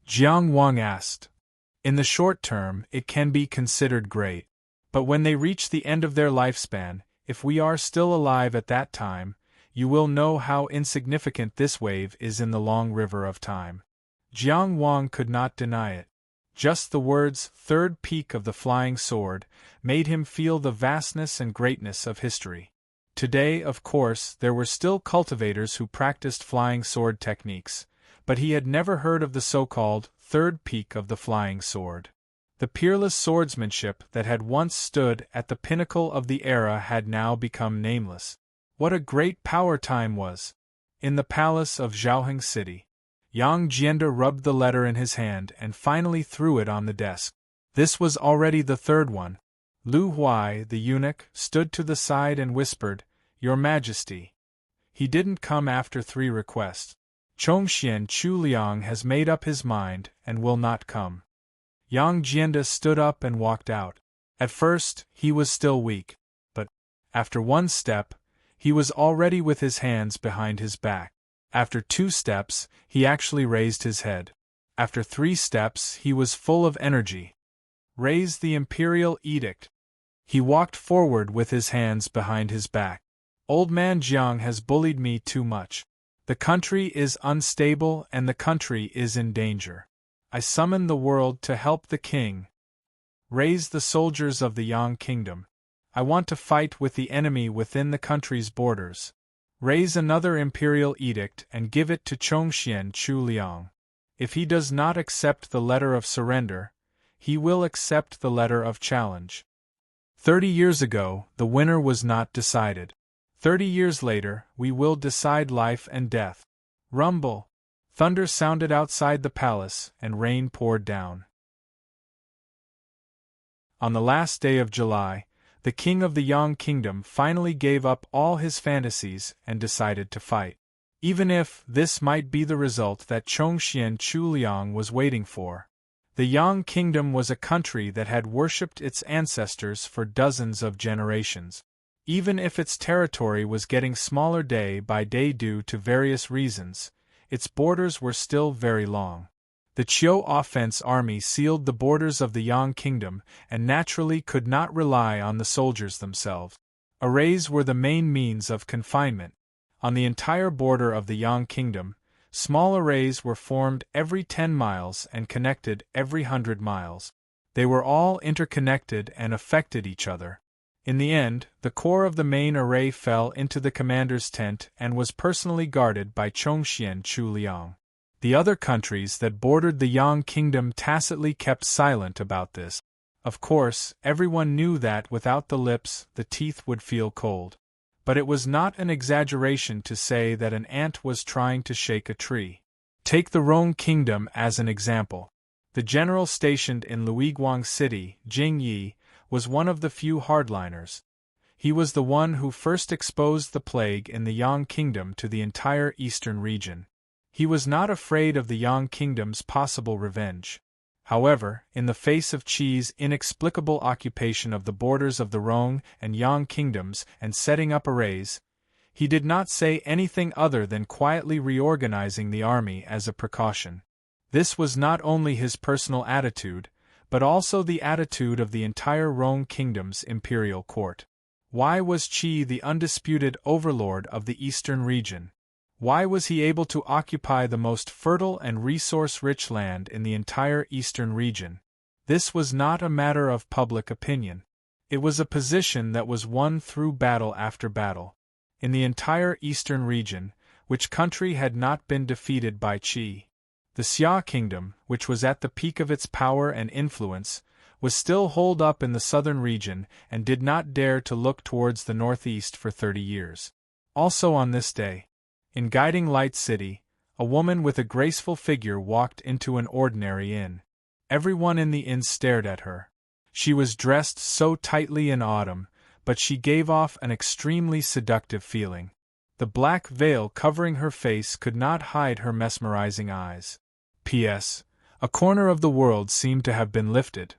Jiang Wang asked. "In the short term, it can be considered great. But when they reach the end of their lifespan, if we are still alive at that time, you will know how insignificant this wave is in the long river of time." Jiang Wang could not deny it. Just the words "third peak of the flying sword" made him feel the vastness and greatness of history. Today, of course, there were still cultivators who practiced flying sword techniques, but he had never heard of the so-called third peak of the flying sword. The peerless swordsmanship that had once stood at the pinnacle of the era had now become nameless. What a great power time was! In the palace of Zhaoheng City, Yang Jianda rubbed the letter in his hand and finally threw it on the desk. This was already the third one. Lu Huai, the eunuch, stood to the side and whispered, "Your Majesty." He didn't come after 3 requests. Chongxian Chuliang has made up his mind and will not come. Yang Jianda stood up and walked out. At first, he was still weak, but, after 1 step, he was already with his hands behind his back. After 2 steps, he actually raised his head. After 3 steps, he was full of energy. Raise the imperial edict. He walked forward with his hands behind his back. Old man Jiang has bullied me too much. The country is unstable and the country is in danger. I summon the world to help the king. Raise the soldiers of the Yang kingdom. I want to fight with the enemy within the country's borders. Raise another imperial edict and give it to Chongxian Chuliang. If he does not accept the letter of surrender, he will accept the letter of challenge. 30 years ago, the winner was not decided. 30 years later, we will decide life and death. Rumble! Thunder sounded outside the palace, and rain poured down. On the last day of July, the king of the Yang kingdom finally gave up all his fantasies and decided to fight. Even if this might be the result that Chongxian Chuliang was waiting for. The Yang kingdom was a country that had worshipped its ancestors for dozens of generations. Even if its territory was getting smaller day by day due to various reasons, its borders were still very long. The Qiu offense army sealed the borders of the Yang kingdom and naturally could not rely on the soldiers themselves. Arrays were the main means of confinement. On the entire border of the Yang kingdom, small arrays were formed every 10 miles and connected every 100 miles. They were all interconnected and affected each other. In the end, the core of the main array fell into the commander's tent and was personally guarded by Chongxian Chuliang. The other countries that bordered the Yang kingdom tacitly kept silent about this. Of course, everyone knew that without the lips, the teeth would feel cold. But it was not an exaggeration to say that an ant was trying to shake a tree. Take the Rong kingdom as an example. The general stationed in Luiguang City, Jing Yi, was one of the few hardliners. He was the one who first exposed the plague in the Yang kingdom to the entire eastern region. He was not afraid of the Yang kingdom's possible revenge. However, in the face of Qi's inexplicable occupation of the borders of the Rong and Yang kingdoms and setting up arrays, he did not say anything other than quietly reorganizing the army as a precaution. This was not only his personal attitude, but also the attitude of the entire Rong kingdom's imperial court. Why was Qi the undisputed overlord of the eastern region? Why was he able to occupy the most fertile and resource-rich land in the entire eastern region? This was not a matter of public opinion. It was a position that was won through battle after battle. In the entire eastern region, which country had not been defeated by Qi? The Xia kingdom, which was at the peak of its power and influence, was still holed up in the southern region and did not dare to look towards the northeast for 30 years. Also on this day, in Guiding Light City, a woman with a graceful figure walked into an ordinary inn. Everyone in the inn stared at her. She was dressed so tightly in autumn, but she gave off an extremely seductive feeling. The black veil covering her face could not hide her mesmerizing eyes. P.S. A corner of the world seemed to have been lifted.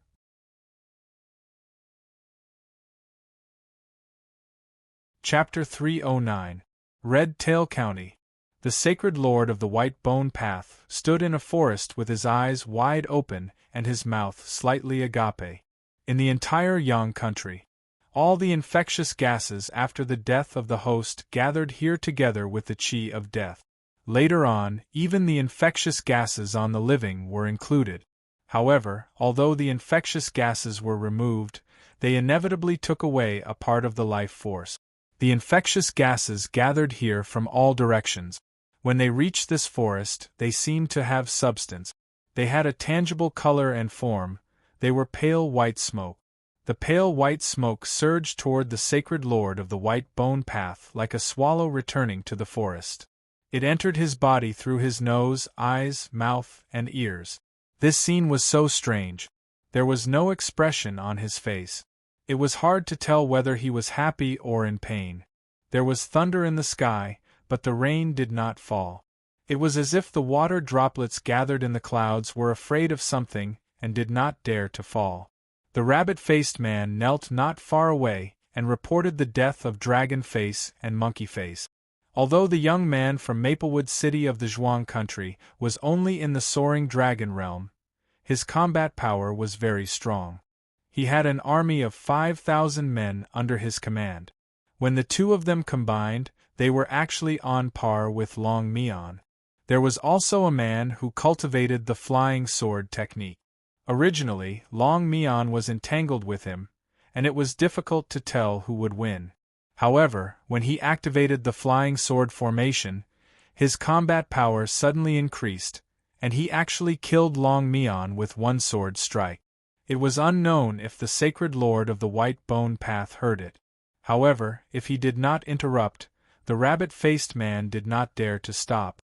Chapter 309. Red Tail County. The sacred lord of the White Bone Path stood in a forest with his eyes wide open and his mouth slightly agape. In the entire Yang country, all the infectious gases after the death of the host gathered here together with the chi of death. Later on, even the infectious gases on the living were included. However, although the infectious gases were removed, they inevitably took away a part of the life force. The infectious gases gathered here from all directions. When they reached this forest, they seemed to have substance. They had a tangible color and form. They were pale white smoke. The pale white smoke surged toward the sacred lord of the White Bone Path like a swallow returning to the forest. It entered his body through his nose, eyes, mouth, and ears. This scene was so strange. There was no expression on his face. It was hard to tell whether he was happy or in pain. There was thunder in the sky, but the rain did not fall. It was as if the water droplets gathered in the clouds were afraid of something and did not dare to fall. The rabbit-faced man knelt not far away and reported the death of Dragon Face and Monkey Face. Although the young man from Maplewood City of the Zhuang country was only in the soaring dragon realm, his combat power was very strong. He had an army of 5,000 men under his command. When the two of them combined, they were actually on par with Long Mian. There was also a man who cultivated the flying sword technique. Originally, Long Mian was entangled with him, and it was difficult to tell who would win. However, when he activated the flying sword formation, his combat power suddenly increased, and he actually killed Long Mian with one sword strike. It was unknown if the sacred lord of the White Bone Path heard it. However, if he did not interrupt, the rabbit-faced man did not dare to stop.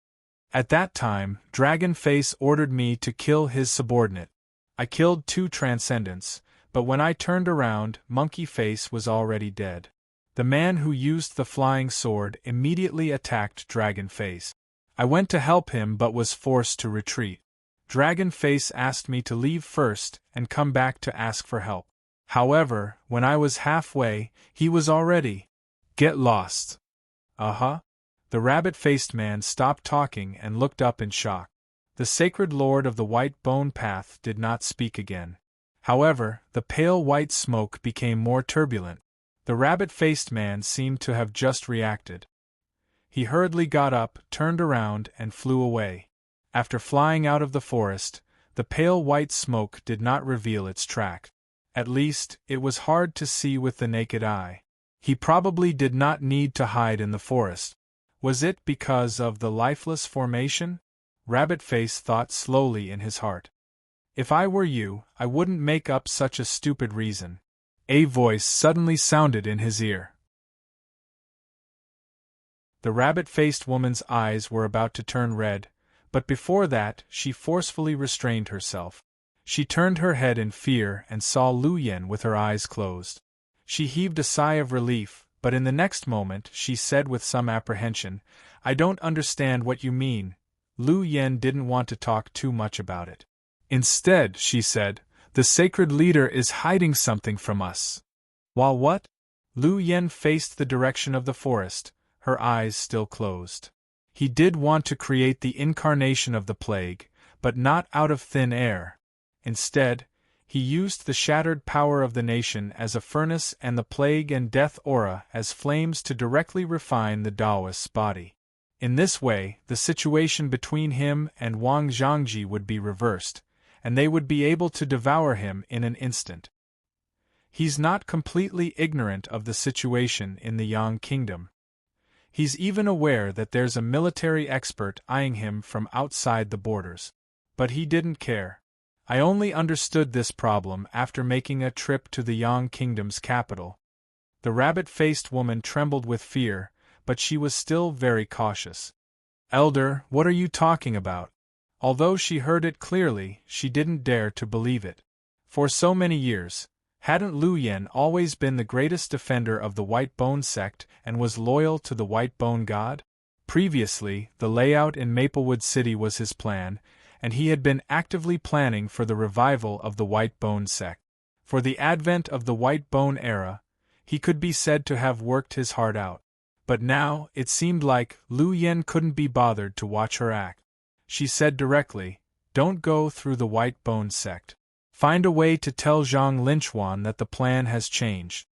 At that time, Dragon Face ordered me to kill his subordinate. I killed 2 transcendents, but when I turned around, Monkey Face was already dead. The man who used the flying sword immediately attacked Dragon Face. I went to help him but was forced to retreat. Dragon Face asked me to leave first and come back to ask for help. However, when I was halfway, he was already. Get lost. The rabbit-faced man stopped talking and looked up in shock. The sacred lord of the White Bone Path did not speak again. However, the pale white smoke became more turbulent. The rabbit-faced man seemed to have just reacted. He hurriedly got up, turned around, and flew away. After flying out of the forest, the pale white smoke did not reveal its track. At least, it was hard to see with the naked eye. He probably did not need to hide in the forest. Was it because of the lifeless formation? Rabbit-Face thought slowly in his heart. If I were you, I wouldn't make up such a stupid reason. A voice suddenly sounded in his ear. The rabbit-faced woman's eyes were about to turn red, but before that, she forcefully restrained herself. She turned her head in fear and saw Lu Yen with her eyes closed. She heaved a sigh of relief, but in the next moment she said with some apprehension, "I don't understand what you mean." Lu Yen didn't want to talk too much about it. Instead, she said, "The sacred leader is hiding something from us." While what? Lu Yen faced the direction of the forest, her eyes still closed. He did want to create the incarnation of the plague, but not out of thin air. Instead, he used the shattered power of the nation as a furnace and the plague and death aura as flames to directly refine the Taoist's body. In this way, the situation between him and Wang Zhangji would be reversed, and they would be able to devour him in an instant. He's not completely ignorant of the situation in the Yang Kingdom. He's even aware that there's a military expert eyeing him from outside the borders. But he didn't care. I only understood this problem after making a trip to the Yang Kingdom's capital. The rabbit-faced woman trembled with fear, but she was still very cautious. "Elder, what are you talking about? Although she heard it clearly, she didn't dare to believe it. For so many years, hadn't Lu Yen always been the greatest defender of the White Bone sect and was loyal to the White Bone god? Previously, the layout in Maplewood City was his plan, and he had been actively planning for the revival of the White Bone sect. For the advent of the White Bone era, he could be said to have worked his heart out. But now, it seemed like Lu Yen couldn't be bothered to watch her act. She said directly, "Don't go through the White Bone sect. Find a way to tell Zhang Linchuan that the plan has changed."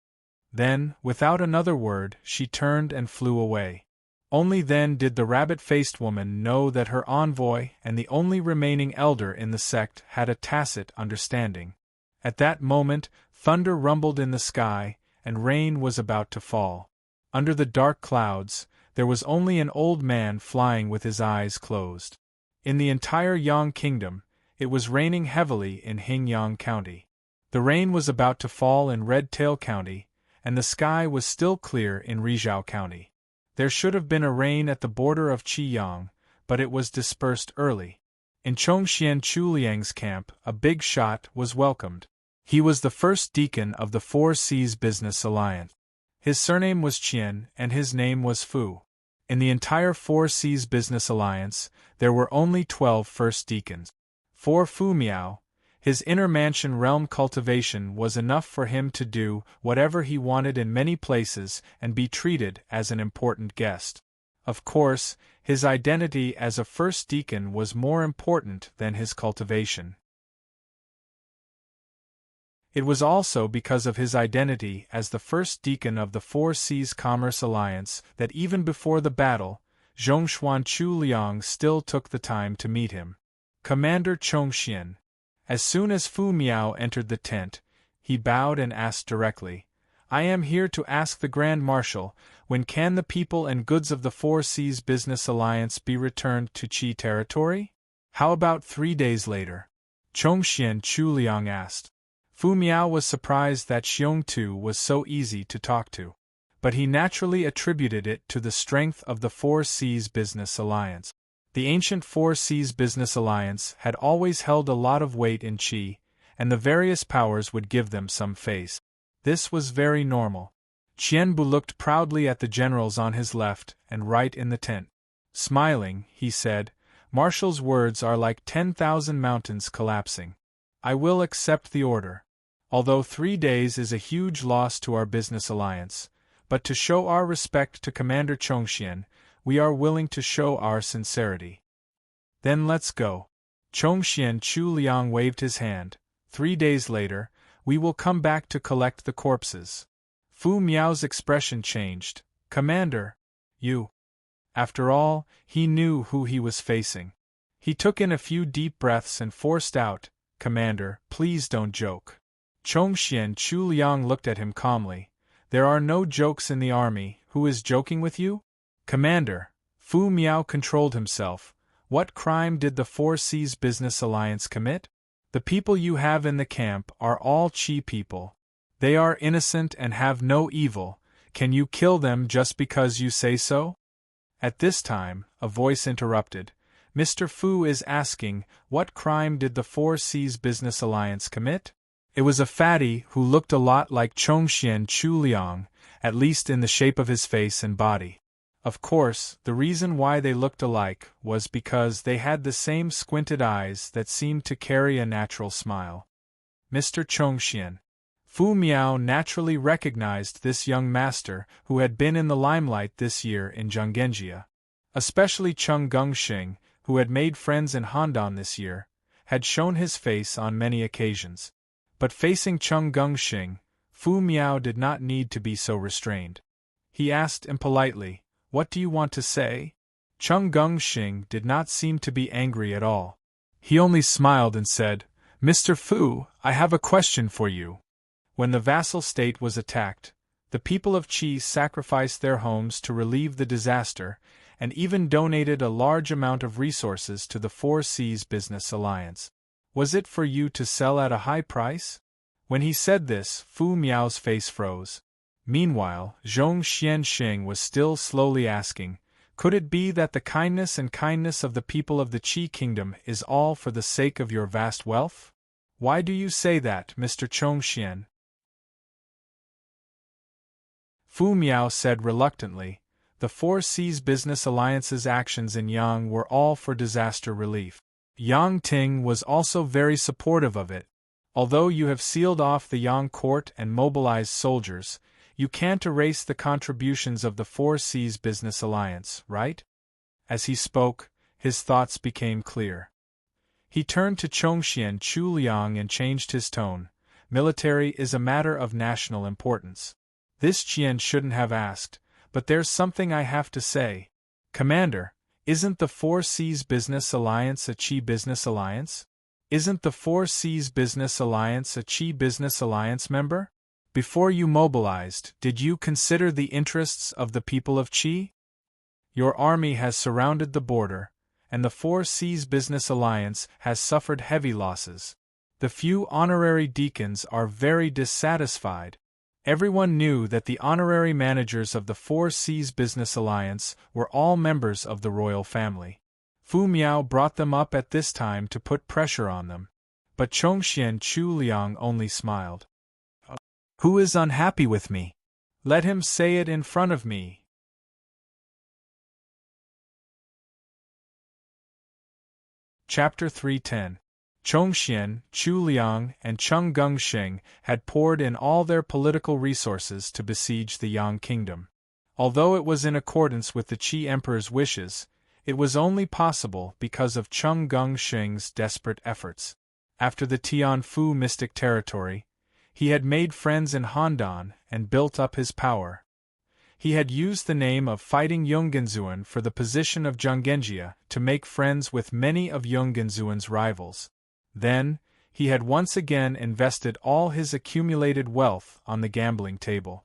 Then, without another word, she turned and flew away. Only then did the rabbit-faced woman know that her envoy and the only remaining elder in the sect had a tacit understanding. At that moment, thunder rumbled in the sky, and rain was about to fall. Under the dark clouds, there was only an old man flying with his eyes closed. In the entire Yang Kingdom, it was raining heavily in Hingyang County. The rain was about to fall in Red Tail County, and the sky was still clear in Rizhao County. There should have been a rain at the border of Qiyang, but it was dispersed early. In Chongxian Chuliang's camp, a big shot was welcomed. He was the first deacon of the Four Seas Business Alliance. His surname was Qian, and his name was Fu. In the entire Four Seas Business Alliance, there were only 12 first deacons. For Fu Miao, his inner mansion realm cultivation was enough for him to do whatever he wanted in many places and be treated as an important guest. Of course, his identity as a first deacon was more important than his cultivation. It was also because of his identity as the first deacon of the Four Seas Commerce Alliance that even before the battle, Zhongshuan Chuliang still took the time to meet him. Commander Chongxian. As soon as Fu Miao entered the tent, he bowed and asked directly, "I am here to ask the Grand Marshal, when can the people and goods of the Four Seas Business Alliance be returned to Qi territory? How about 3 days later?" Chongxian Chuliang asked. Fu Miao was surprised that Xiong Tu was so easy to talk to. But he naturally attributed it to the strength of the Four Seas Business Alliance. The ancient Four Seas Business Alliance had always held a lot of weight in Qi, and the various powers would give them some face. This was very normal. Qianbu looked proudly at the generals on his left and right in the tent. Smiling, he said, "Marshal's words are like 10,000 mountains collapsing. I will accept the order. Although 3 days is a huge loss to our business alliance, but to show our respect to Commander Chongxian, we are willing to show our sincerity. Then let's go." Chongxian Chuliang waved his hand. 3 days later, we will come back to collect the corpses. Fu Miao's expression changed. "Commander, you..." After all, he knew who he was facing. He took in a few deep breaths and forced out, "Commander, please don't joke." Chongxian Chuliang looked at him calmly. "There are no jokes in the army. Who is joking with you?" "Commander," Fu Miao controlled himself, "what crime did the Four Seas Business Alliance commit? The people you have in the camp are all Qi people. They are innocent and have no evil. Can you kill them just because you say so?" At this time, a voice interrupted. "Mr. Fu is asking, what crime did the Four Seas Business Alliance commit?" It was a fatty who looked a lot like Chongxian Chuliang, at least in the shape of his face and body. Of course, the reason why they looked alike was because they had the same squinted eyes that seemed to carry a natural smile. "Mr. Chongxian." Fu Miao naturally recognized this young master who had been in the limelight this year in Zhanggenjia. Especially Cheng Gengxing, who had made friends in Handan this year, had shown his face on many occasions. But facing Cheng Gengxing, Fu Miao did not need to be so restrained. He asked impolitely, "What do you want to say?" Cheng Gengxing did not seem to be angry at all. He only smiled and said, "Mr. Fu, I have a question for you. When the vassal state was attacked, the people of Qi sacrificed their homes to relieve the disaster, and even donated a large amount of resources to the Four Seas Business Alliance. Was it for you to sell at a high price?" When he said this, Fu Miao's face froze. Meanwhile, Zhong Xianxing was still slowly asking, Could it be that the kindness of the people of the Qi kingdom is all for the sake of your vast wealth? Why do you say that, Mr. Chongxian? Fu Miao said reluctantly, the Four Seas Business Alliance's actions in Yang were all for disaster relief. Yang Ting was also very supportive of it. Although you have sealed off the Yang court and mobilized soldiers, you can't erase the contributions of the Four Seas Business Alliance, right? As he spoke, his thoughts became clear. He turned to Chongxian Chuliang and changed his tone. Military is a matter of national importance. This Qian shouldn't have asked, but there's something I have to say. Commander, isn't the Four Seas Business Alliance a Qi business alliance? Isn't the Four Seas Business Alliance a Qi business alliance member? Before you mobilized, did you consider the interests of the people of Qi? Your army has surrounded the border, and the Four Seas Business Alliance has suffered heavy losses. The few honorary deacons are very dissatisfied. Everyone knew that the honorary managers of the Four Seas Business Alliance were all members of the royal family. Fu Miao brought them up at this time to put pressure on them. But Chongxian Chuliang only smiled. Who is unhappy with me? Let him say it in front of me. Chapter 310. Chongxian, Chuliang, and Cheng Gengsheng had poured in all their political resources to besiege the Yang kingdom. Although it was in accordance with the Qi emperor's wishes, it was only possible because of Cheng Gengsheng's desperate efforts. After the Tianfu mystic territory, he had made friends in Handan and built up his power. He had used the name of Fighting Yonggenzuan for the position of Zhanggenjia to make friends with many of Yonggenzuan's rivals. Then, he had once again invested all his accumulated wealth on the gambling table.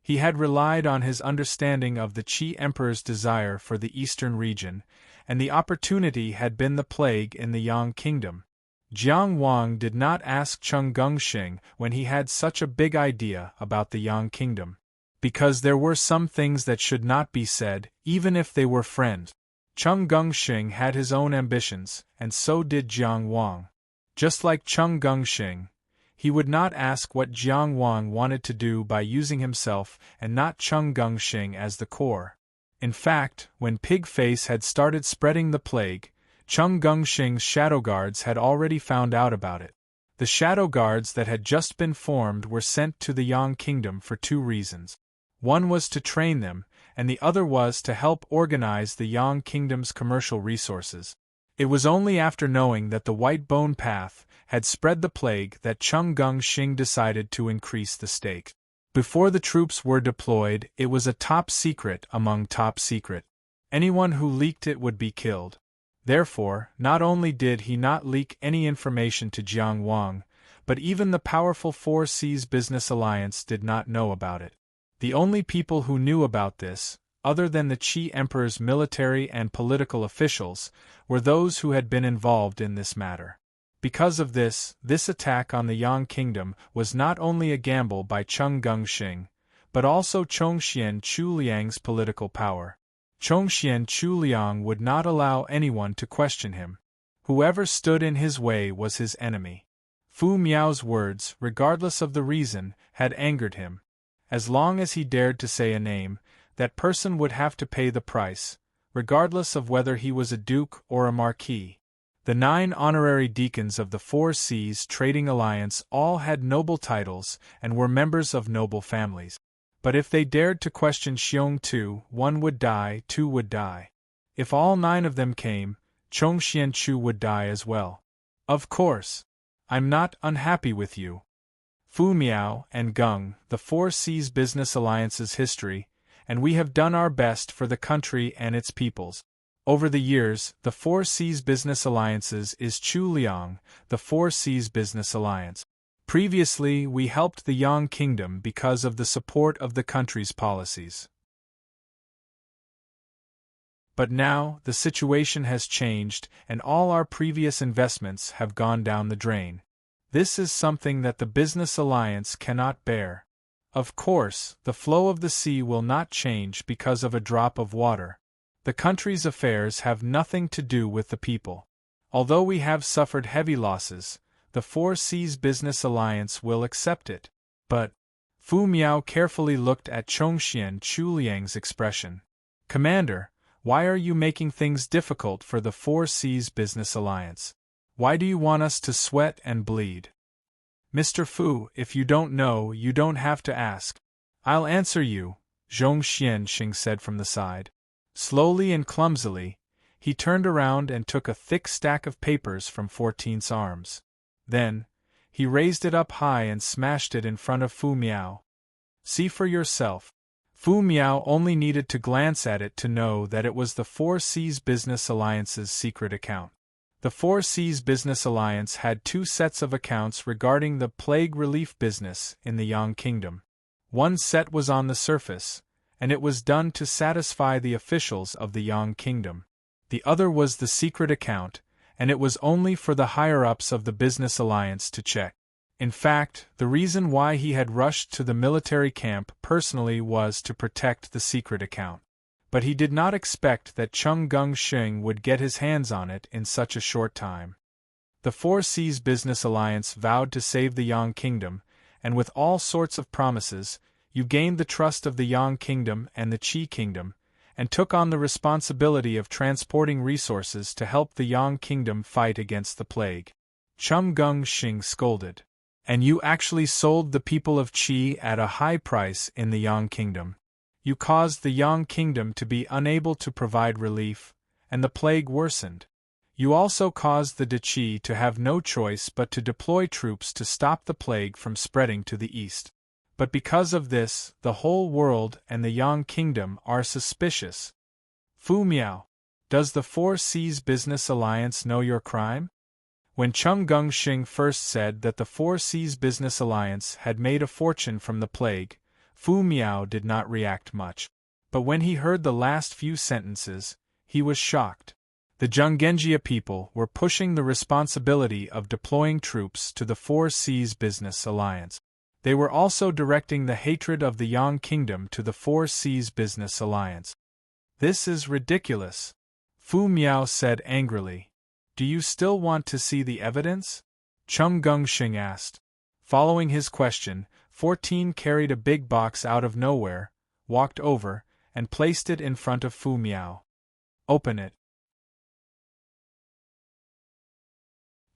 He had relied on his understanding of the Qi emperor's desire for the eastern region, and the opportunity had been the plague in the Yang kingdom. Jiang Wang did not ask Cheng Gengsheng when he had such a big idea about the Yang kingdom, because there were some things that should not be said, even if they were friends. Cheng Gengsheng had his own ambitions, and so did Jiang Wang. Just like Cheng Gengsheng, he would not ask what Jiang Wang wanted to do by using himself and not Cheng Gengsheng as the core. In fact, when Pig Face had started spreading the plague, Cheng Gengsheng's shadow guards had already found out about it. The shadow guards that had just been formed were sent to the Yang kingdom for two reasons. One was to train them, and the other was to help organize the Yang kingdom's commercial resources. It was only after knowing that the White Bone Path had spread the plague that Cheng Gengsheng decided to increase the stakes. Before the troops were deployed, it was a top secret among top secret. Anyone who leaked it would be killed. Therefore, not only did he not leak any information to Jiang Wang, but even the powerful Four Seas Business Alliance did not know about it. The only people who knew about this, other than the Qi emperor's military and political officials, were those who had been involved in this matter. Because of this, this attack on the Yang kingdom was not only a gamble by Cheng Gengsheng, but also Chongxian Chuliang's political power. Chongxian Chuliang would not allow anyone to question him. Whoever stood in his way was his enemy. Fu Miao's words, regardless of the reason, had angered him. As long as he dared to say a name, that person would have to pay the price, regardless of whether he was a duke or a marquis. The 9 honorary deacons of the Four Seas Trading Alliance all had noble titles and were members of noble families. But if they dared to question Xiong Tu, 1 would die, 2 would die. If all 9 of them came, Chongxian Chu would die as well. Of course. I'm not unhappy with you. Fu Miao and Geng, the Four Seas Business Alliance's history, and we have done our best for the country and its peoples. Over the years, the Four Seas Business Alliances is Chuliang, the Four Seas Business Alliance. Previously, we helped the Yang Kingdom because of the support of the country's policies. But now, the situation has changed, and all our previous investments have gone down the drain. This is something that the Business Alliance cannot bear. Of course, the flow of the sea will not change because of a drop of water, The country's affairs have nothing to do with the people. Although we have suffered heavy losses, the Four Seas Business Alliance will accept it. But Fu Miao carefully looked at Chongxian Chuliang's expression. Commander, why are you making things difficult for the Four Seas Business Alliance? Why do you want us to sweat and bleed? Mr. Fu, if you don't know, you don't have to ask. I'll answer you, Zhong Xianxing said from the side. Slowly and clumsily, he turned around and took a thick stack of papers from 14's arms. Then, he raised it up high and smashed it in front of Fu Miao. See for yourself. Fu Miao only needed to glance at it to know that it was the Four Seas Business Alliance's secret account. The Four Seas Business Alliance had two sets of accounts regarding the plague relief business in the Yang Kingdom. One set was on the surface, and it was done to satisfy the officials of the Yang Kingdom. The other was the secret account, and it was only for the higher-ups of the business alliance to check. In fact, the reason why he had rushed to the military camp personally was to protect the secret account. But he did not expect that Chung Geng-shing would get his hands on it in such a short time. The Four Seas Business Alliance vowed to save the Yang Kingdom, and with all sorts of promises, you gained the trust of the Yang Kingdom and the Qi Kingdom, and took on the responsibility of transporting resources to help the Yang Kingdom fight against the plague. Chung Geng-shing scolded. And you actually sold the people of Qi at a high price in the Yang Kingdom. You caused the Yang Kingdom to be unable to provide relief, and the plague worsened. You also caused the Qi to have no choice but to deploy troops to stop the plague from spreading to the east. But because of this, the whole world and the Yang Kingdom are suspicious. Fu Miao, does the Four Seas Business Alliance know your crime? When Chung Geng-shing first said that the Four Seas Business Alliance had made a fortune from the plague, Fu Miao did not react much. But when he heard the last few sentences, he was shocked. The Zhanggenjia people were pushing the responsibility of deploying troops to the Four Seas Business Alliance. They were also directing the hatred of the Yang Kingdom to the Four Seas Business Alliance. This is ridiculous, Fu Miao said angrily. Do you still want to see the evidence? Chung Geng-shing asked. Following his question, 14 carried a big box out of nowhere, walked over, and placed it in front of Fu Miao. Open it.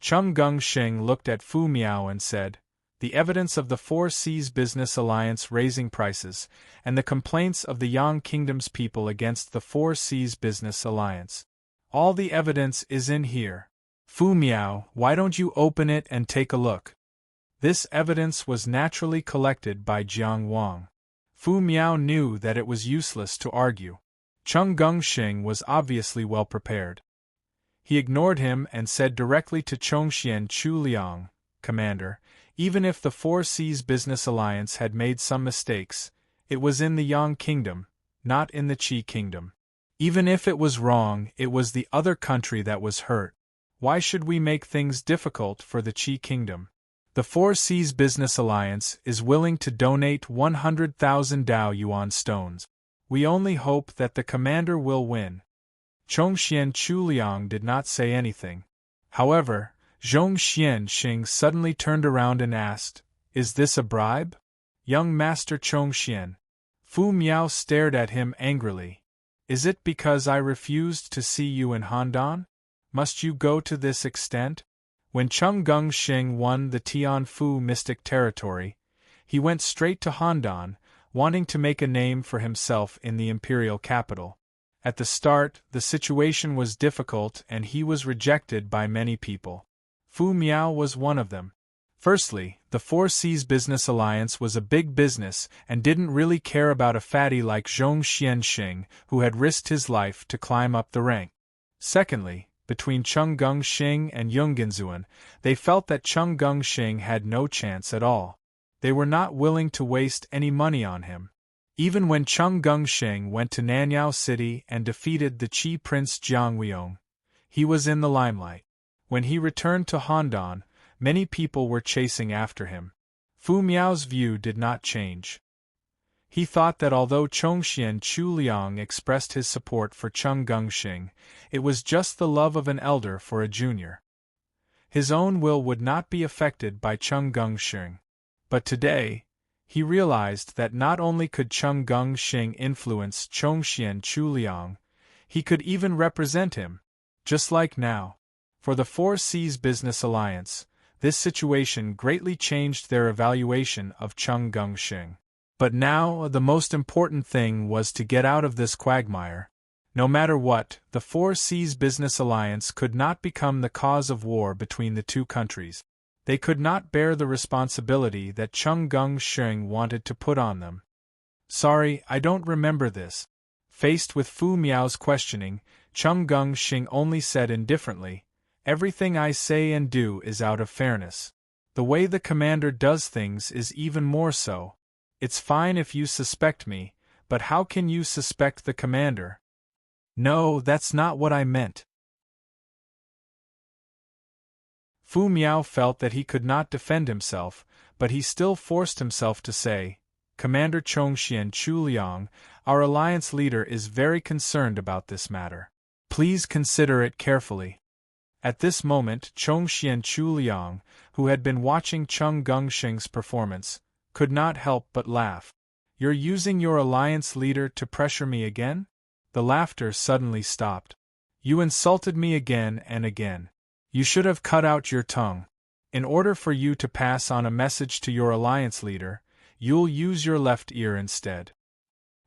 Chung Geng-shing looked at Fu Miao and said, the evidence of the Four Seas Business Alliance raising prices, and the complaints of the Yang Kingdom's people against the Four Seas Business Alliance. All the evidence is in here. Fu Miao, why don't you open it and take a look? This evidence was naturally collected by Jiang Wang. Fu Miao knew that it was useless to argue. Chung Geng-shing was obviously well prepared. He ignored him and said directly to Chongxian Chuliang, Commander, even if the Four Seas Business Alliance had made some mistakes, it was in the Yang Kingdom, not in the Qi Kingdom. Even if it was wrong, it was the other country that was hurt. Why should we make things difficult for the Qi Kingdom? The Four Seas Business Alliance is willing to donate 100,000 Dao Yuan stones. We only hope that the commander will win. Chongxian Chuliang did not say anything. However, Zhong Xianxing suddenly turned around and asked, is this a bribe? Young Master Chongxian. Fu Miao stared at him angrily. Is it because I refused to see you in Handan? Must you go to this extent? When Chung Geng-shing won the Tianfu mystic territory, he went straight to Handan, wanting to make a name for himself in the imperial capital. At the start, the situation was difficult and he was rejected by many people. Fu Miao was one of them. Firstly, the Four Seas Business Alliance was a big business and didn't really care about a fatty like Zhong Xianxing, who had risked his life to climb up the rank. Secondly, between Chung Geng-shing and Yungenzuan, they felt that Chung Geng-shing had no chance at all. They were not willing to waste any money on him. Even when Chung Geng-shing went to Nanyao City and defeated the Qi Prince Jiang Weiyong, he was in the limelight. When he returned to Handan, many people were chasing after him. Fu Miao's view did not change. He thought that although Chongxian Chuliang expressed his support for Cheng Gengxing, it was just the love of an elder for a junior. His own will would not be affected by Cheng Gengxing. But today, he realized that not only could Cheng Gengxing influence Chongxian Chuliang, he could even represent him, just like now. For the Four Seas Business Alliance, this situation greatly changed their evaluation of Cheng Gengxing. But now the most important thing was to get out of this quagmire. No matter what, the Four Seas Business Alliance could not become the cause of war between the two countries. They could not bear the responsibility that Cheng Gengxing wanted to put on them. Sorry, I don't remember this. Faced with Fu Miao's questioning, Cheng Gengxing only said indifferently, "Everything I say and do is out of fairness. The way the commander does things is even more so. It's fine if you suspect me, but how can you suspect the commander?" "No, that's not what I meant." Fu Miao felt that he could not defend himself, but he still forced himself to say, "Commander Chongxian Chuliang, our alliance leader is very concerned about this matter. Please consider it carefully." At this moment, Chongxian Chuliang, who had been watching Cheng Gengxing's performance, could not help but laugh. "You're using your alliance leader to pressure me again?" The laughter suddenly stopped. "You insulted me again and again. You should have cut out your tongue. In order for you to pass on a message to your alliance leader, you'll use your left ear instead.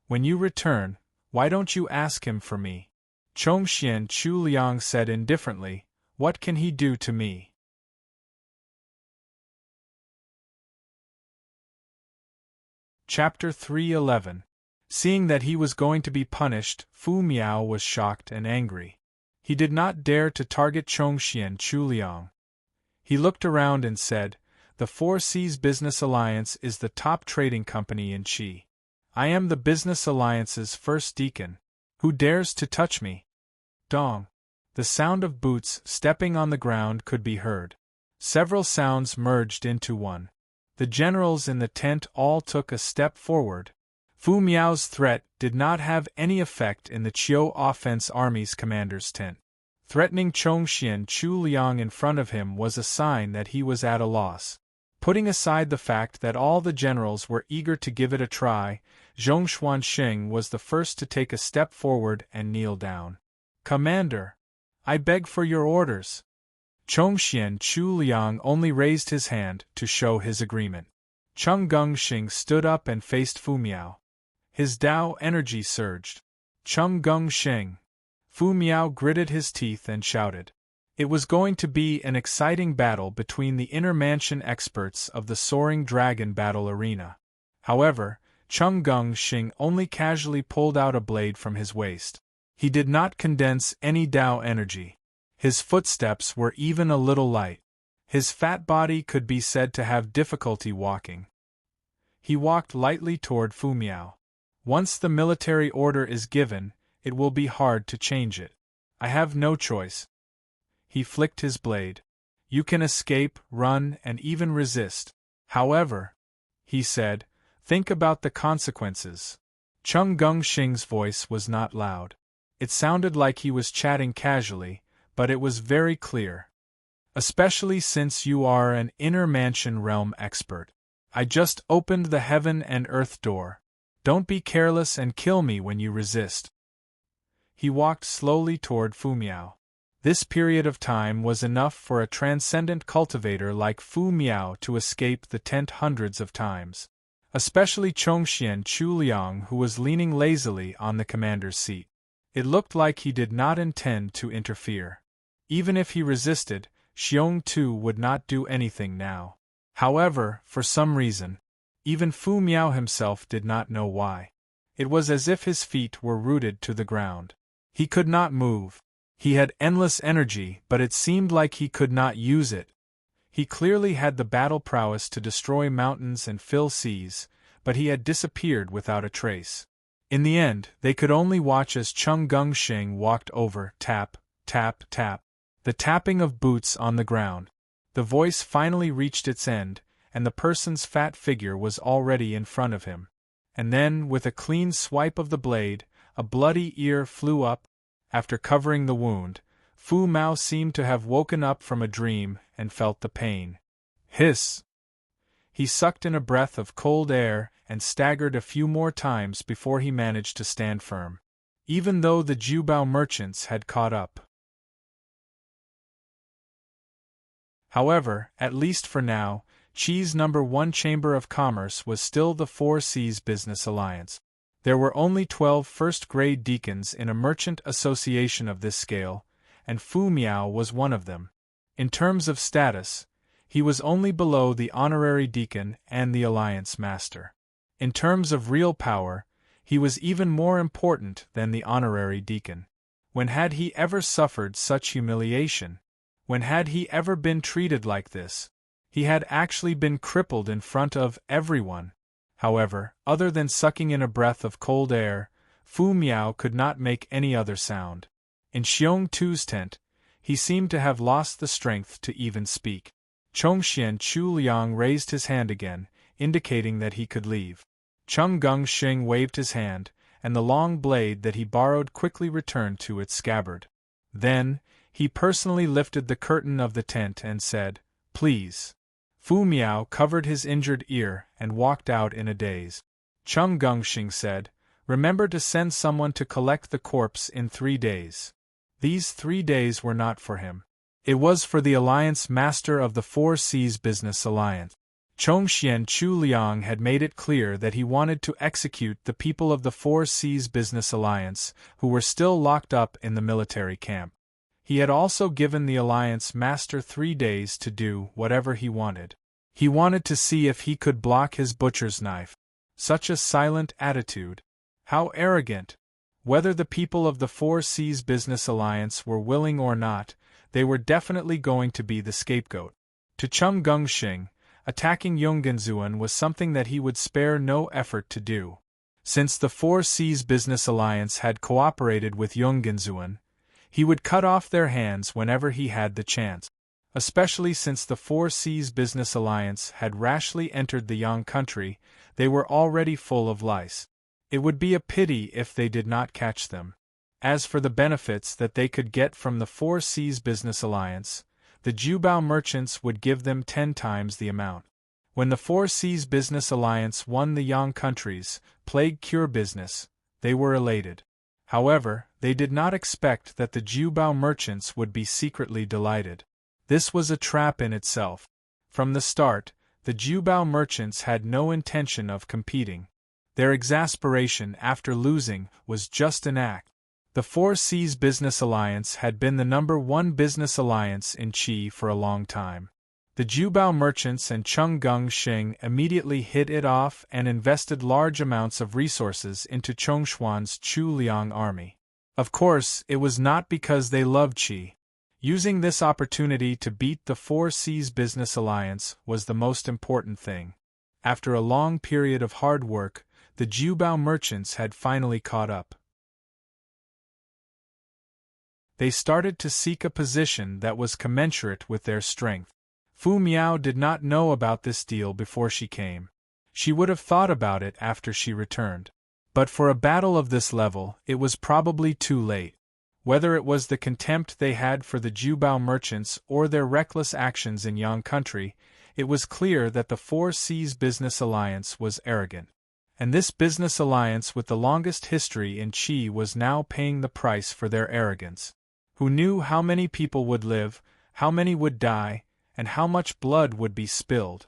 When you return, why don't you ask him for me?" Chongxian Chuliang said indifferently, "What can he do to me?" Chapter 3:11. Seeing that he was going to be punished, Fu Miao was shocked and angry. He did not dare to target Chongxian Chuliang. He looked around and said, "The Four Seas Business Alliance is the top trading company in Qi. I am the Business Alliance's first deacon. Who dares to touch me?" Dong. The sound of boots stepping on the ground could be heard. Several sounds merged into one. The generals in the tent all took a step forward. Fu Miao's threat did not have any effect in the Qiu Offense Army's commander's tent. Threatening Chongxian Chuliang in front of him was a sign that he was at a loss. Putting aside the fact that all the generals were eager to give it a try, Zhong Xuanxing was the first to take a step forward and kneel down. "Commander, I beg for your orders." Chongxian Chuliang only raised his hand to show his agreement. Cheng Gengxing stood up and faced Fu Miao. His Dao energy surged. "Cheng Gengxing!" Fu Miao gritted his teeth and shouted. It was going to be an exciting battle between the inner mansion experts of the Soaring Dragon battle arena. However, Cheng Gengxing only casually pulled out a blade from his waist. He did not condense any Dao energy. His footsteps were even a little light. His fat body could be said to have difficulty walking. He walked lightly toward Fu Miao. "Once the military order is given, it will be hard to change it. I have no choice." He flicked his blade. "You can escape, run, and even resist. However," he said, "think about the consequences." Cheng Gengxing's voice was not loud. It sounded like he was chatting casually, but it was very clear. "Especially since you are an inner mansion realm expert. I just opened the heaven and earth door. Don't be careless and kill me when you resist." He walked slowly toward Fu Miao. This period of time was enough for a transcendent cultivator like Fu Miao to escape the tent hundreds of times. Especially Chongxian Chuliang, who was leaning lazily on the commander's seat. It looked like he did not intend to interfere. Even if he resisted, Xiong Tu would not do anything now. However, for some reason, even Fu Miao himself did not know why. It was as if his feet were rooted to the ground. He could not move. He had endless energy, but it seemed like he could not use it. He clearly had the battle prowess to destroy mountains and fill seas, but he had disappeared without a trace. In the end, they could only watch as Cheng Gengxing walked over, tap, tap, tap. The tapping of boots on the ground. The voice finally reached its end, and the person's fat figure was already in front of him. and then, with a clean swipe of the blade, a bloody ear flew up. After covering the wound, Fu Mao seemed to have woken up from a dream and felt the pain. Hiss! He sucked in a breath of cold air and staggered a few more times before he managed to stand firm. Even though the Jiubao merchants had caught up. However, at least for now, Qi's number 1 Chamber of Commerce was still the Four Seas Business Alliance. There were only 12 first-grade deacons in a merchant association of this scale, and Fu Miao was one of them. In terms of status, he was only below the honorary deacon and the alliance master. In terms of real power, he was even more important than the honorary deacon. When had he ever suffered such humiliation? When had he ever been treated like this? He had actually been crippled in front of everyone. However, other than sucking in a breath of cold air, Fu Miao could not make any other sound. In Xiong Tu's tent, he seemed to have lost the strength to even speak. Chongxian Chu Liang raised his hand again, indicating that he could leave. Chung Gung Shing waved his hand, and the long blade that he borrowed quickly returned to its scabbard. Then, he personally lifted the curtain of the tent and said, "Please." Fu Miao covered his injured ear and walked out in a daze. Chung Gungxing said, "Remember to send someone to collect the corpse in 3 days." These 3 days were not for him. It was for the alliance master of the Four Seas Business Alliance. Chongxian Chu Liang had made it clear that he wanted to execute the people of the Four Seas Business Alliance who were still locked up in the military camp. He had also given the alliance master 3 days to do whatever he wanted. He wanted to see if he could block his butcher's knife. Such a silent attitude. How arrogant! Whether the people of the Four Seas Business Alliance were willing or not, they were definitely going to be the scapegoat. To Chung Gungxing, attacking Yonggenzuan was something that he would spare no effort to do. Since the Four Seas Business Alliance had cooperated with Yonggenzuan, he would cut off their hands whenever he had the chance. Especially since the Four Seas Business Alliance had rashly entered the Yang country, they were already full of lice. It would be a pity if they did not catch them. As for the benefits that they could get from the Four Seas Business Alliance, the Jiubao merchants would give them 10 times the amount. When the Four Seas Business Alliance won the Yang countries' plague cure business, they were elated. However, they did not expect that the Jiubao merchants would be secretly delighted. This was a trap in itself. From the start, the Jiubao merchants had no intention of competing. Their exasperation after losing was just an act. The Four Seas Business Alliance had been the number 1 business alliance in Qi for a long time. The Jiubao merchants and Chung Gungxing immediately hit it off and invested large amounts of resources into Chongshuan's Chu Liang army. Of course, it was not because they loved Qi. Using this opportunity to beat the Four Seas Business Alliance was the most important thing. After a long period of hard work, the Jiubao merchants had finally caught up. They started to seek a position that was commensurate with their strength. Fu Miao did not know about this deal before she came. She would have thought about it after she returned. But for a battle of this level, it was probably too late. Whether it was the contempt they had for the Jiubao merchants or their reckless actions in Yang country, it was clear that the Four Seas Business Alliance was arrogant. And this business alliance with the longest history in Qi was now paying the price for their arrogance. Who knew how many people would live, how many would die, and how much blood would be spilled?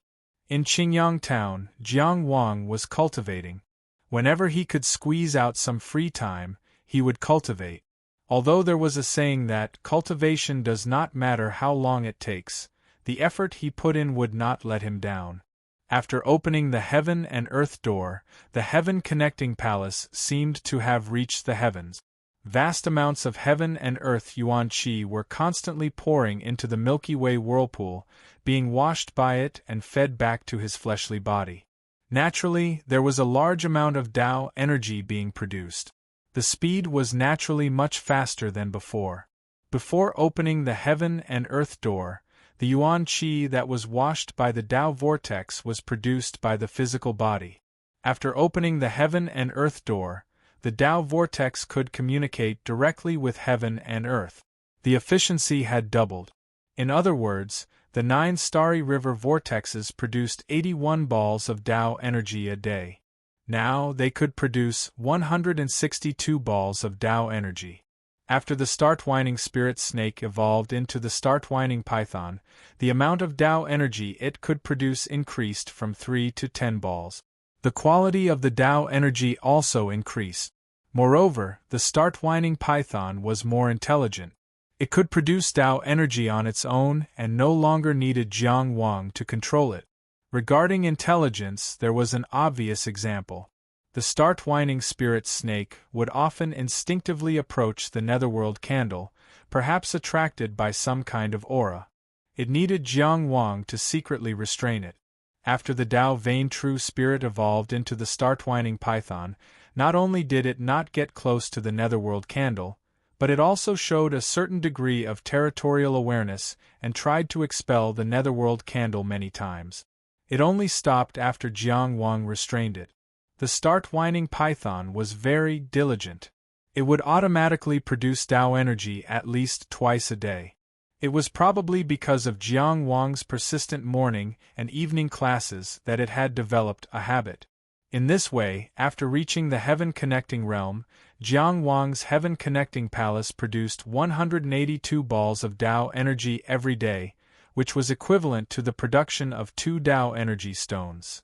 In Qingyang town, Jiang Wang was cultivating. Whenever he could squeeze out some free time, he would cultivate. Although there was a saying that cultivation does not matter how long it takes, the effort he put in would not let him down. After opening the heaven and earth door, the heaven-connecting palace seemed to have reached the heavens. Vast amounts of heaven and earth yuan qi were constantly pouring into the Milky Way whirlpool, being washed by it and fed back to his fleshly body. Naturally, there was a large amount of Tao energy being produced. The speed was naturally much faster than before. Before opening the heaven and earth door, the yuan qi that was washed by the Tao vortex was produced by the physical body. After opening the heaven and earth door, the Tao vortex could communicate directly with heaven and earth. The efficiency had doubled. In other words, the 9 starry river vortexes produced 81 balls of Tao energy a day. Now they could produce 162 balls of Tao energy. After the start-whining spirit snake evolved into the start-whining python, the amount of Tao energy it could produce increased from 3 to 10 balls. The quality of the Tao energy also increased. Moreover, the start-whining python was more intelligent. It could produce Tao energy on its own and no longer needed Jiang Wang to control it. Regarding intelligence, there was an obvious example. The start-whining spirit snake would often instinctively approach the netherworld candle, perhaps attracted by some kind of aura. It needed Jiang Wang to secretly restrain it. After the Tao vain true spirit evolved into the start-whining python, not only did it not get close to the netherworld candle, but it also showed a certain degree of territorial awareness and tried to expel the netherworld candle many times. It only stopped after Jiang Wang restrained it. The start-whining python was very diligent. It would automatically produce Tao energy at least twice a day. It was probably because of Jiang Wang's persistent morning and evening classes that it had developed a habit. In this way, after reaching the heaven-connecting realm, Jiang Wang's heaven-connecting palace produced 182 balls of Tao energy every day, which was equivalent to the production of 2 Tao energy stones.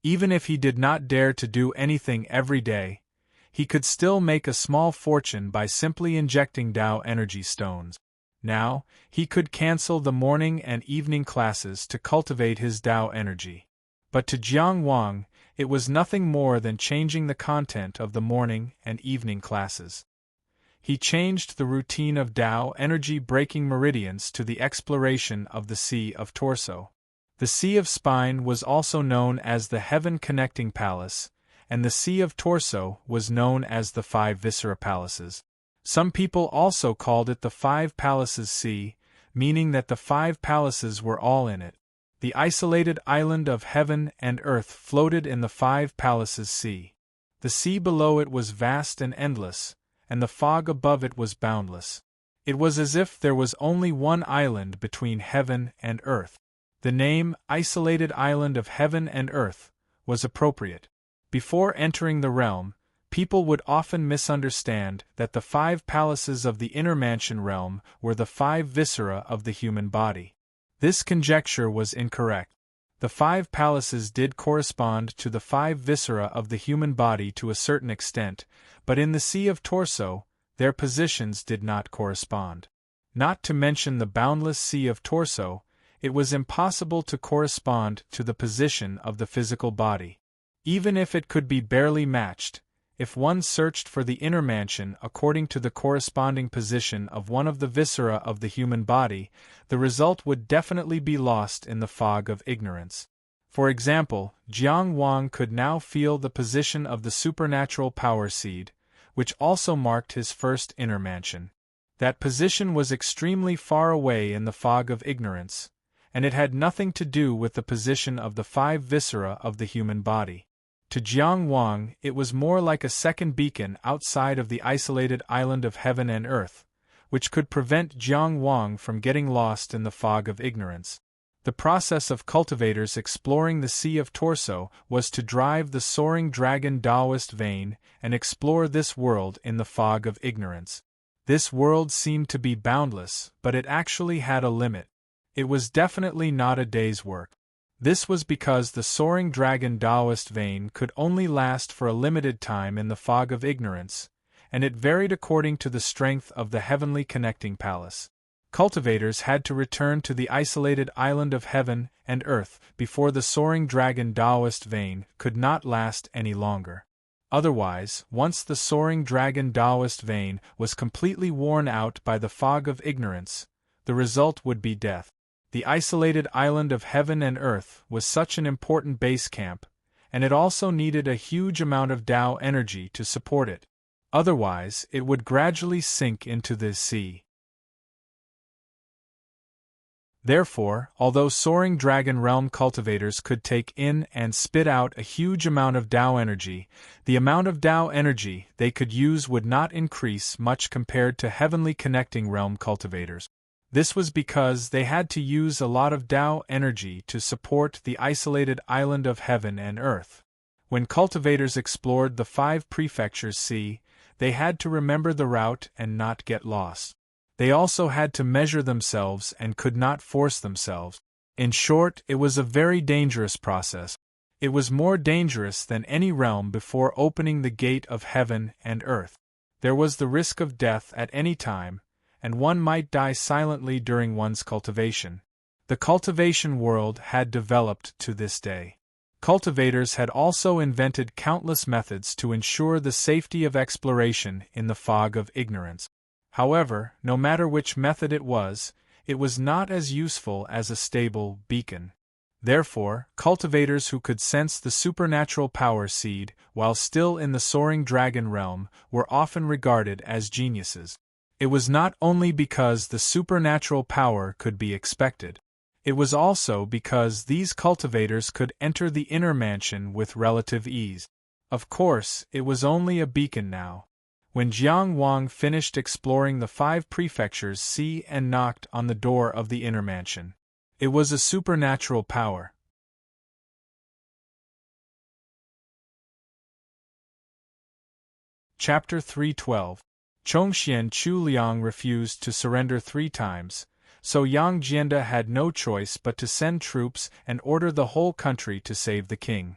Even if he did not dare to do anything every day, he could still make a small fortune by simply injecting Tao energy stones. Now, he could cancel the morning and evening classes to cultivate his Tao energy. But to Jiang Wang, it was nothing more than changing the content of the morning and evening classes. He changed the routine of Tao energy breaking meridians to the exploration of the Sea of Torso. The Sea of Spine was also known as the Heaven Connecting Palace, and the Sea of Torso was known as the 5 Viscera Palaces. Some people also called it the 5 Palaces Sea, meaning that the 5 palaces were all in it. The isolated island of heaven and earth floated in the 5 palaces sea. The sea below it was vast and endless, and the fog above it was boundless. It was as if there was only one island between heaven and earth. The name, Isolated Island of Heaven and Earth, was appropriate. Before entering the realm, people would often misunderstand that the 5 palaces of the inner mansion realm were the 5 viscera of the human body. This conjecture was incorrect. The 5 palaces did correspond to the 5 viscera of the human body to a certain extent, but in the Sea of Torso, their positions did not correspond. Not to mention the boundless Sea of Torso, it was impossible to correspond to the position of the physical body. Even if it could be barely matched, if one searched for the inner mansion according to the corresponding position of one of the viscera of the human body, the result would definitely be lost in the fog of ignorance. For example, Jiang Wang could now feel the position of the supernatural power seed, which also marked his first inner mansion. That position was extremely far away in the fog of ignorance, and it had nothing to do with the position of the 5 viscera of the human body. To Jiang Wang, it was more like a second beacon outside of the isolated island of heaven and earth, which could prevent Jiang Wang from getting lost in the fog of ignorance. The process of cultivators exploring the Sea of Torso was to drive the soaring dragon Taoist vein and explore this world in the fog of ignorance. This world seemed to be boundless, but it actually had a limit. It was definitely not a day's work. This was because the soaring dragon Taoist vein could only last for a limited time in the fog of ignorance, and it varied according to the strength of the heavenly connecting palace. Cultivators had to return to the isolated island of heaven and earth before the soaring dragon Taoist vein could not last any longer. Otherwise, once the soaring dragon Taoist vein was completely worn out by the fog of ignorance, the result would be death. The isolated island of heaven and earth was such an important base camp, and it also needed a huge amount of Tao energy to support it. Otherwise, it would gradually sink into the sea. Therefore, although soaring dragon realm cultivators could take in and spit out a huge amount of Tao energy, the amount of Tao energy they could use would not increase much compared to heavenly connecting realm cultivators. This was because they had to use a lot of Tao energy to support the isolated island of heaven and earth. When cultivators explored the 5 prefectures sea, they had to remember the route and not get lost. They also had to measure themselves and could not force themselves. In short, it was a very dangerous process. It was more dangerous than any realm before opening the gate of heaven and earth. There was the risk of death at any time, and one might die silently during one's cultivation. The cultivation world had developed to this day. Cultivators had also invented countless methods to ensure the safety of exploration in the fog of ignorance. However, no matter which method it was not as useful as a stable beacon. Therefore, cultivators who could sense the supernatural power seed while still in the soaring dragon realm were often regarded as geniuses. It was not only because the supernatural power could be expected. It was also because these cultivators could enter the inner mansion with relative ease. Of course, it was only a beacon now. When Jiang Wang finished exploring the 5 prefectures sea and knocked on the door of the inner mansion, it was a supernatural power. Chapter 3:12. Chongxian Chu Liang refused to surrender 3 times, so Yang Jianda had no choice but to send troops and order the whole country to save the king.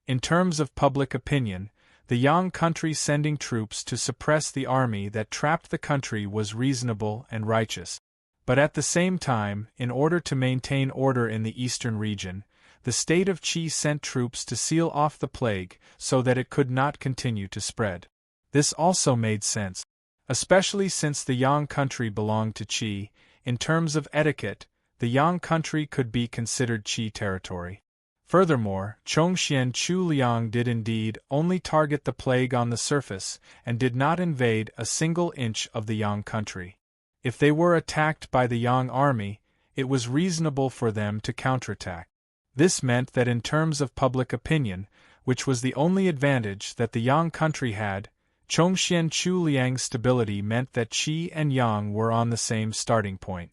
In terms of public opinion, the Yang country sending troops to suppress the army that trapped the country was reasonable and righteous. But at the same time, in order to maintain order in the eastern region, the state of Qi sent troops to seal off the plague so that it could not continue to spread. This also made sense, especially since the Yang country belonged to Qi. In terms of etiquette, the Yang country could be considered Qi territory. Furthermore, Chongxian Chu Liang did indeed only target the plague on the surface and did not invade a single inch of the Yang country. If they were attacked by the Yang army, it was reasonable for them to counterattack. This meant that in terms of public opinion, which was the only advantage that the Yang country had, Chongxian Chu Liang's stability meant that Qi and Yang were on the same starting point.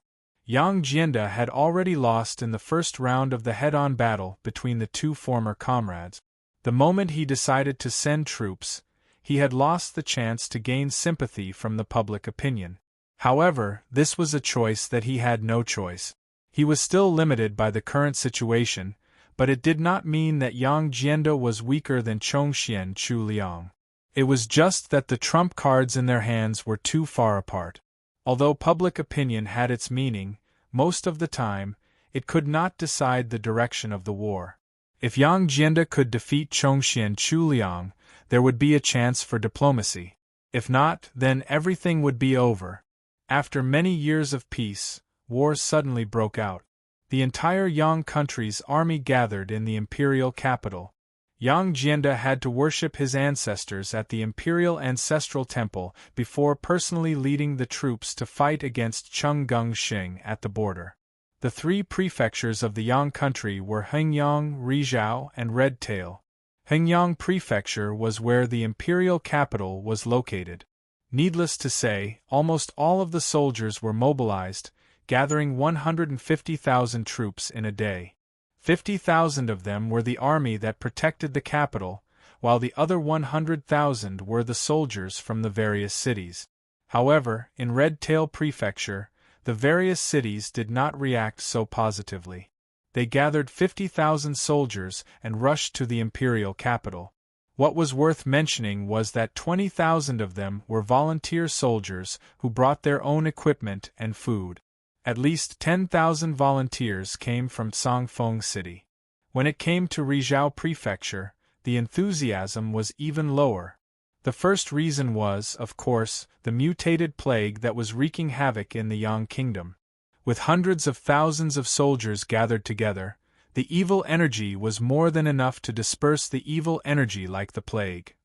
Yang Jianda had already lost in the first round of the head-on battle between the 2 former comrades. The moment he decided to send troops, he had lost the chance to gain sympathy from the public opinion. However, this was a choice that he had no choice. He was still limited by the current situation, but it did not mean that Yang Jianda was weaker than Chongxian Chu Liang. It was just that the trump cards in their hands were too far apart. Although public opinion had its meaning, most of the time, it could not decide the direction of the war. If Yang Jianda could defeat Chongxian Chu Liang, there would be a chance for diplomacy. If not, then everything would be over. After many years of peace, war suddenly broke out. The entire Yang country's army gathered in the imperial capital. Yang Jianda had to worship his ancestors at the imperial ancestral temple before personally leading the troops to fight against Chenggung Xing at the border. The 3 prefectures of the Yang country were Hengyang, Rizhao, and Red Tail. Hengyang Prefecture was where the imperial capital was located. Needless to say, almost all of the soldiers were mobilized, gathering 150,000 troops in a day. 50,000 of them were the army that protected the capital, while the other 100,000 were the soldiers from the various cities. However, in Red Tail Prefecture, the various cities did not react so positively. They gathered 50,000 soldiers and rushed to the imperial capital. What was worth mentioning was that 20,000 of them were volunteer soldiers who brought their own equipment and food. At least 10,000 volunteers came from Songfeng City. When it came to Rizhao Prefecture, the enthusiasm was even lower. The first reason was, of course, the mutated plague that was wreaking havoc in the Yang Kingdom. With hundreds of thousands of soldiers gathered together, the evil energy was more than enough to disperse the evil energy like the plague.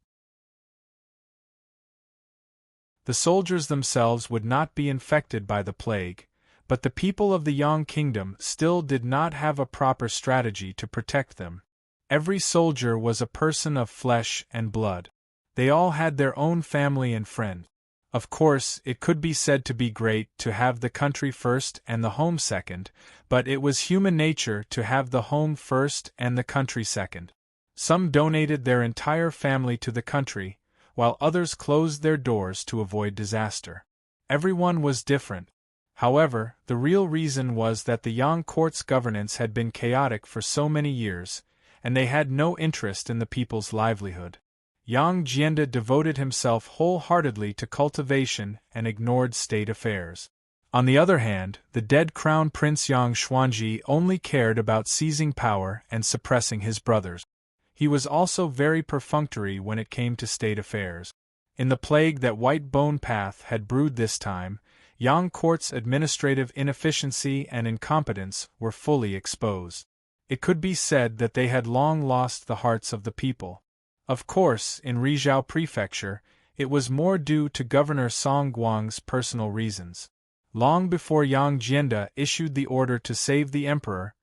The soldiers themselves would not be infected by the plague, But the people of the Yang kingdom still did not have a proper strategy to protect them. Every soldier was a person of flesh and blood. They all had their own family and friends. Of course, it could be said to be great to have the country first and the home second, but it was human nature to have the home first and the country second. Some donated their entire family to the country, while others closed their doors to avoid disaster. Everyone was different. However, the real reason was that the Yang court's governance had been chaotic for so many years, and they had no interest in the people's livelihood. Yang Jianda devoted himself wholeheartedly to cultivation and ignored state affairs. On the other hand, the dead crown prince Yang Xuanji only cared about seizing power and suppressing his brothers. He was also very perfunctory when it came to state affairs. In the plague that White Bone Path had brewed this time, Yang court's administrative inefficiency and incompetence were fully exposed. It could be said that they had long lost the hearts of the people. Of course, in Rizhao Prefecture, it was more due to Governor Song Guang's personal reasons. Long before Yang Jianda issued the order to save the emperor,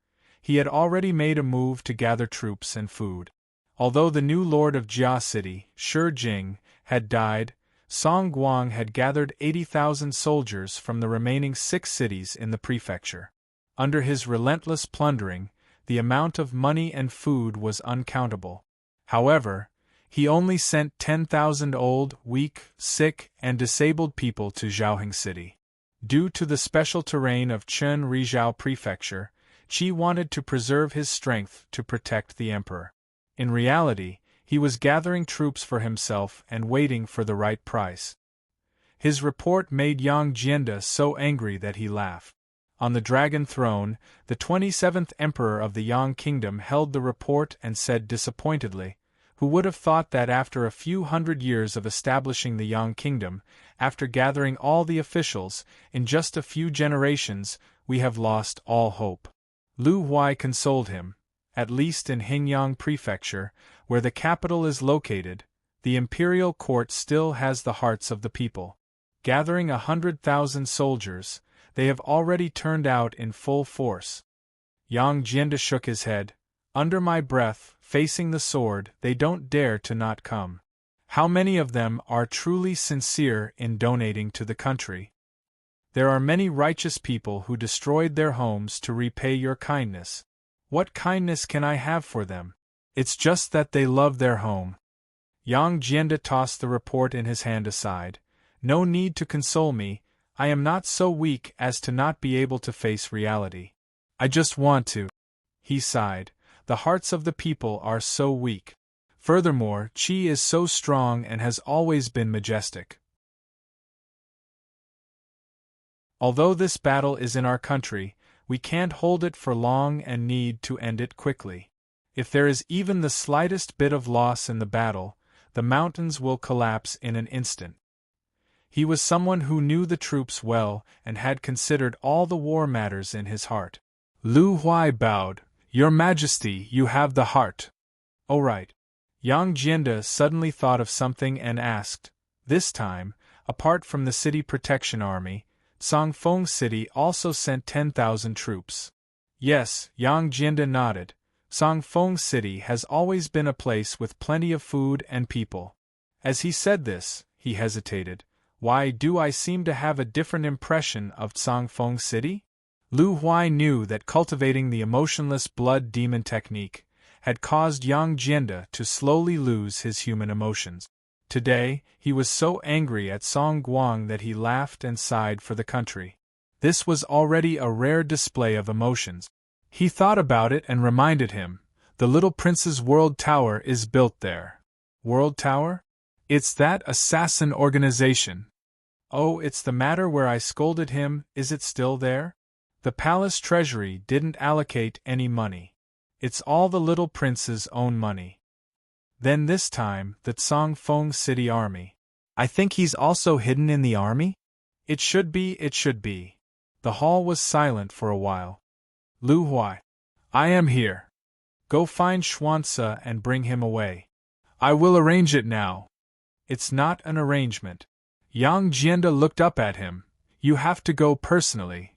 he had already made a move to gather troops and food. Although the new lord of Jia City, Shi Jing, had died, Song Guang had gathered 80,000 soldiers from the remaining 6 cities in the prefecture. Under his relentless plundering, the amount of money and food was uncountable. However, he only sent 10,000 old, weak, sick, and disabled people to Zhaoheng City. Due to the special terrain of Chen Rizhao Prefecture, Qi wanted to preserve his strength to protect the emperor. In reality, he was gathering troops for himself and waiting for the right price. His report made Yang Jianda so angry that he laughed. On the dragon throne, the 27th emperor of the Yang kingdom held the report and said disappointedly, "Who would have thought that after a few hundred years of establishing the Yang kingdom, after gathering all the officials, in just a few generations, we have lost all hope." Lu Huai consoled him. At least in Hingyang Prefecture, where the capital is located, the imperial court still has the hearts of the people. Gathering 100,000 soldiers, they have already turned out in full force. Yang Jianda shook his head. Under my breath, facing the sword, they don't dare to not come. How many of them are truly sincere in donating to the country? There are many righteous people who destroyed their homes to repay your kindness. What kindness can I have for them? It's just that they love their home. Yang Jianda tossed the report in his hand aside. No need to console me, I am not so weak as to not be able to face reality. I just want to. He sighed. The hearts of the people are so weak. Furthermore, Qi is so strong and has always been majestic. Although this battle is in our country, we can't hold it for long and need to end it quickly. If there is even the slightest bit of loss in the battle, the mountains will collapse in an instant. He was someone who knew the troops well and had considered all the war matters in his heart. Lu Huai bowed. Your Majesty, you have the heart. Oh right. Yang Jianda suddenly thought of something and asked. This time, apart from the city protection army, Songfeng City also sent 10,000 troops. Yes, Yang Jianda nodded. Songfeng City has always been a place with plenty of food and people. As he said this, he hesitated. Why do I seem to have a different impression of Songfeng City? Lu Huai knew that cultivating the emotionless blood demon technique had caused Yang Jianda to slowly lose his human emotions. Today, he was so angry at Song Guang that he laughed and sighed for the country. This was already a rare display of emotions. He thought about it and reminded him, the little prince's world tower is built there. World Tower? It's that assassin organization. Oh, it's the matter where I scolded him, is it still there? The palace treasury didn't allocate any money. It's all the little prince's own money. Then this time, the Songfeng City army. I think he's also hidden in the army? It should be. The hall was silent for a while. Lu Huai. I am here. Go find Xuanzi and bring him away. I will arrange it now. It's not an arrangement. Yang Jianda looked up at him. You have to go personally.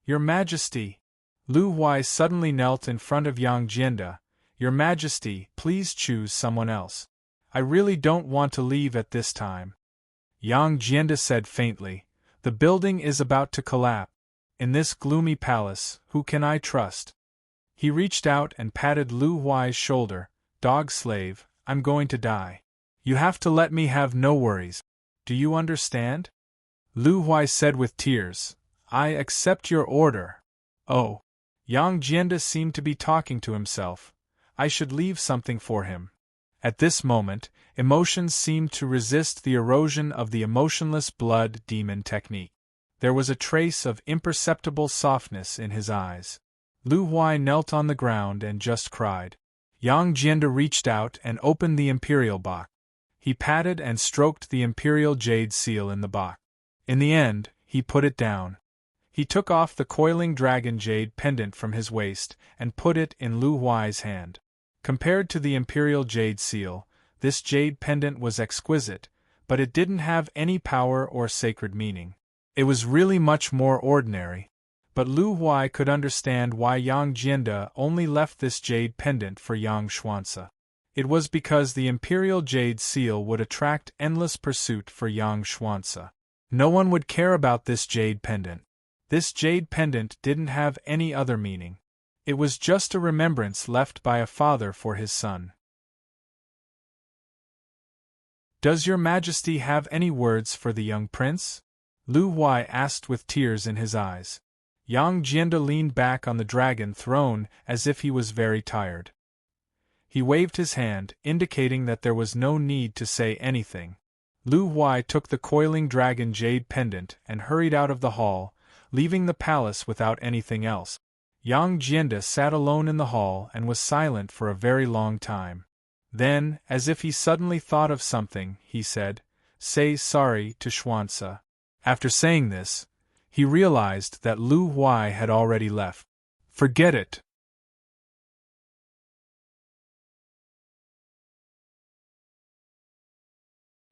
Your Majesty! Lu Huai suddenly knelt in front of Yang Jianda. Your Majesty, please choose someone else. I really don't want to leave at this time. Yang Jianda said faintly, the building is about to collapse. In this gloomy palace, who can I trust? He reached out and patted Lu Huai's shoulder. Dog slave, I'm going to die. You have to let me have no worries. Do you understand? Lu Huai said with tears, I accept your order. Oh. Yang Jianda seemed to be talking to himself. I should leave something for him. At this moment, emotions seemed to resist the erosion of the emotionless blood demon technique. There was a trace of imperceptible softness in his eyes. Lu Huai knelt on the ground and just cried. Yang Jianda reached out and opened the imperial box. He patted and stroked the imperial jade seal in the box. In the end, he put it down. He took off the coiling dragon jade pendant from his waist and put it in Lu Huai's hand. Compared to the imperial jade seal, this jade pendant was exquisite, but it didn't have any power or sacred meaning. It was really much more ordinary. But Lu Huai could understand why Yang Jianda only left this jade pendant for Yang Xuanzi. It was because the imperial jade seal would attract endless pursuit for Yang Xuanzi. No one would care about this jade pendant. This jade pendant didn't have any other meaning. It was just a remembrance left by a father for his son. Does your Majesty have any words for the young prince? Lu Huai asked with tears in his eyes. Yang Jianda leaned back on the dragon throne as if he was very tired. He waved his hand, indicating that there was no need to say anything. Lu Huai took the coiling dragon jade pendant and hurried out of the hall, leaving the palace without anything else. Yang Jianda sat alone in the hall and was silent for a very long time. Then, as if he suddenly thought of something, he said, Say sorry to Xuanzi. After saying this, he realized that Lu Huai had already left. Forget it.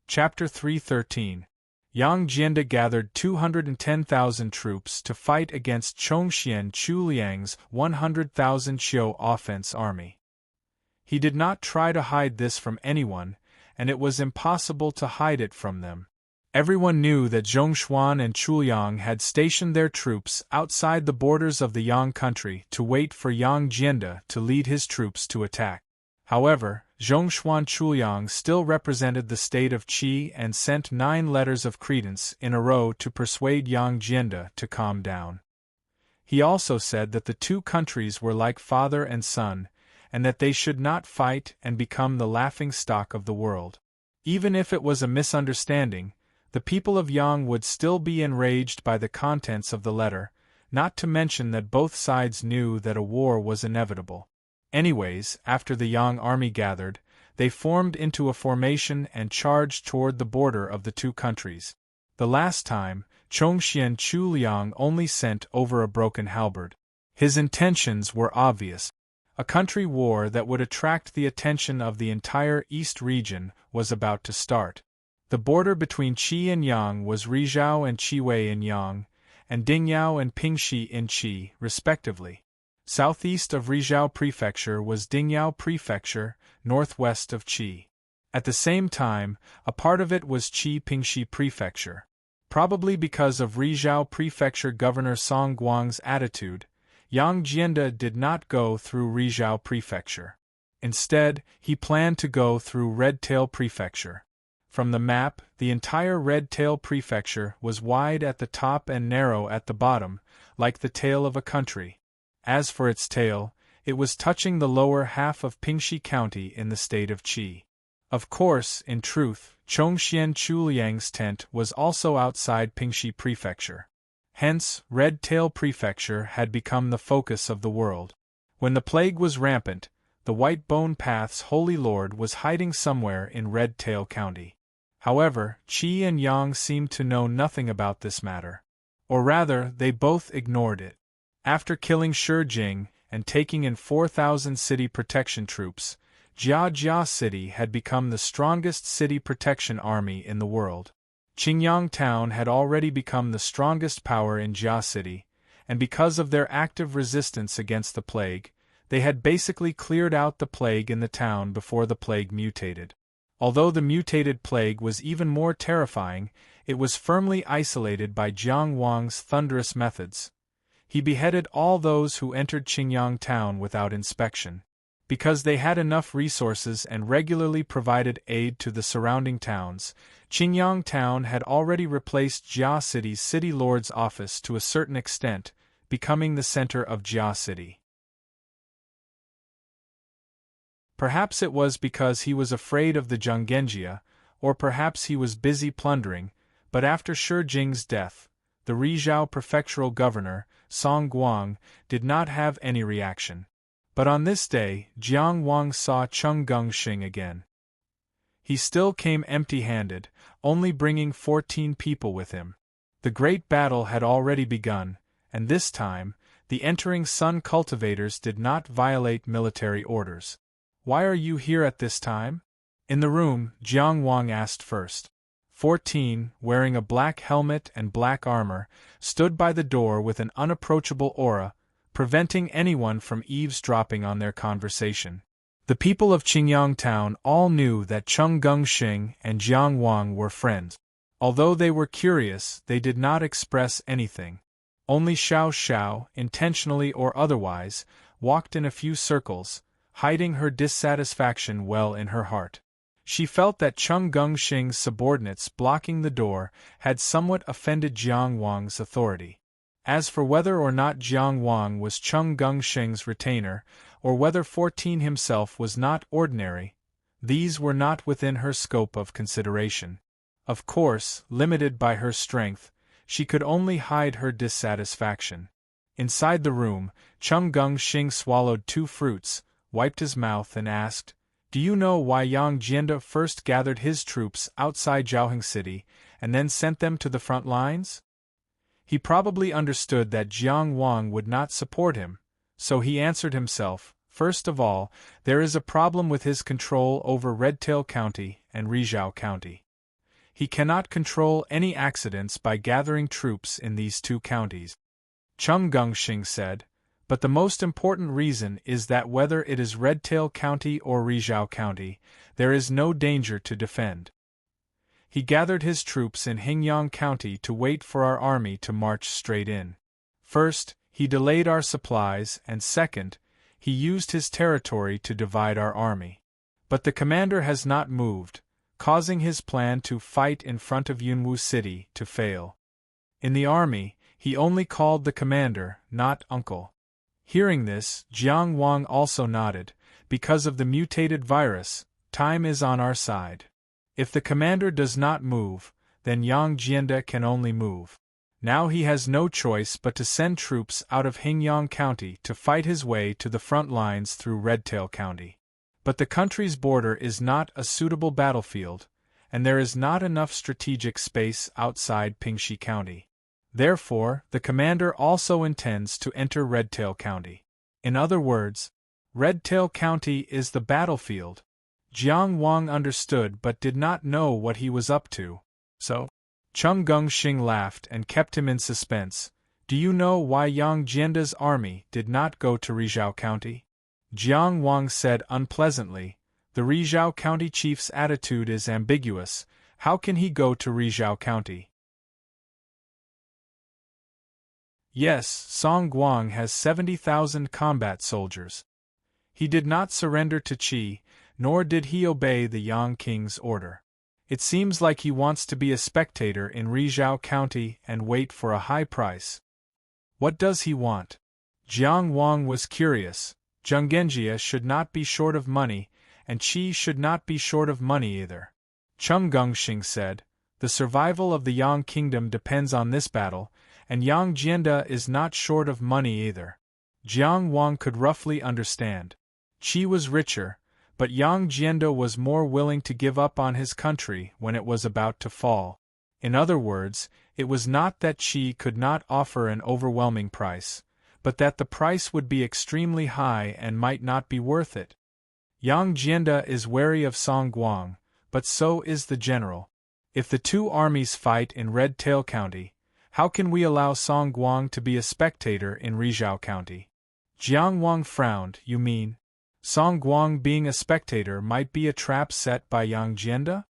Chapter 313. Yang Jianda gathered 210,000 troops to fight against Chongxian Chuliang's 100,000 Qiu offense army. He did not try to hide this from anyone, and it was impossible to hide it from them. Everyone knew that Zhongshuan and Chuliang had stationed their troops outside the borders of the Yang country to wait for Yang Jianda to lead his troops to attack. However, Zhongshuan Chuliang still represented the state of Qi and sent 9 letters of credence in a row to persuade Yang Jianda to calm down. He also said that the two countries were like father and son, and that they should not fight and become the laughing stock of the world. Even if it was a misunderstanding, the people of Yang would still be enraged by the contents of the letter, not to mention that both sides knew that a war was inevitable. Anyways, after the Yang army gathered, they formed into a formation and charged toward the border of the two countries. The last time, Chongxian Chuliang only sent over a broken halberd. His intentions were obvious. A country war that would attract the attention of the entire East region was about to start. The border between Qi and Yang was Rizhao and Qiwei in Yang, and Dingyao and Pingxi in Qi, respectively. Southeast of Rizhao Prefecture was Dingyao Prefecture, northwest of Qi. At the same time, a part of it was Qi-Pingxi Prefecture. Probably because of Rizhao Prefecture Governor Song Guang's attitude, Yang Jianda did not go through Rizhao Prefecture. Instead, he planned to go through Red Tail Prefecture. From the map, the entire Red Tail Prefecture was wide at the top and narrow at the bottom, like the tail of a country. As for its tail, it was touching the lower half of Pingxi County in the state of Qi. Of course, in truth, Chongxian Chuliang's tent was also outside Pingxi Prefecture. Hence, Red Tail Prefecture had become the focus of the world. When the plague was rampant, the White Bone Path's Holy Lord was hiding somewhere in Red Tail County. However, Qi and Yang seemed to know nothing about this matter. Or rather, they both ignored it. After killing Shi Jing and taking in 4,000 city protection troops, Jia City had become the strongest city protection army in the world. Qingyang Town had already become the strongest power in Jia City, and because of their active resistance against the plague, they had basically cleared out the plague in the town before the plague mutated. Although the mutated plague was even more terrifying, it was firmly isolated by Jiang Wang's thunderous methods. He beheaded all those who entered Qingyang town without inspection. Because they had enough resources and regularly provided aid to the surrounding towns, Qingyang town had already replaced Jia City's city lord's office to a certain extent, becoming the center of Jia City. Perhaps it was because he was afraid of the Zhonggenjia, or perhaps he was busy plundering, but after Shi Jing's death, the Rizhao prefectural governor, Song Guang, did not have any reaction. But on this day, Jiang Wang saw Cheng Gongxing again. He still came empty-handed, only bringing 14 people with him. The great battle had already begun, and this time, the entering Sun cultivators did not violate military orders. "Why are you here at this time?" In the room, Jiang Wang asked first. 14, wearing a black helmet and black armor, stood by the door with an unapproachable aura, preventing anyone from eavesdropping on their conversation. The people of Qingyang town all knew that Cheng Gongxing and Jiang Wang were friends. Although they were curious, they did not express anything. Only Xiao Xiao, intentionally or otherwise, walked in a few circles, hiding her dissatisfaction well in her heart. She felt that Cheng Gongxing's subordinates blocking the door had somewhat offended Jiang Wang's authority. As for whether or not Jiang Wang was Cheng Gongxing's retainer, or whether 14 himself was not ordinary, these were not within her scope of consideration. Of course, limited by her strength, she could only hide her dissatisfaction. Inside the room, Cheng Gongxing swallowed 2 fruits, wiped his mouth and asked, "Do you know why Yang Jianda first gathered his troops outside Zhaoheng City, and then sent them to the front lines?" He probably understood that Jiang Wang would not support him, so he answered himself, "First of all, there is a problem with his control over Redtail County and Rizhao County. He cannot control any accidents by gathering troops in these 2 counties." Cheng Gongxing said, "But the most important reason is that whether it is Redtail County or Rizhao County, there is no danger to defend. He gathered his troops in Hingyang County to wait for our army to march straight in. First, he delayed our supplies, and second, he used his territory to divide our army. But the commander has not moved, causing his plan to fight in front of Yunwu City to fail. In the army, he only called the commander, not uncle." Hearing this, Jiang Wang also nodded. Because of the mutated virus, time is on our side. If the commander does not move, then Yang Jianda can only move. Now he has no choice but to send troops out of Hingyang County to fight his way to the front lines through Redtail County. But the country's border is not a suitable battlefield, and there is not enough strategic space outside Pingxi County. Therefore, the commander also intends to enter Redtail County. In other words, Redtail County is the battlefield. Jiang Wang understood but did not know what he was up to. "So?" Cheng Gongxing laughed and kept him in suspense. "Do you know why Yang Jianda's army did not go to Rizhao County?" Jiang Wang said unpleasantly, "The Rizhao County chief's attitude is ambiguous. How can he go to Rizhao County?" "Yes, Song Guang has 70,000 combat soldiers. He did not surrender to Qi, nor did he obey the Yang King's order. It seems like he wants to be a spectator in Rizhao County and wait for a high price." "What does he want?" Jiang Wang was curious. Zhonggenjia should not be short of money, and Qi should not be short of money either. Cheng Gongxing said, "The survival of the Yang Kingdom depends on this battle, and Yang Jianda is not short of money either." Jiang Wang could roughly understand. Qi was richer, but Yang Jianda was more willing to give up on his country when it was about to fall. In other words, it was not that Qi could not offer an overwhelming price, but that the price would be extremely high and might not be worth it. Yang Jianda is wary of Song Guang, but so is the general. If the 2 armies fight in Red Tail County, How can we allow Song Guang to be a spectator in Rizhao County? Jiang Wang frowned. You mean, Song Guang being a spectator might be a trap set by Yang Jianda?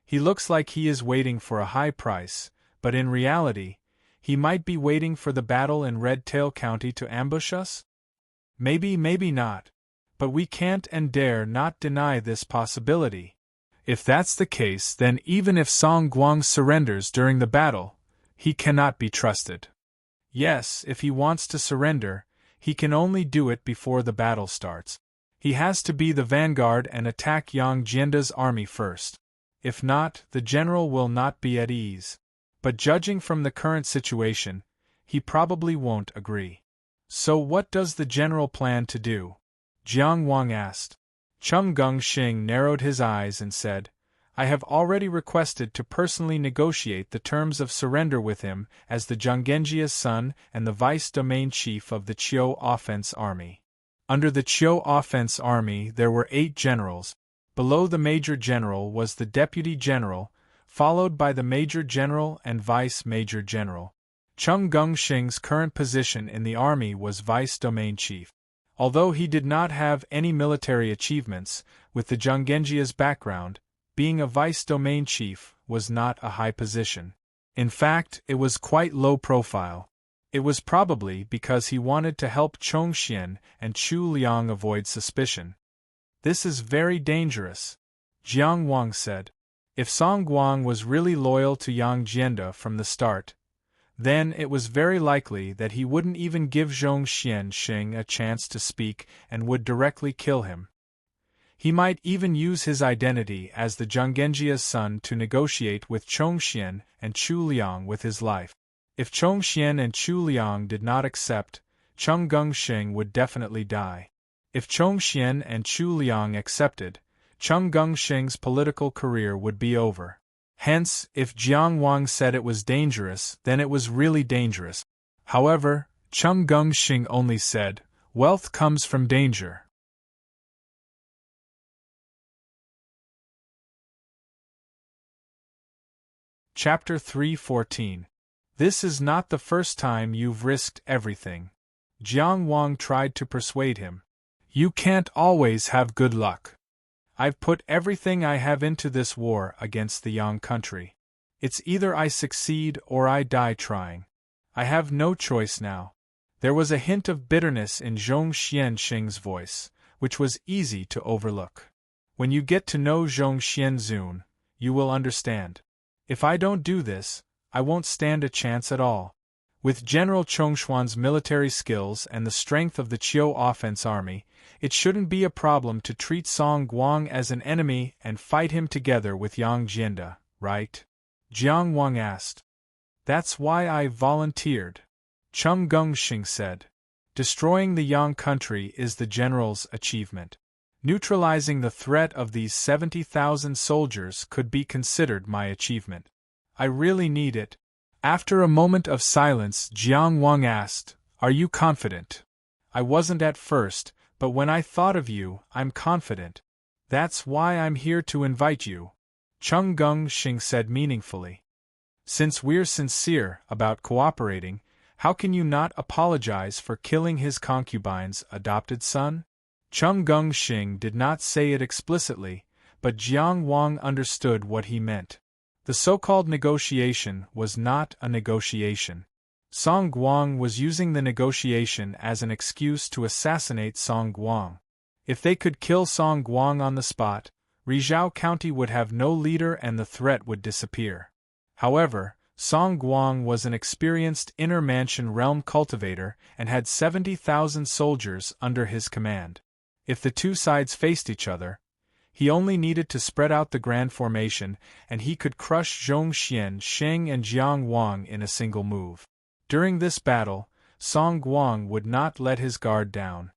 He looks like he is waiting for a high price, but in reality, he might be waiting for the battle in Red Tail County to ambush us? Maybe, maybe not. But we can't and dare not deny this possibility. If that's the case, then even if Song Guang surrenders during the battle, he cannot be trusted. Yes, if he wants to surrender, he can only do it before the battle starts. He has to be the vanguard and attack Yang Jianda's army first. If not, the general will not be at ease. But judging from the current situation, he probably won't agree. So what does the general plan to do? Jiang Wang asked. Chung Gongxing narrowed his eyes and said, I have already requested to personally negotiate the terms of surrender with him as the Zhanggenjia's son and the vice-domain chief of the Qiu Offense Army. Under the Qiu Offense Army there were 8 generals. Below the major general was the deputy general, followed by the major general and vice-major general. Chung Gongxing's current position in the army was vice-domain chief. Although he did not have any military achievements, with the Zhanggenjia's background, being a vice-domain chief was not a high position. In fact, it was quite low profile. It was probably because he wanted to help Chongxian and Chu Liang avoid suspicion. This is very dangerous, Jiang Wang said. If Song Guang was really loyal to Yang Jianda from the start, then it was very likely that he wouldn't even give Zhong Xianxing a chance to speak and would directly kill him. He might even use his identity as the Zhanggenjia's son to negotiate with Chongxian and Chu Liang with his life. If Chongxian and Chu Liang did not accept, Chung Gongxing would definitely die. If Chongxian and Chu Liang accepted, Chung Gongxing's political career would be over. Hence, if Jiang Wang said it was dangerous, then it was really dangerous. However, Chung Gongxing only said, wealth comes from danger. Chapter 3:14. This is not the first time you've risked everything. Jiang Wang tried to persuade him. You can't always have good luck. I've put everything I have into this war against the Yang country. It's either I succeed or I die trying. I have no choice now. There was a hint of bitterness in Zhong Xianxing's voice, which was easy to overlook. When you get to know Zhong Xianzun, you will understand. If I don't do this, I won't stand a chance at all. With General Chongshuan's military skills and the strength of the Qiu Offense Army, it shouldn't be a problem to treat Song Guang as an enemy and fight him together with Yang Jianda, right? Jiang Wang asked. That's why I volunteered, Chung Gongxing said. Destroying the Yang country is the general's achievement. Neutralizing the threat of these 70,000 soldiers could be considered my achievement. I really need it. After a moment of silence, Jiang Wang asked, Are you confident? I wasn't at first, but when I thought of you, I'm confident. That's why I'm here to invite you, Chung Gongxing said meaningfully. Since we're sincere about cooperating, how can you not apologize for killing his concubine's adopted son? Chung Gongxing did not say it explicitly, but Jiang Wang understood what he meant. The so-called negotiation was not a negotiation. Song Guang was using the negotiation as an excuse to assassinate Song Guang. If they could kill Song Guang on the spot, Rizhao County would have no leader and the threat would disappear. However, Song Guang was an experienced inner mansion realm cultivator and had 70,000 soldiers under his command. If the two sides faced each other, he only needed to spread out the grand formation and he could crush Zhong Xianxing and Jiang Wang in a single move. During this battle, Song Guang would not let his guard down.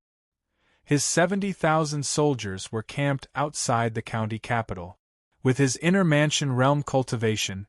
His 70,000 soldiers were camped outside the county capital. With his inner mansion realm cultivation,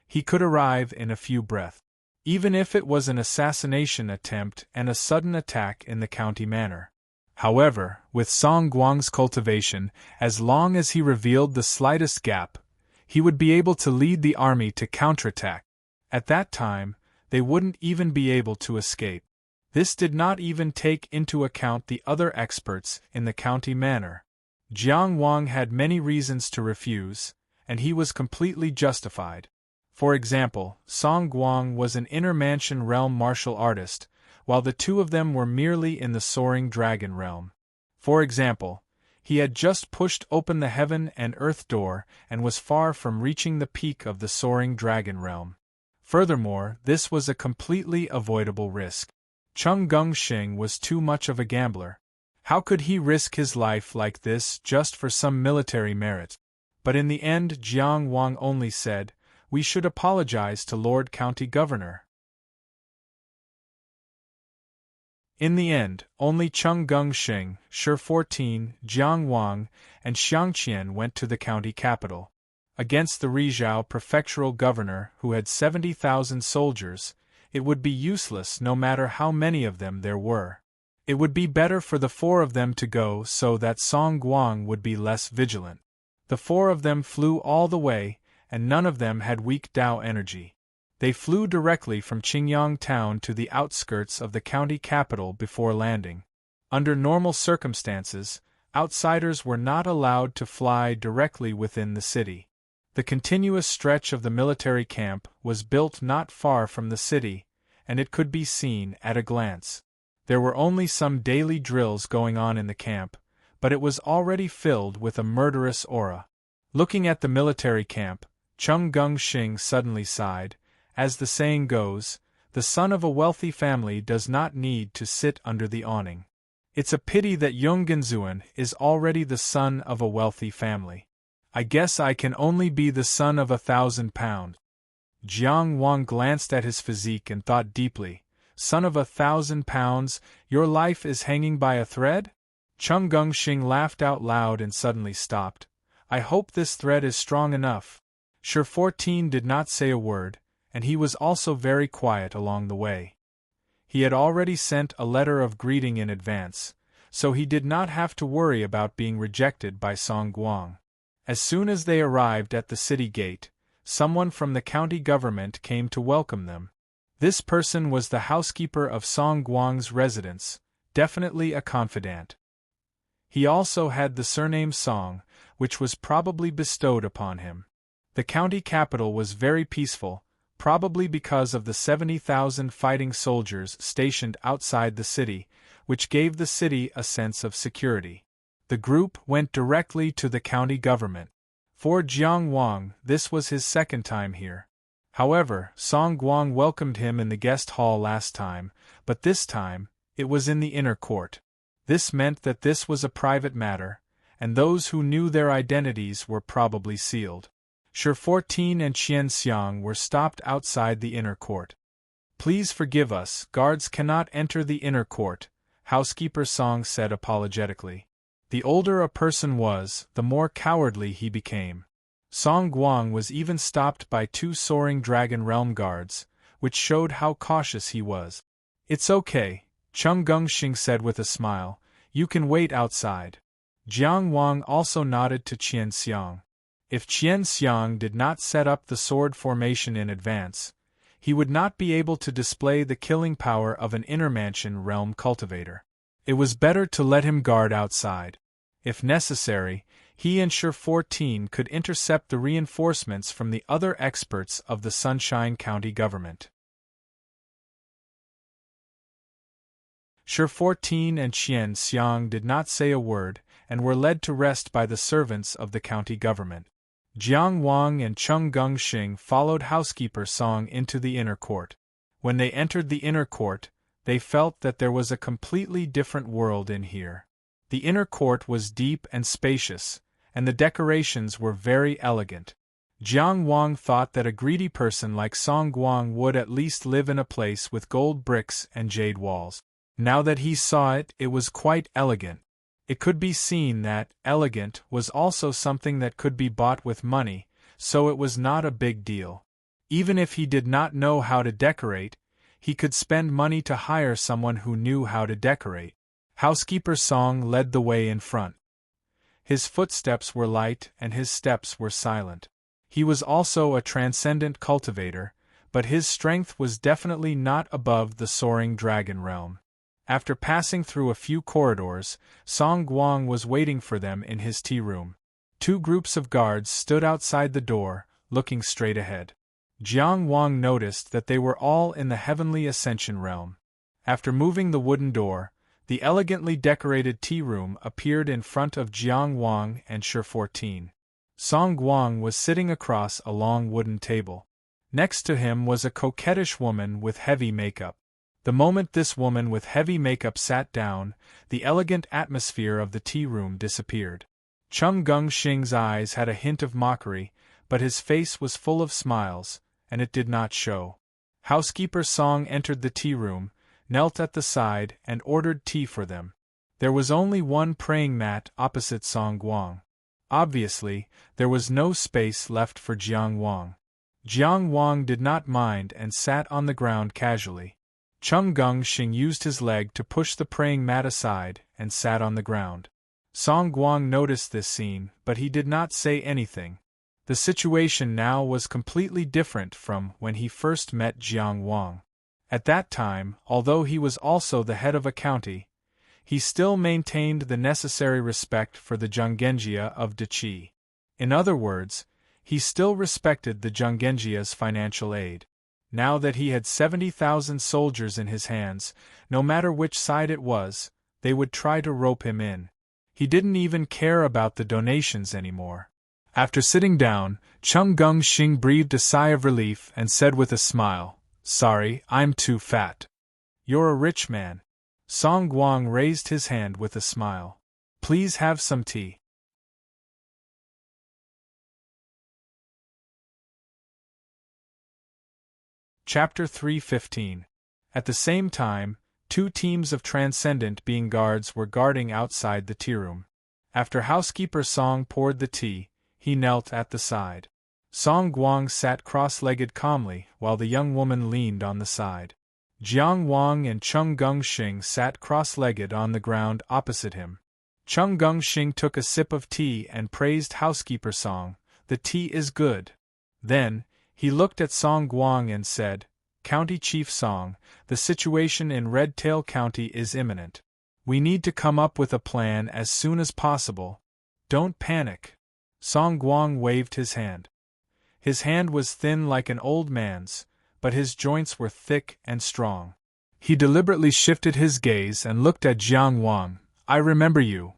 he could arrive in a few breaths. Even if it was an assassination attempt and a sudden attack in the county manor. However, with Song Guang's cultivation, as long as he revealed the slightest gap, he would be able to lead the army to counterattack. At that time, they wouldn't even be able to escape. This did not even take into account the other experts in the county manor. Jiang Wang had many reasons to refuse, and he was completely justified. For example, Song Guang was an inner mansion realm martial artist, while the two of them were merely in the soaring dragon realm. For example, he had just pushed open the heaven and earth door and was far from reaching the peak of the soaring dragon realm. Furthermore, this was a completely avoidable risk. Chung Gongxing was too much of a gambler. How could he risk his life like this just for some military merit? But in the end, Jiang Wang only said, "We should apologize to Lord County Governor." In the end, only Chung Gongxing, Shi 14, Jiang Wang, and Xiangqian went to the county capital. Against the Rizhao prefectural governor, who had 70,000 soldiers, it would be useless no matter how many of them there were. It would be better for the four of them to go so that Song Guang would be less vigilant. The four of them flew all the way, and none of them had weak Tao energy. They flew directly from Qingyang town to the outskirts of the county capital before landing. Under normal circumstances, outsiders were not allowed to fly directly within the city. The continuous stretch of the military camp was built not far from the city, and it could be seen at a glance. There were only some daily drills going on in the camp, but it was already filled with a murderous aura. Looking at the military camp, Chung Gongxing suddenly sighed. As the saying goes, the son of a wealthy family does not need to sit under the awning. It's a pity that Yonggenzuan is already the son of a wealthy family. I guess I can only be the son of 1,000 pounds. Jiang Wang glanced at his physique and thought deeply. Son of 1,000 pounds, your life is hanging by a thread? Chung Gongxing laughed out loud and suddenly stopped. I hope this thread is strong enough. Shi 14 did not say a word, and he was also very quiet along the way. He had already sent a letter of greeting in advance, so he did not have to worry about being rejected by Song Guang. As soon as they arrived at the city gate, someone from the county government came to welcome them. This person was the housekeeper of Song Guang's residence, definitely a confidant. He also had the surname Song, which was probably bestowed upon him. The county capital was very peaceful, probably because of the 70,000 fighting soldiers stationed outside the city, which gave the city a sense of security. The group went directly to the county government. For Jiang Wang, this was his second time here. However, Song Guang welcomed him in the guest hall last time, but this time, it was in the inner court. This meant that this was a private matter, and those who knew their identities were probably sealed. Shi 14 and Qian Xiang were stopped outside the inner court. Please forgive us, guards cannot enter the inner court, housekeeper Song said apologetically. The older a person was, the more cowardly he became. Song Guang was even stopped by two soaring dragon realm guards, which showed how cautious he was. It's okay, Chung Gongxing said with a smile, you can wait outside. Jiang Wang also nodded to Qian Xiang. If Qian Xiang did not set up the sword formation in advance, he would not be able to display the killing power of an inner mansion realm cultivator. It was better to let him guard outside. If necessary, he and Shi 14 could intercept the reinforcements from the other experts of the Sunshine County government. Shi 14 and Qian Xiang did not say a word and were led to rest by the servants of the county government. Jiang Wang and Chung Gongxing followed housekeeper Song into the inner court. When they entered the inner court, they felt that there was a completely different world in here. The inner court was deep and spacious, and the decorations were very elegant. Jiang Wang thought that a greedy person like Song Guang would at least live in a place with gold bricks and jade walls. Now that he saw it, it was quite elegant. It could be seen that elegant was also something that could be bought with money, so it was not a big deal. Even if he did not know how to decorate, he could spend money to hire someone who knew how to decorate. Housekeeper Song led the way in front. His footsteps were light and his steps were silent. He was also a transcendent cultivator, but his strength was definitely not above the soaring dragon realm. After passing through a few corridors, Song Guang was waiting for them in his tea room. Two groups of guards stood outside the door, looking straight ahead. Jiang Wang noticed that they were all in the heavenly ascension realm. After moving the wooden door, the elegantly decorated tea room appeared in front of Jiang Wang and Shi 14. Song Guang was sitting across a long wooden table. Next to him was a coquettish woman with heavy makeup. The moment this woman with heavy makeup sat down, the elegant atmosphere of the tea room disappeared. Chung Gungxing's eyes had a hint of mockery, but his face was full of smiles, and it did not show. Housekeeper Song entered the tea room, knelt at the side, and ordered tea for them. There was only one praying mat opposite Song Guang. Obviously, there was no space left for Jiang Wang. Jiang Wang did not mind and sat on the ground casually. Chung Gungxing used his leg to push the praying mat aside and sat on the ground. Song Guang noticed this scene, but he did not say anything. The situation now was completely different from when he first met Jiang Wang. At that time, although he was also the head of a county, he still maintained the necessary respect for the Zhanggenjia of Deqi. In other words, he still respected the Zhanggenjia's financial aid. Now that he had 70,000 soldiers in his hands, no matter which side it was, they would try to rope him in. He didn't even care about the donations anymore. After sitting down, Chung Gungxing breathed a sigh of relief and said with a smile, "Sorry, I'm too fat." "You're a rich man." Song Guang raised his hand with a smile. "Please have some tea." Chapter 3:15. At the same time, two teams of transcendent being guards were guarding outside the tea room. After housekeeper Song poured the tea, he knelt at the side. Song Guang sat cross-legged calmly while the young woman leaned on the side. Jiang Wang and Chung Gungxing sat cross-legged on the ground opposite him. Chung Gungxing took a sip of tea and praised housekeeper Song. "The tea is good." Then, he looked at Song Guang and said, "County Chief Song, the situation in Red Tail County is imminent. We need to come up with a plan as soon as possible. Don't panic." Song Guang waved his hand. His hand was thin like an old man's, but his joints were thick and strong. He deliberately shifted his gaze and looked at Jiang Wang. "I remember you."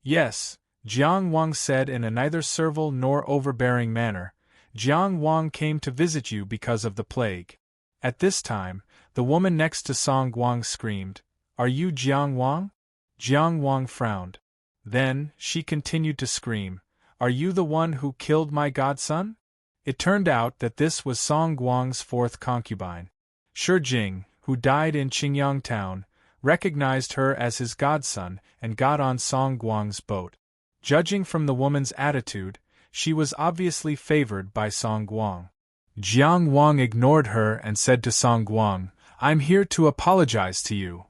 "Yes," Jiang Wang said in a neither servile nor overbearing manner. "Jiang Wang came to visit you because of the plague." At this time, the woman next to Song Guang screamed, "Are you Jiang Wang?" Jiang Wang frowned. Then, she continued to scream, "Are you the one who killed my godson?" It turned out that this was Song Guang's fourth concubine. Shi Jing, who died in Qingyang town, recognized her as his godson and got on Song Guang's boat. Judging from the woman's attitude, she was obviously favored by Song Guang. Jiang Wang ignored her and said to Song Guang, "I'm here to apologize to you."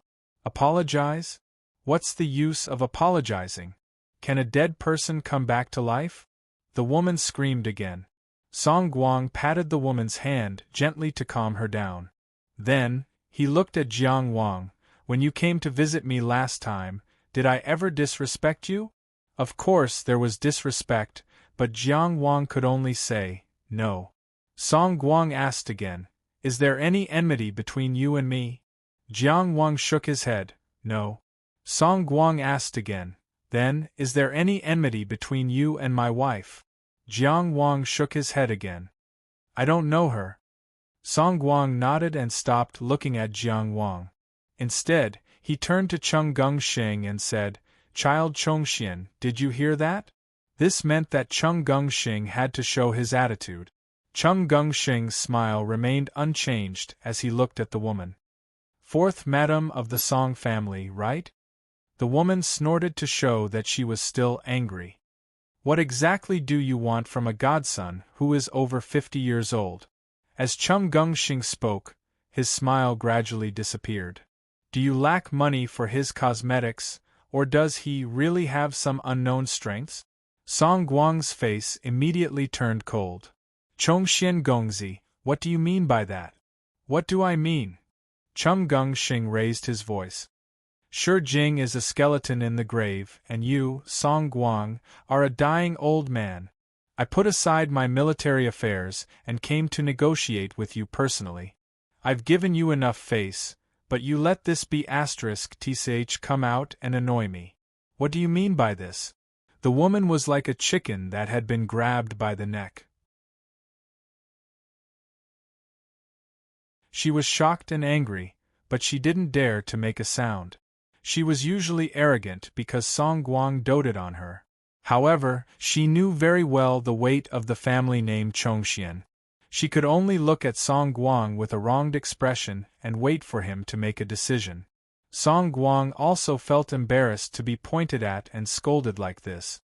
"Apologize? What's the use of apologizing? Can a dead person come back to life?" The woman screamed again. Song Guang patted the woman's hand gently to calm her down. Then, he looked at Jiang Wang. "When you came to visit me last time, did I ever disrespect you?" Of course there was disrespect, but Jiang Wang could only say, "No." Song Guang asked again, "Is there any enmity between you and me?" Jiang Wang shook his head, "No." Song Guang asked again, "Then, is there any enmity between you and my wife?" Jiang Wang shook his head again. "I don't know her." Song Guang nodded and stopped looking at Jiang Wang. Instead, he turned to Chung Gungxing and said, "Child Chongxian, did you hear that?" This meant that Chung Gungxing had to show his attitude. Chung Gungxing's smile remained unchanged as he looked at the woman. "Fourth madam of the Song family, right?" The woman snorted to show that she was still angry. "What exactly do you want from a godson who is over 50 years old?" As Chung Gungxing spoke, his smile gradually disappeared. "Do you lack money for his cosmetics, or does he really have some unknown strengths?" Song Guang's face immediately turned cold. "Chongxian Gongzi, What do you mean by that? What do I mean? Chung Gungxing raised his voice. Shi Jing is a skeleton in the grave, and you, Song Guang, are a dying old man. I put aside my military affairs and came to negotiate with you personally. I've given you enough face, but you let this *tch come out and annoy me. What do you mean by this? The woman was like a chicken that had been grabbed by the neck. She was shocked and angry, but she didn't dare to make a sound. She was usually arrogant because Song Guang doted on her. However, she knew very well the weight of the family name Chongxian. She could only look at Song Guang with a wronged expression and wait for him to make a decision. Song Guang also felt embarrassed to be pointed at and scolded like this.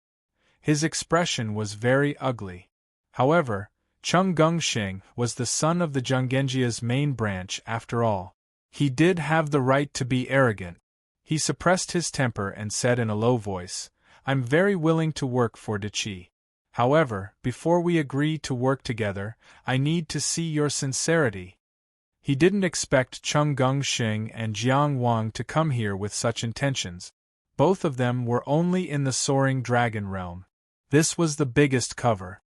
His expression was very ugly. However, Chung Gungxing was the son of the Zhonggenjia's main branch after all. He did have the right to be arrogant. He suppressed his temper and said in a low voice, I'm very willing to work for Diqi. However, before we agree to work together, I need to see your sincerity. He didn't expect Chung Gungxing and Jiang Wang to come here with such intentions. Both of them were only in the soaring dragon realm. This was the biggest cover.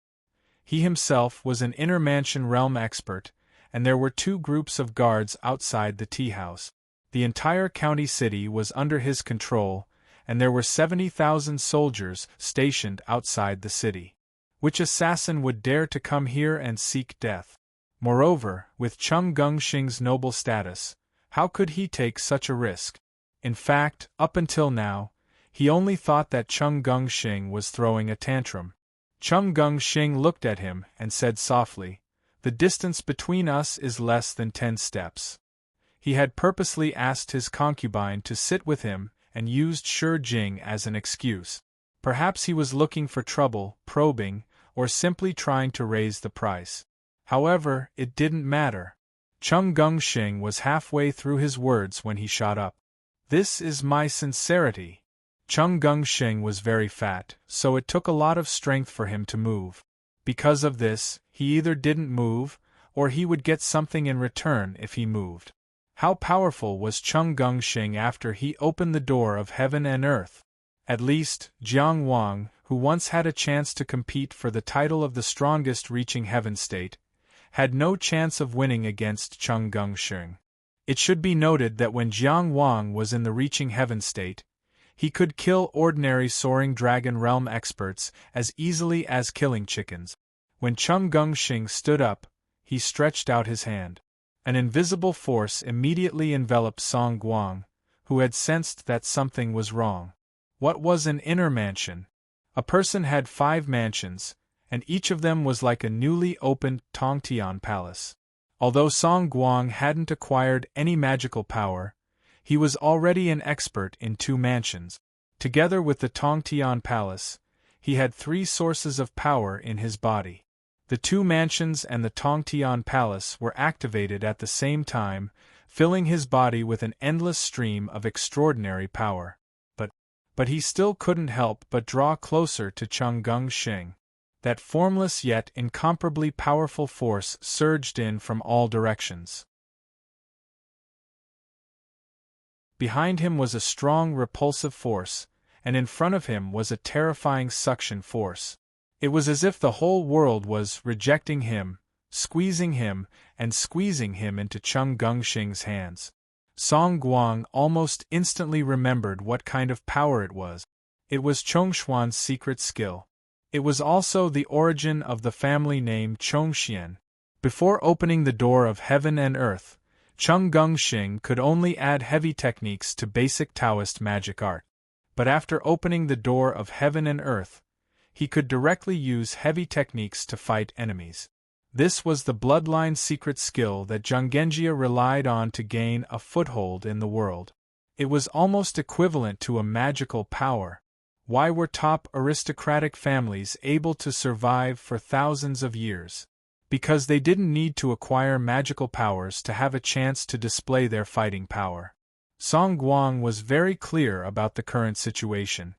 He himself was an inner mansion realm expert, and there were 2 groups of guards outside the tea house. The entire county city was under his control, and there were 70,000 soldiers stationed outside the city. Which assassin would dare to come here and seek death? Moreover, with Chung Gungxing's noble status, how could he take such a risk? In fact, up until now, he only thought that Chung Gungxing was throwing a tantrum. Chung Gungxing looked at him and said softly, The distance between us is less than 10 steps. He had purposely asked his concubine to sit with him and used Shi Jing as an excuse. Perhaps he was looking for trouble, probing, or simply trying to raise the price. However, it didn't matter. Chung Gungxing was halfway through his words when he shot up. This is my sincerity. Chung Gungxing was very fat, so it took a lot of strength for him to move. Because of this, he either didn't move, or he would get something in return if he moved. How powerful was Chung Gungxing after he opened the door of heaven and earth? At least, Jiang Wang, who once had a chance to compete for the title of the strongest reaching heaven state, had no chance of winning against Chung Gungxing. It should be noted that when Jiang Wang was in the reaching heaven state, he could kill ordinary soaring dragon realm experts as easily as killing chickens. When Chung Gungxing stood up, he stretched out his hand. An invisible force immediately enveloped Song Guang, who had sensed that something was wrong. What was an inner mansion? A person had 5 mansions, and each of them was like a newly opened Tongtian palace. Although Song Guang hadn't acquired any magical power, he was already an expert in 2 mansions. Together with the Tongtian palace, he had 3 sources of power in his body. The 2 mansions and the Tongtian palace were activated at the same time, filling his body with an endless stream of extraordinary power. But he still couldn't help but draw closer to Chung Gungxing. That formless yet incomparably powerful force surged in from all directions. Behind him was a strong repulsive force, and in front of him was a terrifying suction force. It was as if the whole world was rejecting him, squeezing him, and squeezing him into Chung Gungxing's hands. Song Guang almost instantly remembered what kind of power it was. It was Chongshuan's secret skill. It was also the origin of the family name Chongxian. Before opening the door of heaven and earth, Chung Gungxing could only add heavy techniques to basic Taoist magic art. But after opening the door of heaven and earth, he could directly use heavy techniques to fight enemies. This was the bloodline secret skill that Zhonggenjia relied on to gain a foothold in the world. It was almost equivalent to a magical power. Why were top aristocratic families able to survive for thousands of years? Because they didn't need to acquire magical powers to have a chance to display their fighting power. Song Guang was very clear about the current situation.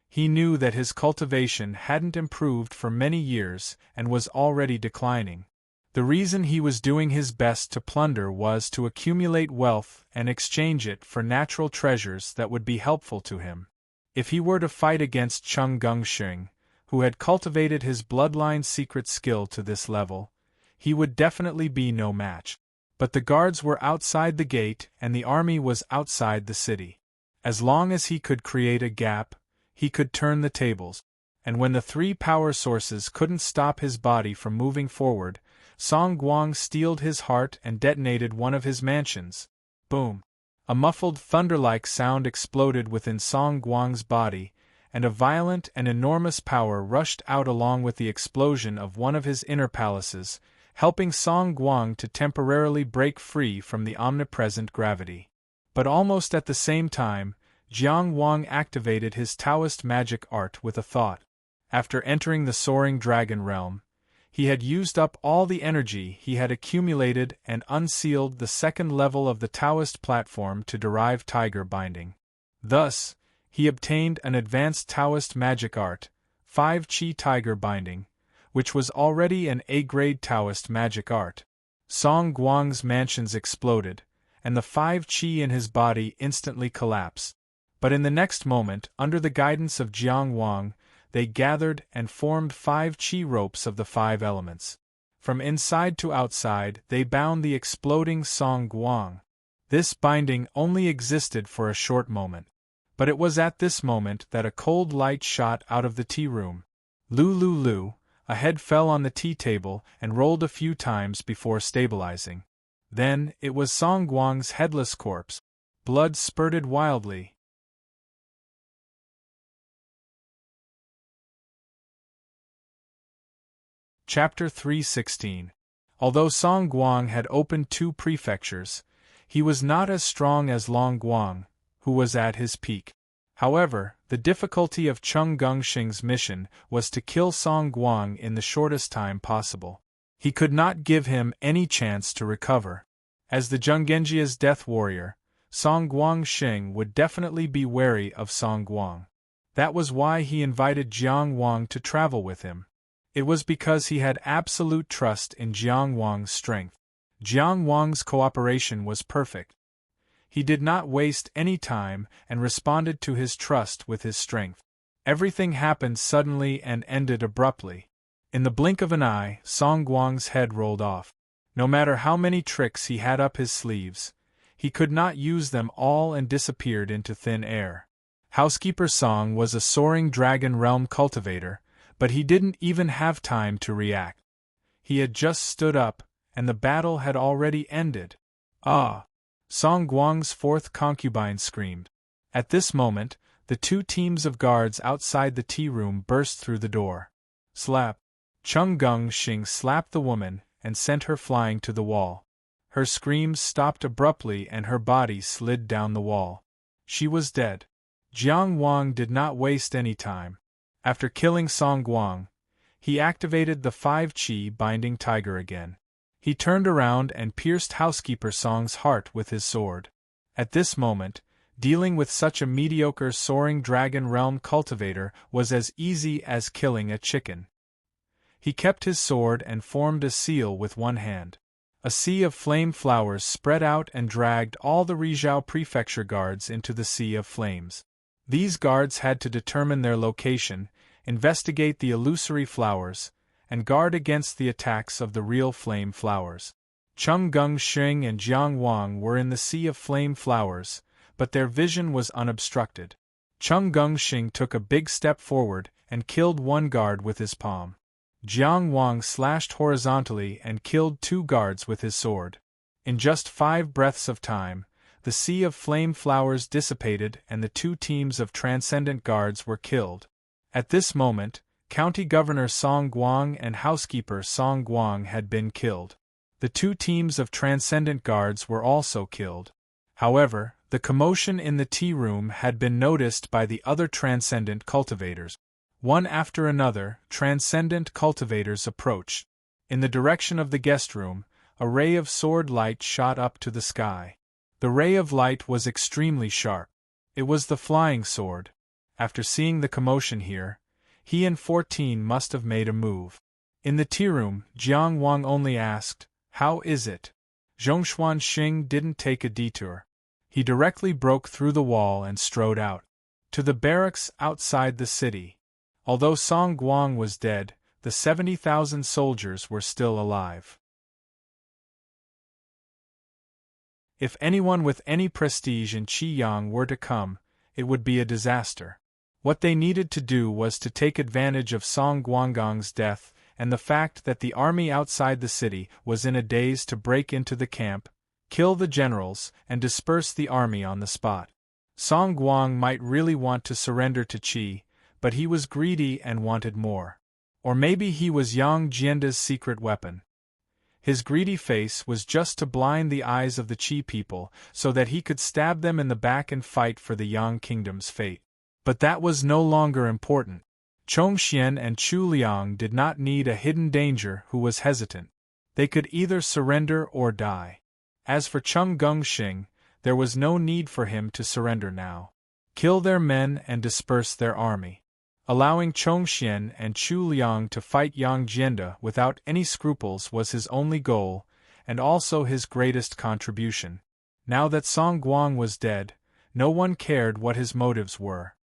He knew that his cultivation hadn't improved for many years and was already declining. The reason he was doing his best to plunder was to accumulate wealth and exchange it for natural treasures that would be helpful to him. If he were to fight against Chung Gungsheng, who had cultivated his bloodline's secret skill to this level, he would definitely be no match. But the guards were outside the gate and the army was outside the city. As long as he could create a gap, he could turn the tables. And when the three power sources couldn't stop his body from moving forward, Song Guang steeled his heart and detonated one of his mansions. Boom! A muffled thunder-like sound exploded within Song Guang's body, and a violent and enormous power rushed out along with the explosion of one of his inner palaces, helping Song Guang to temporarily break free from the omnipresent gravity. But almost at the same time, Jiang Wang activated his Taoist magic art with a thought. After entering the soaring dragon realm, he had used up all the energy he had accumulated and unsealed the second level of the Taoist platform to derive tiger binding. Thus, he obtained an advanced Taoist magic art, 5 Qi tiger binding, which was already an A-grade Taoist magic art. Song Guang's mansions exploded, and the 5 Qi in his body instantly collapsed. But in the next moment, under the guidance of Jiang Wang, they gathered and formed 5 Qi ropes of the 5 elements. From inside to outside, they bound the exploding Song Guang. This binding only existed for a short moment. But it was at this moment that a cold light shot out of the tea room. Lu, a head fell on the tea table and rolled a few times before stabilizing. Then, it was Song Guang's headless corpse. Blood spurted wildly. Chapter 3:16. Although Song Guang had opened 2 prefectures, he was not as strong as Long Guang, who was at his peak. However, the difficulty of Chung Gungsheng's mission was to kill Song Guang in the shortest time possible. He could not give him any chance to recover. As the Zhenggenjia's death warrior, Song Guangsheng would definitely be wary of Song Guang. That was why he invited Jiang Wang to travel with him. It was because he had absolute trust in Jiang Wang's strength. Jiang Wang's cooperation was perfect. He did not waste any time and responded to his trust with his strength. Everything happened suddenly and ended abruptly. In the blink of an eye, Song Guang's head rolled off. No matter how many tricks he had up his sleeves, he could not use them all and disappeared into thin air. Housekeeper Song was a soaring dragon realm cultivator, but he didn't even have time to react. He had just stood up, and the battle had already ended. Ah! Song Guang's 4th concubine screamed. At this moment, the 2 teams of guards outside the tea room burst through the door. Slap! Chung Gungsheng slapped the woman and sent her flying to the wall. Her screams stopped abruptly and her body slid down the wall. She was dead. Jiang Wang did not waste any time. After killing Song Guang, he activated the 5 Qi binding tiger again. He turned around and pierced Housekeeper Song's heart with his sword. At this moment, dealing with such a mediocre soaring dragon realm cultivator was as easy as killing a chicken. He kept his sword and formed a seal with one hand. A sea of flame flowers spread out and dragged all the Rizhao prefecture guards into the sea of flames. These guards had to determine their location, investigate the illusory flowers, and guard against the attacks of the real flame flowers. Chung Gungsheng and Jiang Wang were in the sea of flame flowers, but their vision was unobstructed. Chung Gungsheng took a big step forward and killed one guard with his palm. Jiang Wang slashed horizontally and killed 2 guards with his sword. In just 5 breaths of time, the sea of flame flowers dissipated and the 2 teams of transcendent guards were killed. At this moment, County Governor Song Guang and Housekeeper Song Guang had been killed. The 2 teams of transcendent guards were also killed. However, the commotion in the tea room had been noticed by the other transcendent cultivators. One after another, transcendent cultivators approached. In the direction of the guest room, a ray of sword light shot up to the sky. The ray of light was extremely sharp. It was the flying sword. After seeing the commotion here, he and 14 must have made a move. In the tea room, Jiang Wang only asked, "How is it?" Zhongshuan Xing didn't take a detour. He directly broke through the wall and strode out to the barracks outside the city. Although Song Guang was dead, the 70,000 soldiers were still alive. If anyone with any prestige in Qiyang were to come, it would be a disaster. What they needed to do was to take advantage of Song Guanggong's death and the fact that the army outside the city was in a daze to break into the camp, kill the generals, and disperse the army on the spot. Song Guang might really want to surrender to Qi, but he was greedy and wanted more. Or maybe he was Yang Jianda's secret weapon. His greedy face was just to blind the eyes of the Qi people so that he could stab them in the back and fight for the Yang kingdom's fate. But that was no longer important. Chongxian and Chu Liang did not need a hidden danger who was hesitant. They could either surrender or die. As for Cheng Gongxing, there was no need for him to surrender now. Kill their men and disperse their army. Allowing Chongxian and Chu Liang to fight Yang Jianda without any scruples was his only goal, and also his greatest contribution. Now that Song Guang was dead, no one cared what his motives were.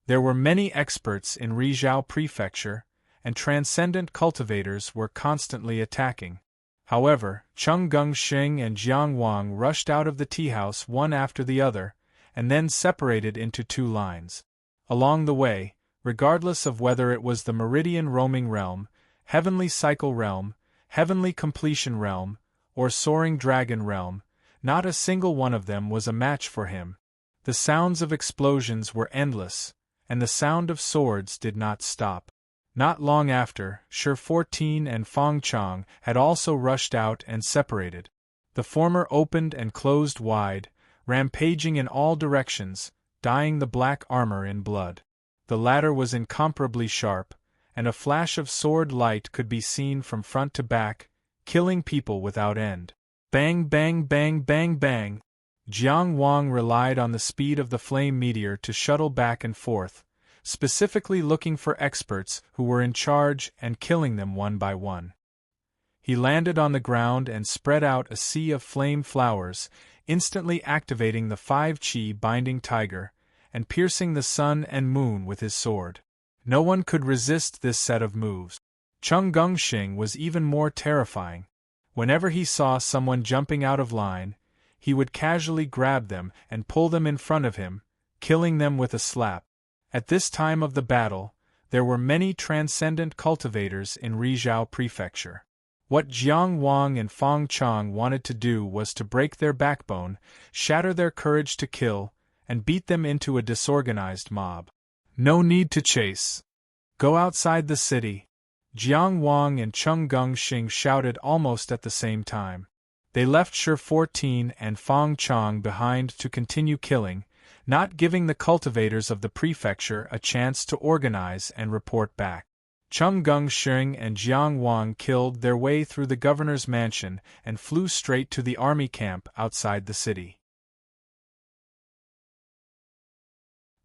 There were many experts in Rizhao Prefecture, and transcendent cultivators were constantly attacking. However, Cheng Gongxing and Jiang Wang rushed out of the tea-house one after the other, and then separated into two lines. Along the way, regardless of whether it was the Meridian Roaming Realm, Heavenly Cycle Realm, Heavenly Completion Realm, or Soaring Dragon Realm, not a single one of them was a match for him. The sounds of explosions were endless, and the sound of swords did not stop. Not long after, Shi 14 and Fong Chong had also rushed out and separated. The former opened and closed wide, rampaging in all directions, dyeing the black armor in blood. The latter was incomparably sharp, and a flash of sword light could be seen from front to back, killing people without end. Bang bang bang bang bang! Jiang Wang relied on the speed of the flame meteor to shuttle back and forth, specifically looking for experts who were in charge and killing them one by one. He landed on the ground and spread out a sea of flame flowers, instantly activating the 5 Qi binding tiger, and piercing the sun and moon with his sword. No one could resist this set of moves. Cheng Gongxing was even more terrifying. Whenever he saw someone jumping out of line, he would casually grab them and pull them in front of him, killing them with a slap. At this time of the battle, there were many transcendent cultivators in Rizhao Prefecture. What Jiang Wang and Fong Chong wanted to do was to break their backbone, shatter their courage to kill, and beat them into a disorganized mob. No need to chase. Go outside the city. Jiang Wang and Cheng Gongxing shouted almost at the same time. They left Shi 14 and Fong Chong behind to continue killing, not giving the cultivators of the prefecture a chance to organize and report back. Cheng Gongxing and Jiang Wang killed their way through the governor's mansion and flew straight to the army camp outside the city.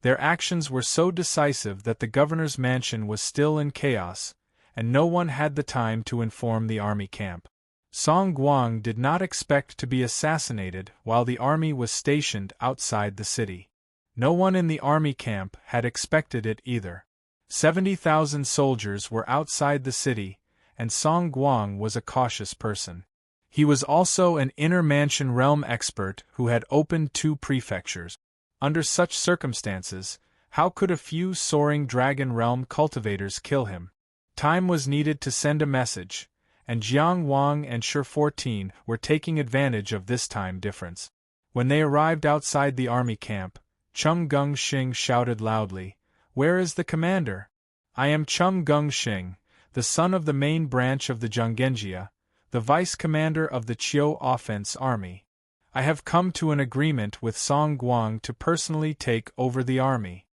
Their actions were so decisive that the governor's mansion was still in chaos, and no one had the time to inform the army camp. Song Guang did not expect to be assassinated while the army was stationed outside the city. No one in the army camp had expected it either. 70,000 soldiers were outside the city, and Song Guang was a cautious person. He was also an inner mansion realm expert who had opened 2 prefectures. Under such circumstances, how could a few soaring dragon realm cultivators kill him? Time was needed to send a message, and Jiang Wang and Shi 14 were taking advantage of this time difference. When they arrived outside the army camp, Cheng Gongxing shouted loudly, "Where is the commander? I am Cheng Gongxing, the son of the main branch of the Zhonggenjia, the vice-commander of the Qiu Offense Army. I have come to an agreement with Song Guang to personally take over the army."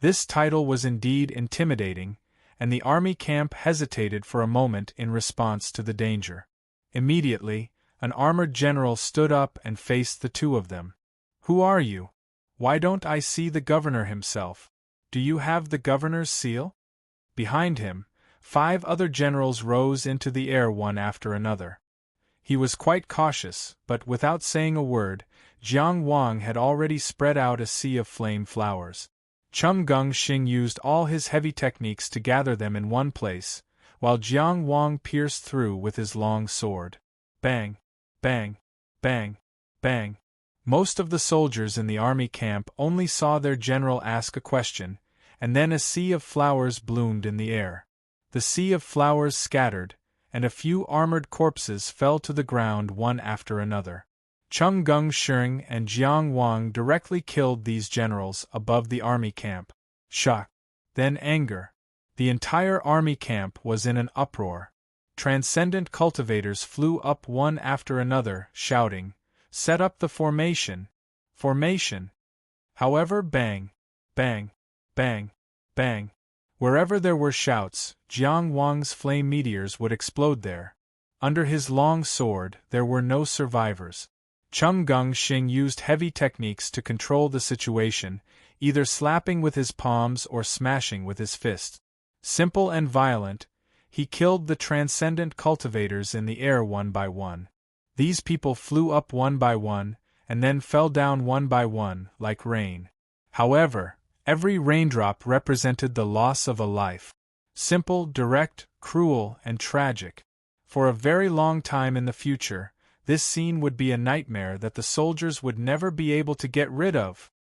This title was indeed intimidating, and the army camp hesitated for a moment in response to the danger. Immediately, an armored general stood up and faced the two of them. "Who are you? Why don't I see the governor himself? Do you have the governor's seal?" Behind him, 5 other generals rose into the air one after another. He was quite cautious, but without saying a word, Jiang Wang had already spread out a sea of flame flowers. Chum Gung Xing used all his heavy techniques to gather them in one place, while Jiang Wang pierced through with his long sword. Bang! Bang! Bang! Bang! Most of the soldiers in the army camp only saw their general ask a question, and then a sea of flowers bloomed in the air. The sea of flowers scattered, and a few armored corpses fell to the ground one after another. Chum Gung Xing and Jiang Wang directly killed these generals above the army camp. Shock. Then anger. The entire army camp was in an uproar. Transcendent cultivators flew up one after another, shouting, "Set up the formation! Formation!" However, bang! Bang! Bang! Bang! Wherever there were shouts, Jiang Wang's flame meteors would explode there. Under his long sword, there were no survivors. Chum Gung Xing used heavy techniques to control the situation, either slapping with his palms or smashing with his fists. Simple and violent, he killed the transcendent cultivators in the air one by one. These people flew up one by one, and then fell down one by one, like rain. However, every raindrop represented the loss of a life. Simple, direct, cruel, and tragic. For a very long time in the future, this scene would be a nightmare that the soldiers would never be able to get rid of.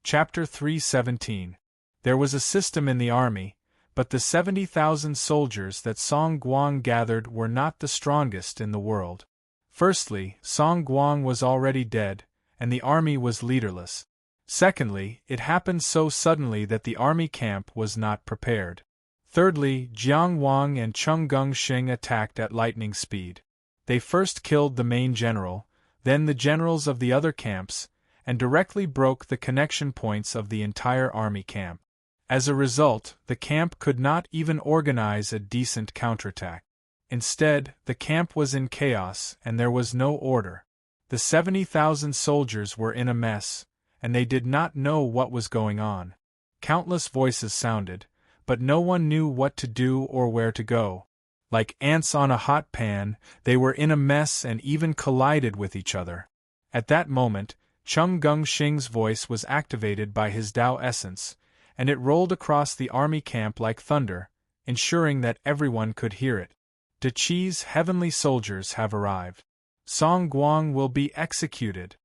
Chapter 317. There was a system in the army, but the 70,000 soldiers that Song Guang gathered were not the strongest in the world. Firstly, Song Guang was already dead, and the army was leaderless. Secondly, it happened so suddenly that the army camp was not prepared. Thirdly, Jiang Wang and Chum Gung Xing attacked at lightning speed. They first killed the main general, then the generals of the other camps, and directly broke the connection points of the entire army camp. As a result, the camp could not even organize a decent counterattack. Instead, the camp was in chaos and there was no order. The 70,000 soldiers were in a mess, and they did not know what was going on. Countless voices sounded, but no one knew what to do or where to go. Like ants on a hot pan, they were in a mess and even collided with each other. At that moment, Chum Gung Xing's voice was activated by his Tao essence, and it rolled across the army camp like thunder, ensuring that everyone could hear it. De Qi's heavenly soldiers have arrived. Song Guang will be executed.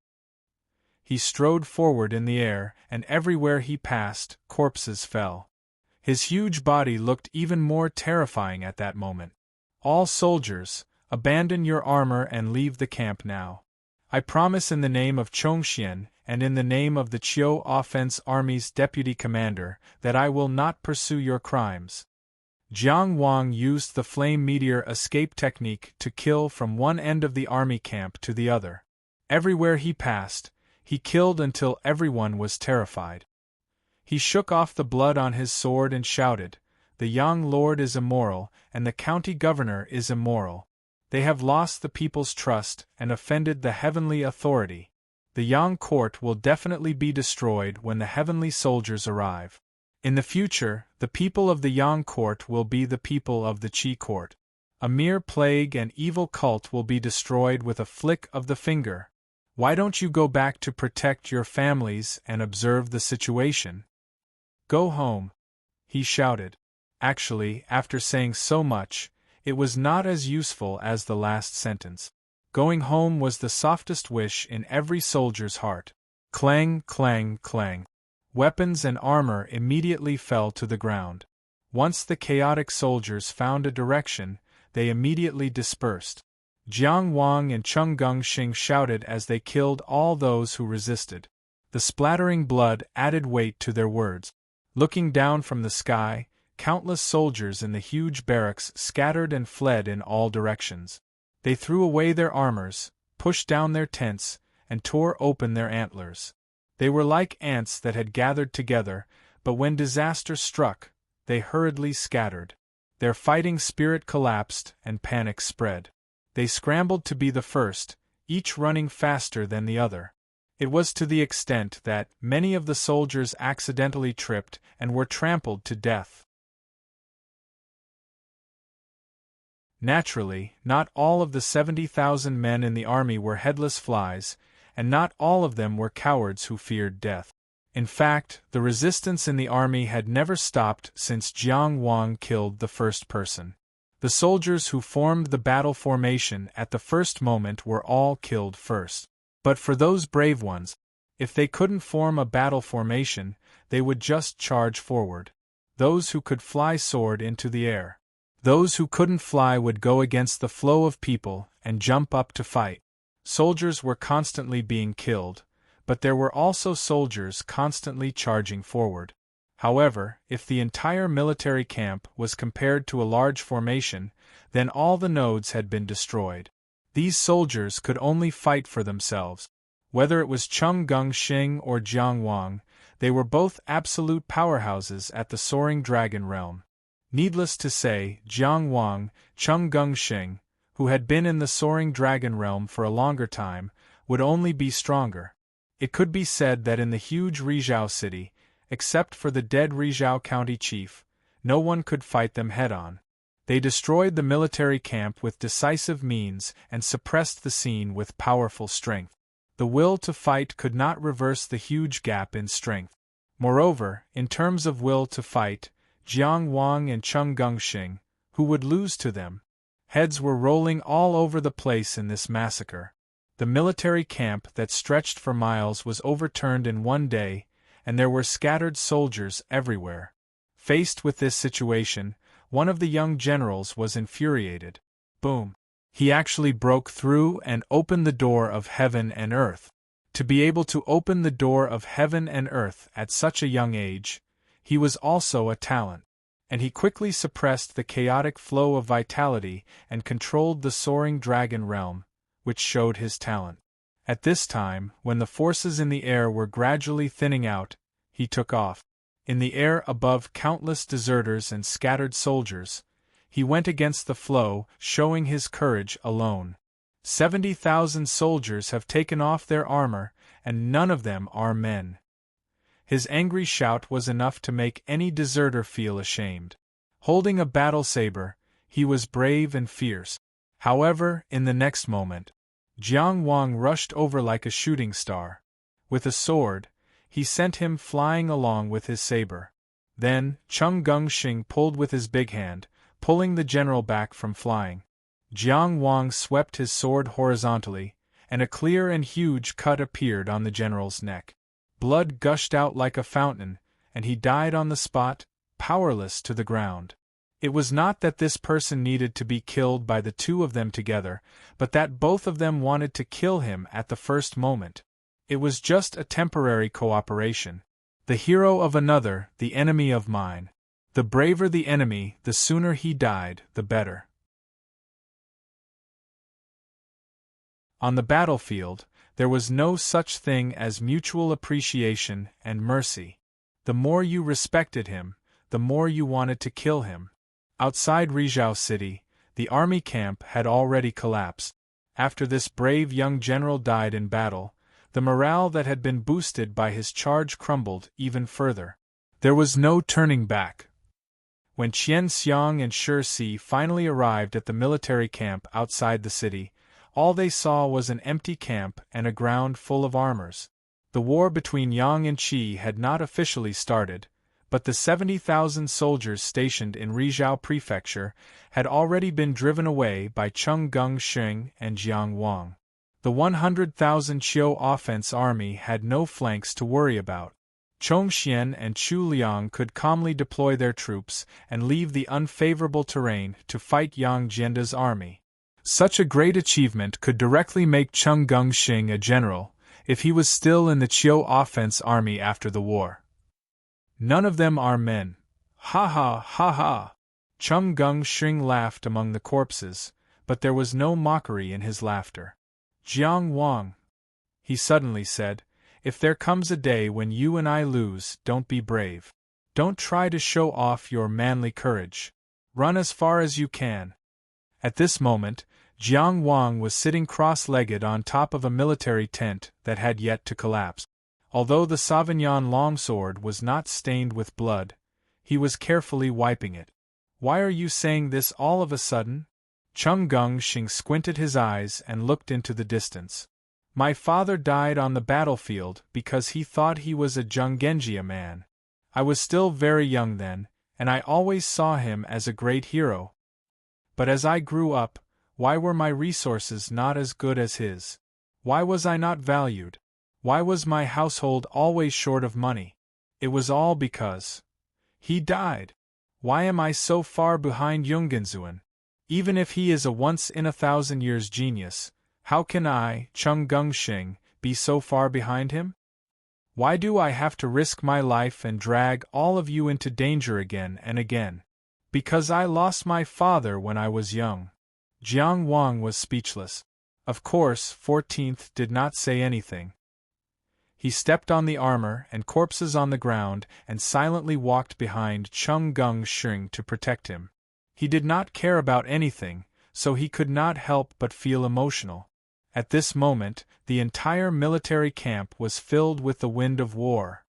He strode forward in the air, and everywhere he passed, corpses fell. His huge body looked even more terrifying at that moment. All soldiers, abandon your armor and leave the camp now. I promise in the name of Chongxian, and in the name of the Qiu Offense Army's deputy commander, that I will not pursue your crimes. Jiang Wang used the flame meteor escape technique to kill from one end of the army camp to the other. Everywhere he passed, he killed until everyone was terrified. He shook off the blood on his sword and shouted, "The young lord is immoral, and the county governor is immoral. They have lost the people's trust and offended the heavenly authority. The Yang court will definitely be destroyed when the heavenly soldiers arrive. In the future, the people of the Yang court will be the people of the Qi court. A mere plague and evil cult will be destroyed with a flick of the finger. Why don't you go back to protect your families and observe the situation? Go home," he shouted. Actually, after saying so much, it was not as useful as the last sentence. Going home was the softest wish in every soldier's heart. Clang, clang, clang. Weapons and armor immediately fell to the ground. Once the chaotic soldiers found a direction, they immediately dispersed. Jiang Wang and Chum Gung Xing shouted as they killed all those who resisted. The splattering blood added weight to their words. Looking down from the sky, countless soldiers in the huge barracks scattered and fled in all directions. They threw away their armors, pushed down their tents, and tore open their antlers. They were like ants that had gathered together, but when disaster struck, they hurriedly scattered. Their fighting spirit collapsed and panic spread. They scrambled to be the first, each running faster than the other. It was to the extent that many of the soldiers accidentally tripped and were trampled to death. Naturally, not all of the 70,000 men in the army were headless flies, and not all of them were cowards who feared death. In fact, the resistance in the army had never stopped since Jiang Wang killed the first person. The soldiers who formed the battle formation at the first moment were all killed first. But for those brave ones, if they couldn't form a battle formation, they would just charge forward. Those who could fly soared into the air. Those who couldn't fly would go against the flow of people and jump up to fight. Soldiers were constantly being killed, but there were also soldiers constantly charging forward. However, if the entire military camp was compared to a large formation, then all the nodes had been destroyed. These soldiers could only fight for themselves. Whether it was Cheng Gungxing or Jiang Wang, they were both absolute powerhouses at the Soaring Dragon realm. Needless to say, Jiang Wang, Cheng Gungxing, who had been in the Soaring Dragon realm for a longer time, would only be stronger. It could be said that in the huge Rizhao city, except for the dead Rizhao county chief, no one could fight them head-on. They destroyed the military camp with decisive means and suppressed the scene with powerful strength. The will to fight could not reverse the huge gap in strength. Moreover, in terms of will to fight, Jiang Wang and Cheng Gungxing, who would lose to them? Heads were rolling all over the place in this massacre. The military camp that stretched for miles was overturned in one day, and there were scattered soldiers everywhere. Faced with this situation, one of the young generals was infuriated. Boom! He actually broke through and opened the door of heaven and earth. To be able to open the door of heaven and earth at such a young age, he was also a talent. And he quickly suppressed the chaotic flow of vitality and controlled the Soaring Dragon realm, which showed his talent. At this time, when the forces in the air were gradually thinning out, he took off. In the air above countless deserters and scattered soldiers, he went against the flow, showing his courage alone. 70,000 soldiers have taken off their armor, and none of them are men. His angry shout was enough to make any deserter feel ashamed. Holding a battle saber, he was brave and fierce. However, in the next moment, Jiang Wang rushed over like a shooting star. With a sword, he sent him flying along with his saber. Then, Cheng Gungxing pulled with his big hand, pulling the general back from flying. Jiang Wang swept his sword horizontally, and a clear and huge cut appeared on the general's neck. Blood gushed out like a fountain, and he died on the spot, powerless to the ground. It was not that this person needed to be killed by the two of them together, but that both of them wanted to kill him at the first moment. It was just a temporary cooperation. The hero of another, the enemy of mine. The braver the enemy, the sooner he died, the better. On the battlefield, there was no such thing as mutual appreciation and mercy. The more you respected him, the more you wanted to kill him. Outside Rizhao City, the army camp had already collapsed. After this brave young general died in battle, the morale that had been boosted by his charge crumbled even further. There was no turning back. When Qian Xiang and Shi Si finally arrived at the military camp outside the city, all they saw was an empty camp and a ground full of armors. The war between Yang and Qi had not officially started, but the 70,000 soldiers stationed in Rizhao Prefecture had already been driven away by Cheng Gungxing and Jiang Wang. The 100,000 Qiu offense army had no flanks to worry about. Chongxian and Chu Liang could calmly deploy their troops and leave the unfavorable terrain to fight Yang Jianda's army. Such a great achievement could directly make Cheng Gungxing a general, if he was still in the Qiu offense army after the war. None of them are men. Ha ha ha ha! Cheng Gungxing laughed among the corpses, but there was no mockery in his laughter. Jiang Wang, he suddenly said, if there comes a day when you and I lose, don't be brave. Don't try to show off your manly courage. Run as far as you can. At this moment, Jiang Wang was sitting cross-legged on top of a military tent that had yet to collapse. Although the Sauvignon longsword was not stained with blood, he was carefully wiping it. "Why are you saying this all of a sudden?" Chung Geng-shing squinted his eyes and looked into the distance. "My father died on the battlefield because he thought he was a Zhenggenjia man. I was still very young then, and I always saw him as a great hero. But as I grew up, why were my resources not as good as his? Why was I not valued? Why was my household always short of money? It was all because he died. Why am I so far behind Yungenzuan? Even if he is a once-in-a-thousand-years genius, how can I, Chung Geng-shing, be so far behind him? Why do I have to risk my life and drag all of you into danger again and again? Because I lost my father when I was young." Jiang Wang was speechless. Of course, 14th did not say anything. He stepped on the armor and corpses on the ground and silently walked behind Chung Geng-shing to protect him. He did not care about anything, so he could not help but feel emotional. At this moment, the entire military camp was filled with the wind of war.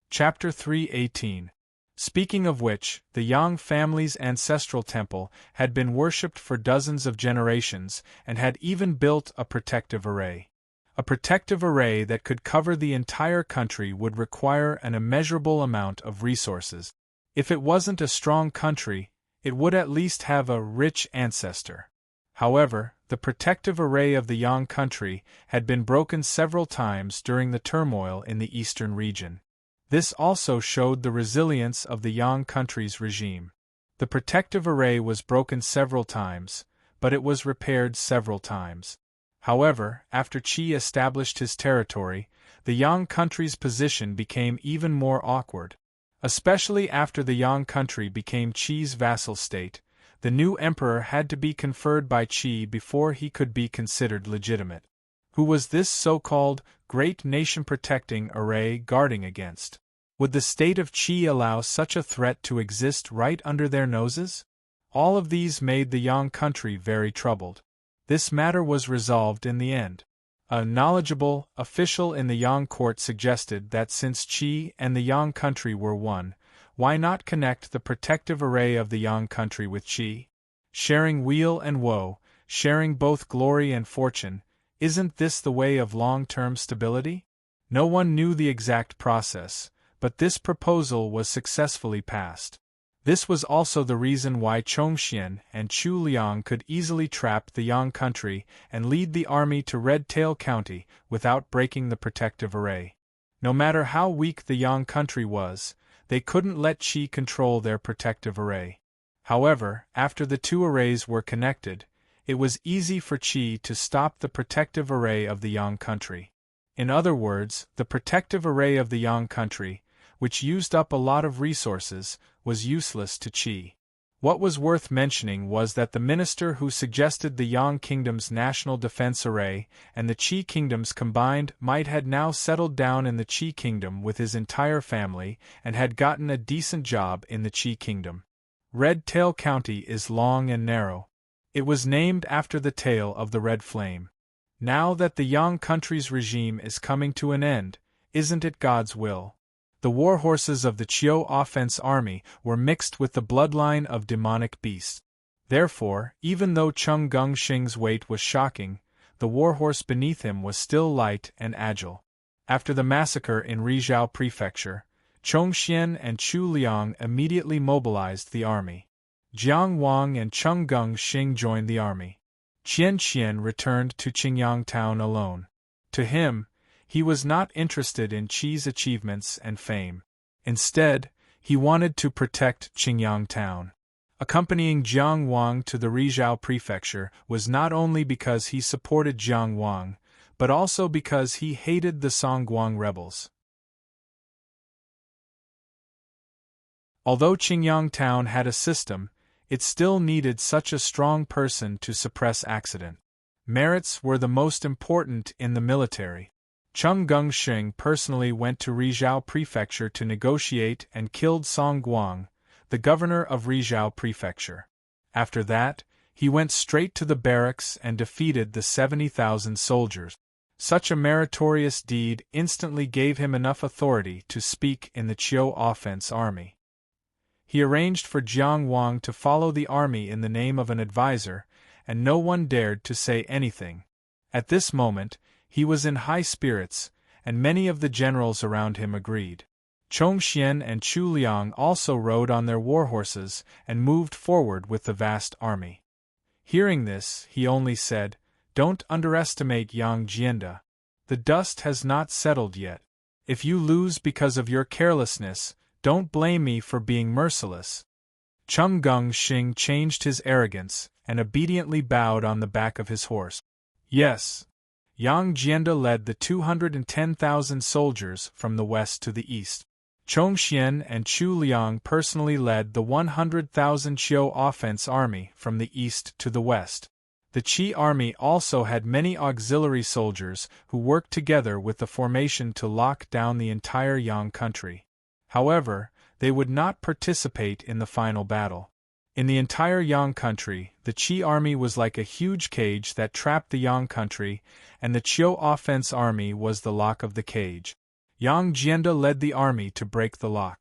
Chapter 3:18. Speaking of which, the Yang family's ancestral temple had been worshipped for dozens of generations and had even built a protective array. A protective array that could cover the entire country would require an immeasurable amount of resources. If it wasn't a strong country, it would at least have a rich ancestor. However, the protective array of the Yang country had been broken several times during the turmoil in the eastern region. This also showed the resilience of the Yang country's regime. The protective array was broken several times, but it was repaired several times. However, after Qi established his territory, the Yang country's position became even more awkward. Especially after the Yang country became Qi's vassal state, the new emperor had to be conferred by Qi before he could be considered legitimate. Who was this so-called great nation-protecting array guarding against? Would the state of Qi allow such a threat to exist right under their noses? All of these made the Yang country very troubled. This matter was resolved in the end. A knowledgeable official in the Yang court suggested that since Qi and the Yang country were one, why not connect the protective array of the Yang country with Qi? Sharing weal and woe, sharing both glory and fortune, isn't this the way of long-term stability? No one knew the exact process, but this proposal was successfully passed. This was also the reason why Chongxian and Chu Liang could easily trap the Yang country and lead the army to Red Tail County without breaking the protective array. No matter how weak the Yang country was, they couldn't let Qi control their protective array. However, after the two arrays were connected, it was easy for Qi to stop the protective array of the Yang country. In other words, the protective array of the Yang country, which used up a lot of resources, was useless to Qi. What was worth mentioning was that the minister who suggested the Yang kingdom's national defense array and the Qi kingdoms combined might had now settled down in the Qi kingdom with his entire family and had gotten a decent job in the Qi kingdom. Red Tail County is long and narrow. It was named after the tail of the red flame. Now that the Yang country's regime is coming to an end, isn't it God's will? The warhorses of the Qiu offense army were mixed with the bloodline of demonic beasts. Therefore, even though Chung Geng-shing's weight was shocking, the warhorse beneath him was still light and agile. After the massacre in Rizhao Prefecture, Chongxian and Chu Liang immediately mobilized the army. Jiang Wang and Chung Geng-shing joined the army. Qian returned to Qingyang town alone. To him, he was not interested in Qi's achievements and fame. Instead, he wanted to protect Qingyang town. Accompanying Jiang Wang to the Rizhao prefecture was not only because he supported Jiang Wang, but also because he hated the Songguang rebels. Although Qingyang town had a system, it still needed such a strong person to suppress accident. Merits were the most important in the military. Chung Gungsheng personally went to Rizhao Prefecture to negotiate and killed Song Guang, the governor of Rizhao Prefecture. After that, he went straight to the barracks and defeated the 70,000 soldiers. Such a meritorious deed instantly gave him enough authority to speak in the Qiu offense army. He arranged for Jiang Wang to follow the army in the name of an advisor, and no one dared to say anything. At this moment, he was in high spirits, and many of the generals around him agreed. Chongxian and Chu Liang also rode on their war horses and moved forward with the vast army. Hearing this, he only said, "Don't underestimate Yang Jianda. The dust has not settled yet. If you lose because of your carelessness, don't blame me for being merciless." Chung Gungsheng changed his arrogance and obediently bowed on the back of his horse. Yes. Yang Jianda led the 210,000 soldiers from the west to the east. Chongxian and Chu Liang personally led the 100,000 Qiu offense army from the east to the west. The Qi army also had many auxiliary soldiers who worked together with the formation to lock down the entire Yang country. However, they would not participate in the final battle. In the entire Yang country, the Qi army was like a huge cage that trapped the Yang country, and the Qiu offense army was the lock of the cage. Yang Jianda led the army to break the lock.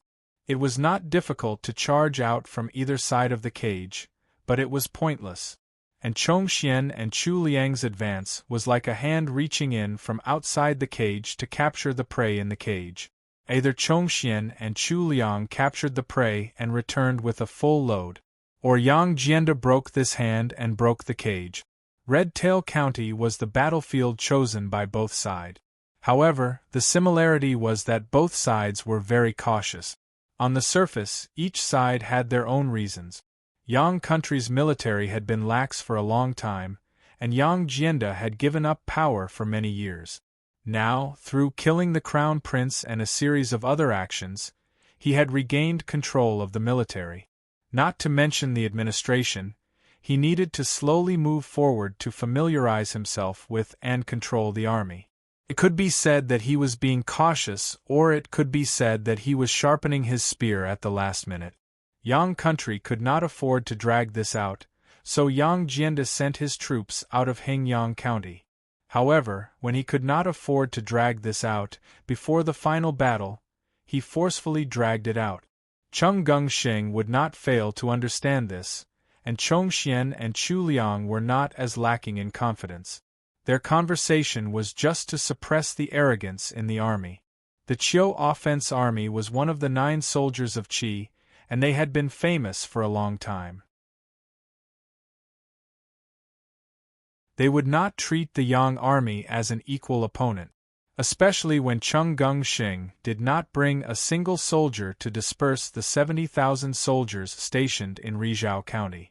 It was not difficult to charge out from either side of the cage, but it was pointless. And Chongxian and Chu Liang's advance was like a hand reaching in from outside the cage to capture the prey in the cage. Either Chongxian and Chu Liang captured the prey and returned with a full load, or Yang Jianda broke this hand and broke the cage. Red Tail County was the battlefield chosen by both sides. However, the similarity was that both sides were very cautious. On the surface, each side had their own reasons. Yang country's military had been lax for a long time, and Yang Jianda had given up power for many years. Now, through killing the crown prince and a series of other actions, he had regained control of the military. Not to mention the administration, he needed to slowly move forward to familiarize himself with and control the army. It could be said that he was being cautious, or it could be said that he was sharpening his spear at the last minute. Yang country could not afford to drag this out, so Yang Jianda sent his troops out of Hengyang County. However, when he could not afford to drag this out before the final battle, he forcefully dragged it out. Chung Gungsheng would not fail to understand this, and Chongxian and Chu Liang were not as lacking in confidence. Their conversation was just to suppress the arrogance in the army. The Qiu offense army was one of the 9 soldiers of Qi, and they had been famous for a long time. They would not treat the Yang army as an equal opponent, especially when Chung Gungsheng did not bring a single soldier to disperse the 70,000 soldiers stationed in Rizhao County.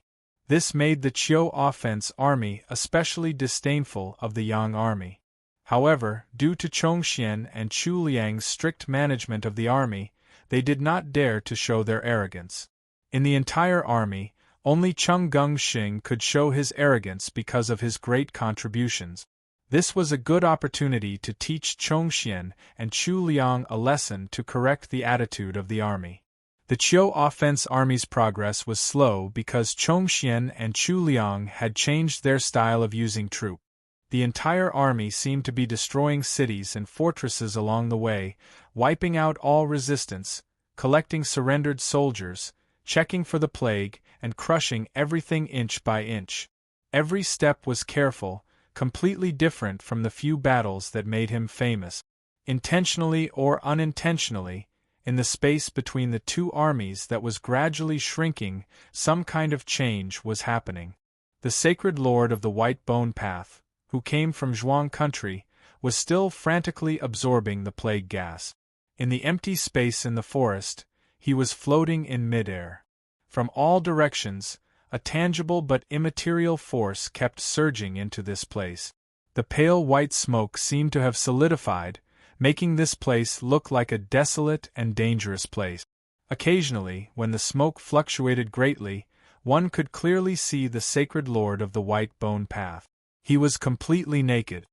This made the Qiu offense army especially disdainful of the Yang army. However, due to Chongxian and Chu Liang's strict management of the army, they did not dare to show their arrogance. In the entire army, only Chung Gungsheng could show his arrogance because of his great contributions. This was a good opportunity to teach Chongxian and Chu Liang a lesson to correct the attitude of the army. The Qiu offense army's progress was slow because Chongxian and Chu Liang had changed their style of using troops. The entire army seemed to be destroying cities and fortresses along the way, wiping out all resistance, collecting surrendered soldiers, checking for the plague, and crushing everything inch by inch. Every step was careful, completely different from the few battles that made him famous. Intentionally or unintentionally, in the space between the two armies that was gradually shrinking, some kind of change was happening. The sacred lord of the White Bone Path, who came from Zhuang country, was still frantically absorbing the plague gas. In the empty space in the forest, he was floating in midair. From all directions, a tangible but immaterial force kept surging into this place. The pale white smoke seemed to have solidified, making this place look like a desolate and dangerous place. Occasionally, when the smoke fluctuated greatly, one could clearly see the sacred lord of the White Bone Path. He was completely naked.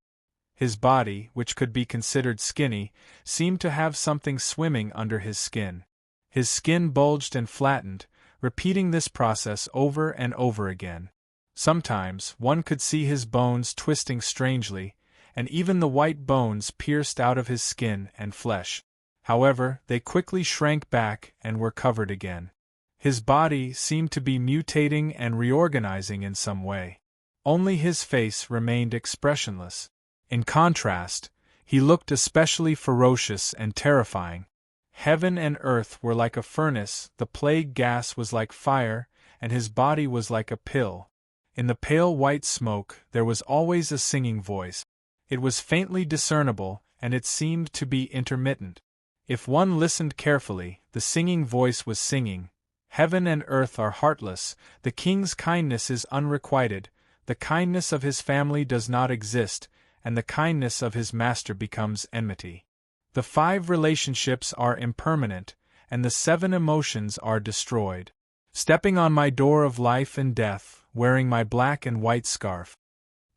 His body, which could be considered skinny, seemed to have something swimming under his skin. His skin bulged and flattened, repeating this process over and over again. Sometimes, one could see his bones twisting strangely, and even the white bones pierced out of his skin and flesh. However, they quickly shrank back and were covered again. His body seemed to be mutating and reorganizing in some way. Only his face remained expressionless. In contrast, he looked especially ferocious and terrifying. Heaven and earth were like a furnace, the plague gas was like fire, and his body was like a pill. In the pale white smoke there was always a singing voice. It was faintly discernible, and it seemed to be intermittent. If one listened carefully, the singing voice was singing, "Heaven and earth are heartless, the king's kindness is unrequited, the kindness of his family does not exist, and the kindness of his master becomes enmity. The 5 relationships are impermanent, and the 7 emotions are destroyed. Stepping on my door of life and death, wearing my black and white scarf.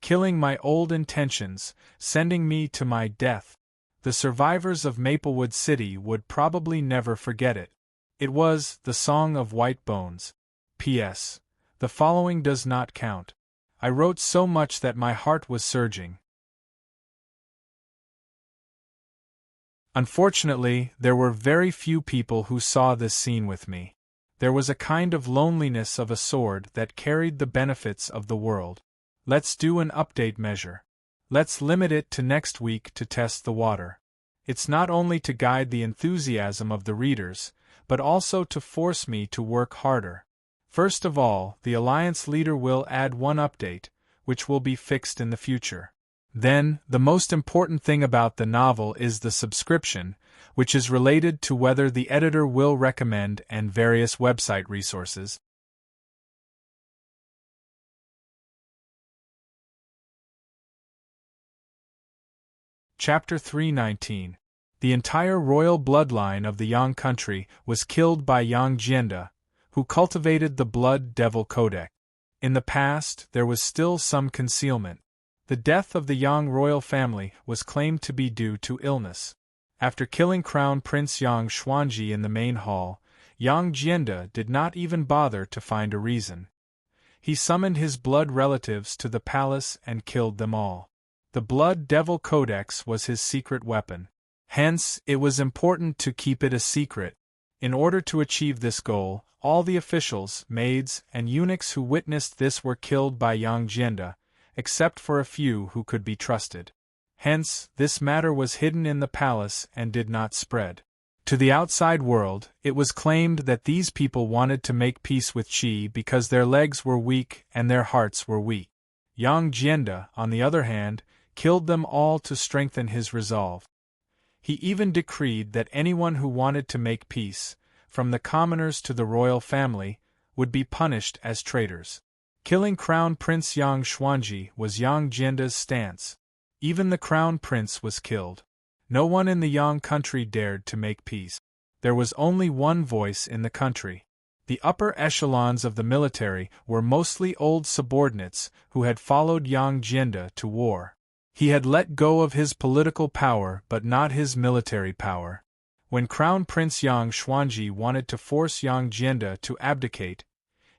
Killing my old intentions, sending me to my death. The survivors of Maplewood City would probably never forget it. It was the Song of White Bones. P.S. The following does not count. I wrote so much that my heart was surging. Unfortunately, there were very few people who saw this scene with me. There was a kind of loneliness of a sword that carried the benefits of the world. Let's do an update measure. Let's limit it to next week to test the water. It's not only to guide the enthusiasm of the readers, but also to force me to work harder. First of all, the Alliance leader will add one update, which will be fixed in the future. Then, the most important thing about the novel is the subscription, which is related to whether the editor will recommend and various website resources. Chapter 319. The entire royal bloodline of the Yang country was killed by Yang Jianda, who cultivated the Blood Devil Codex. In the past, there was still some concealment. The death of the Yang royal family was claimed to be due to illness. After killing Crown Prince Yang Xuanji in the main hall, Yang Jianda did not even bother to find a reason. He summoned his blood relatives to the palace and killed them all. The Blood Devil Codex was his secret weapon. Hence, it was important to keep it a secret. In order to achieve this goal, all the officials, maids, and eunuchs who witnessed this were killed by Yang Jianda, except for a few who could be trusted. Hence, this matter was hidden in the palace and did not spread. To the outside world, it was claimed that these people wanted to make peace with Qi because their legs were weak and their hearts were weak. Yang Jianda, on the other hand, killed them all to strengthen his resolve. He even decreed that anyone who wanted to make peace, from the commoners to the royal family, would be punished as traitors. Killing Crown Prince Yang Xuanji was Yang Jianda's stance. Even the Crown Prince was killed. No one in the Yang country dared to make peace. There was only one voice in the country. The upper echelons of the military were mostly old subordinates who had followed Yang Jianda to war. He had let go of his political power but not his military power. When Crown Prince Yang Xuanji wanted to force Yang Jianda to abdicate,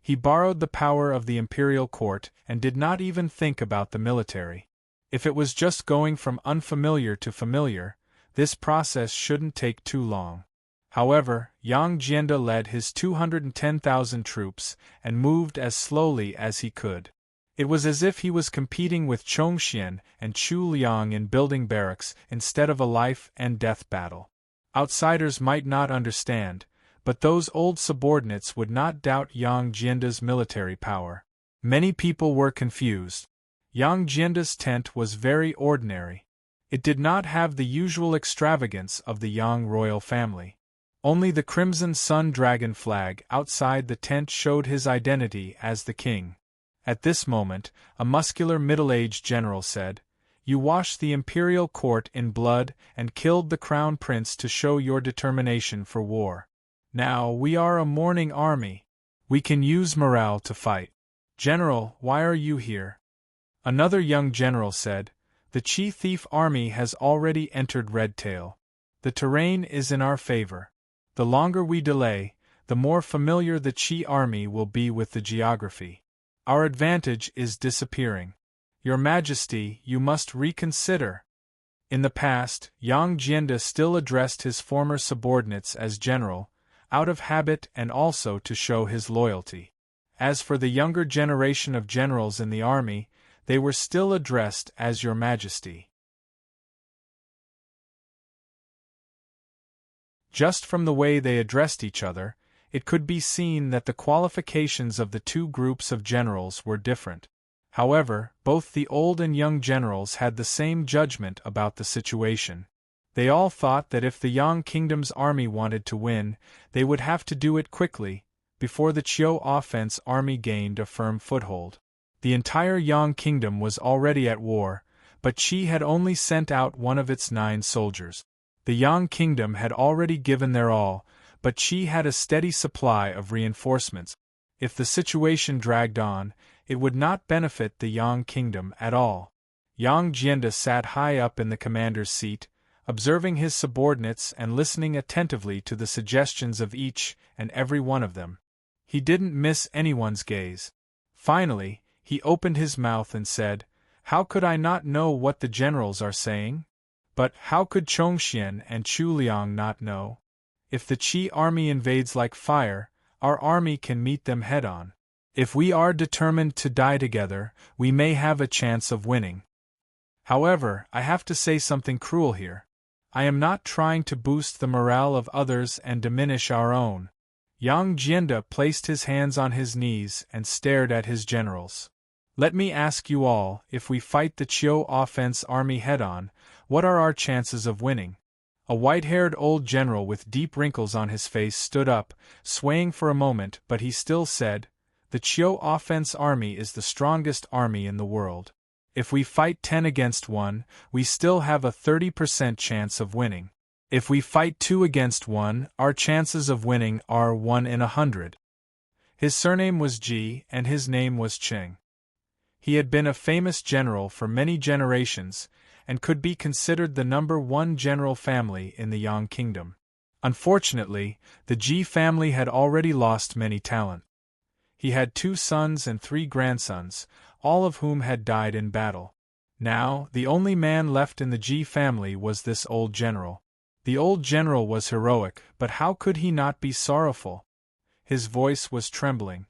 he borrowed the power of the imperial court and did not even think about the military. If it was just going from unfamiliar to familiar, this process shouldn't take too long. However, Yang Jianda led his 210,000 troops and moved as slowly as he could. It was as if he was competing with Chongxian and Chu Liang in building barracks instead of a life-and-death battle. Outsiders might not understand, but those old subordinates would not doubt Yang Jianda's military power. Many people were confused. Yang Jianda's tent was very ordinary. It did not have the usual extravagance of the Yang royal family. Only the crimson sun dragon flag outside the tent showed his identity as the king. At this moment, a muscular middle-aged general said, "You washed the imperial court in blood and killed the crown prince to show your determination for war. Now we are a mourning army. We can use morale to fight. General, why are you here?" Another young general said, The Chi thief army has already entered Redtail. The terrain is in our favor. The longer we delay, the more familiar the Chi army will be with the geography. Our advantage is disappearing. Your Majesty, you must reconsider. In the past, Yang Jianda still addressed his former subordinates as general, out of habit and also to show his loyalty. As for the younger generation of generals in the army, they were still addressed as Your Majesty. Just from the way they addressed each other, it could be seen that the qualifications of the two groups of generals were different. However, both the old and young generals had the same judgment about the situation. They all thought that if the Yang Kingdom's army wanted to win, they would have to do it quickly, before the Qiu offense army gained a firm foothold. The entire Yang Kingdom was already at war, but Qi had only sent out one of its 9 soldiers. The Yang Kingdom had already given their all, but Qi had a steady supply of reinforcements. If the situation dragged on, it would not benefit the Yang Kingdom at all. Yang Jianda sat high up in the commander's seat, observing his subordinates and listening attentively to the suggestions of each and every one of them. He didn't miss anyone's gaze. Finally, he opened his mouth and said, "How could I not know what the generals are saying? But how could Chongxian and Chu Liang not know? If the Qi army invades like fire, our army can meet them head-on. If we are determined to die together, we may have a chance of winning. However, I have to say something cruel here. I am not trying to boost the morale of others and diminish our own." Yang Jianda placed his hands on his knees and stared at his generals. "Let me ask you all, if we fight the Qiu offense army head-on, what are our chances of winning?" A white-haired old general with deep wrinkles on his face stood up, swaying for a moment, but he still said, "The Qiu offense army is the strongest army in the world. If we fight 10 against 1, we still have a 30% chance of winning. If we fight 2 against 1, our chances of winning are 1 in 100. His surname was Ji and his name was Qing. He had been a famous general for many generations, and could be considered the #1 general family in the Yang Kingdom. Unfortunately, the Ji family had already lost many talent. He had 2 sons and 3 grandsons, all of whom had died in battle. Now, the only man left in the Ji family was this old general. The old general was heroic, but how could he not be sorrowful? His voice was trembling.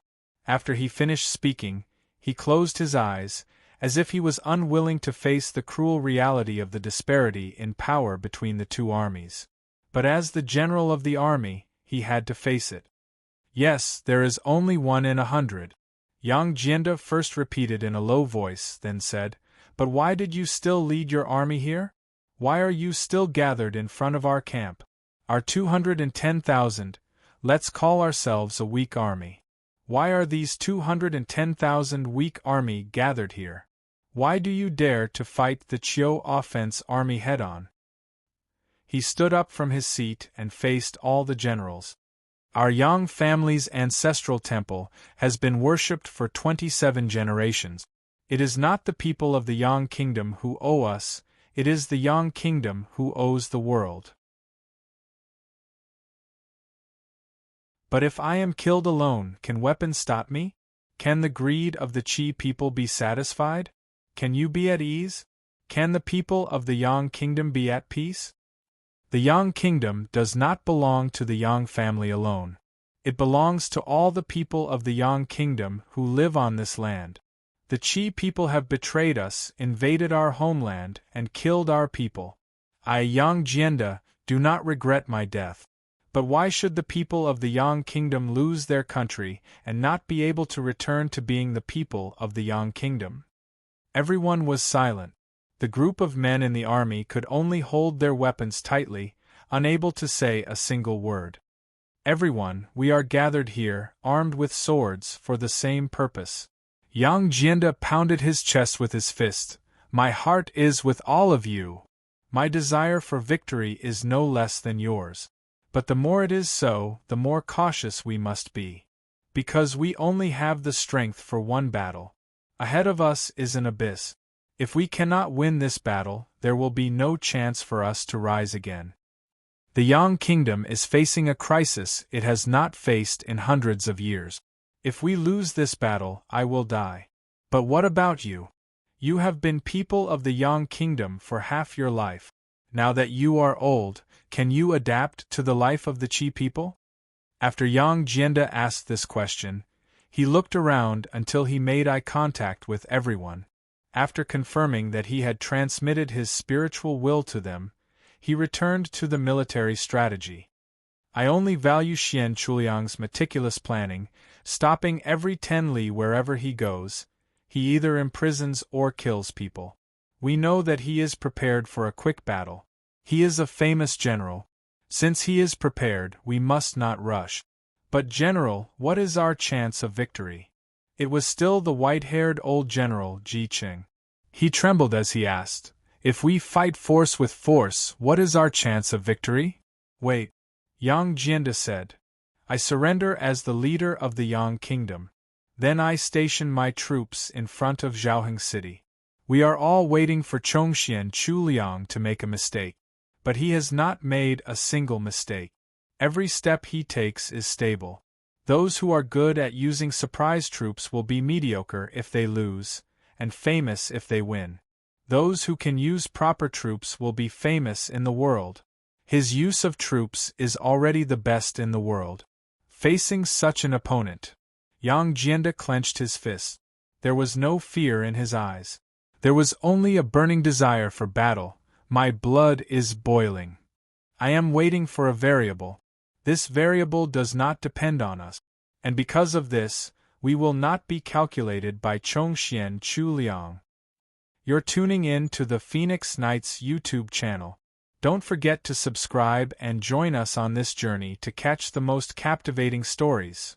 After he finished speaking, he closed his eyes, as if he was unwilling to face the cruel reality of the disparity in power between the two armies. But as the general of the army, he had to face it. "Yes, there is only 1 in 100. Yang Jianda first repeated in a low voice, then said, "But why did you still lead your army here? Why are you still gathered in front of our camp? Our 210,000, let's call ourselves a weak army. Why are these 210,000 weak army gathered here? Why do you dare to fight the Qiu offense army head-on?" He stood up from his seat and faced all the generals. "Our Yang family's ancestral temple has been worshipped for 27 generations. It is not the people of the Yang Kingdom who owe us, it is the Yang Kingdom who owes the world. But if I am killed alone, can weapons stop me? Can the greed of the Qi people be satisfied? Can you be at ease? Can the people of the Yang Kingdom be at peace? The Yang Kingdom does not belong to the Yang family alone. It belongs to all the people of the Yang Kingdom who live on this land. The Qi people have betrayed us, invaded our homeland, and killed our people. I, Yang Jianda, do not regret my death. But why should the people of the Yang Kingdom lose their country and not be able to return to being the people of the Yang Kingdom?" Everyone was silent. The group of men in the army could only hold their weapons tightly, unable to say a single word. "Everyone, we are gathered here, armed with swords, for the same purpose." Yang Jianda pounded his chest with his fist. "My heart is with all of you. My desire for victory is no less than yours. But the more it is so, the more cautious we must be. Because we only have the strength for one battle. Ahead of us is an abyss. If we cannot win this battle, there will be no chance for us to rise again. The Yang Kingdom is facing a crisis it has not faced in hundreds of years. If we lose this battle, I will die. But what about you? You have been people of the Yang Kingdom for half your life. Now that you are old, can you adapt to the life of the Qi people? After Yang Jianda asked this question, he looked around until he made eye contact with everyone. After confirming that he had transmitted his spiritual will to them, he returned to the military strategy. I only value Xian Chuliang's meticulous planning, stopping every 10 li wherever he goes. He either imprisons or kills people. We know that he is prepared for a quick battle. He is a famous general. Since he is prepared, we must not rush. But General, what is our chance of victory? It was still the white-haired old general Ji Qing. He trembled as he asked, if we fight force with force, what is our chance of victory? Wait. Yang Jianda said. I surrender as the leader of the Yang Kingdom. Then I station my troops in front of Zhaoheng City. We are all waiting for Chongxian Chuliang to make a mistake. But he has not made a single mistake. Every step he takes is stable. Those who are good at using surprise troops will be mediocre if they lose, and famous if they win. Those who can use proper troops will be famous in the world. His use of troops is already the best in the world. Facing such an opponent, Yang Jianda clenched his fist. There was no fear in his eyes. There was only a burning desire for battle. My blood is boiling. I am waiting for a variable. This variable does not depend on us. And because of this, we will not be calculated by Chongxian Chuliang. You're tuning in to the Phoenix Knights YouTube channel. Don't forget to subscribe and join us on this journey to catch the most captivating stories.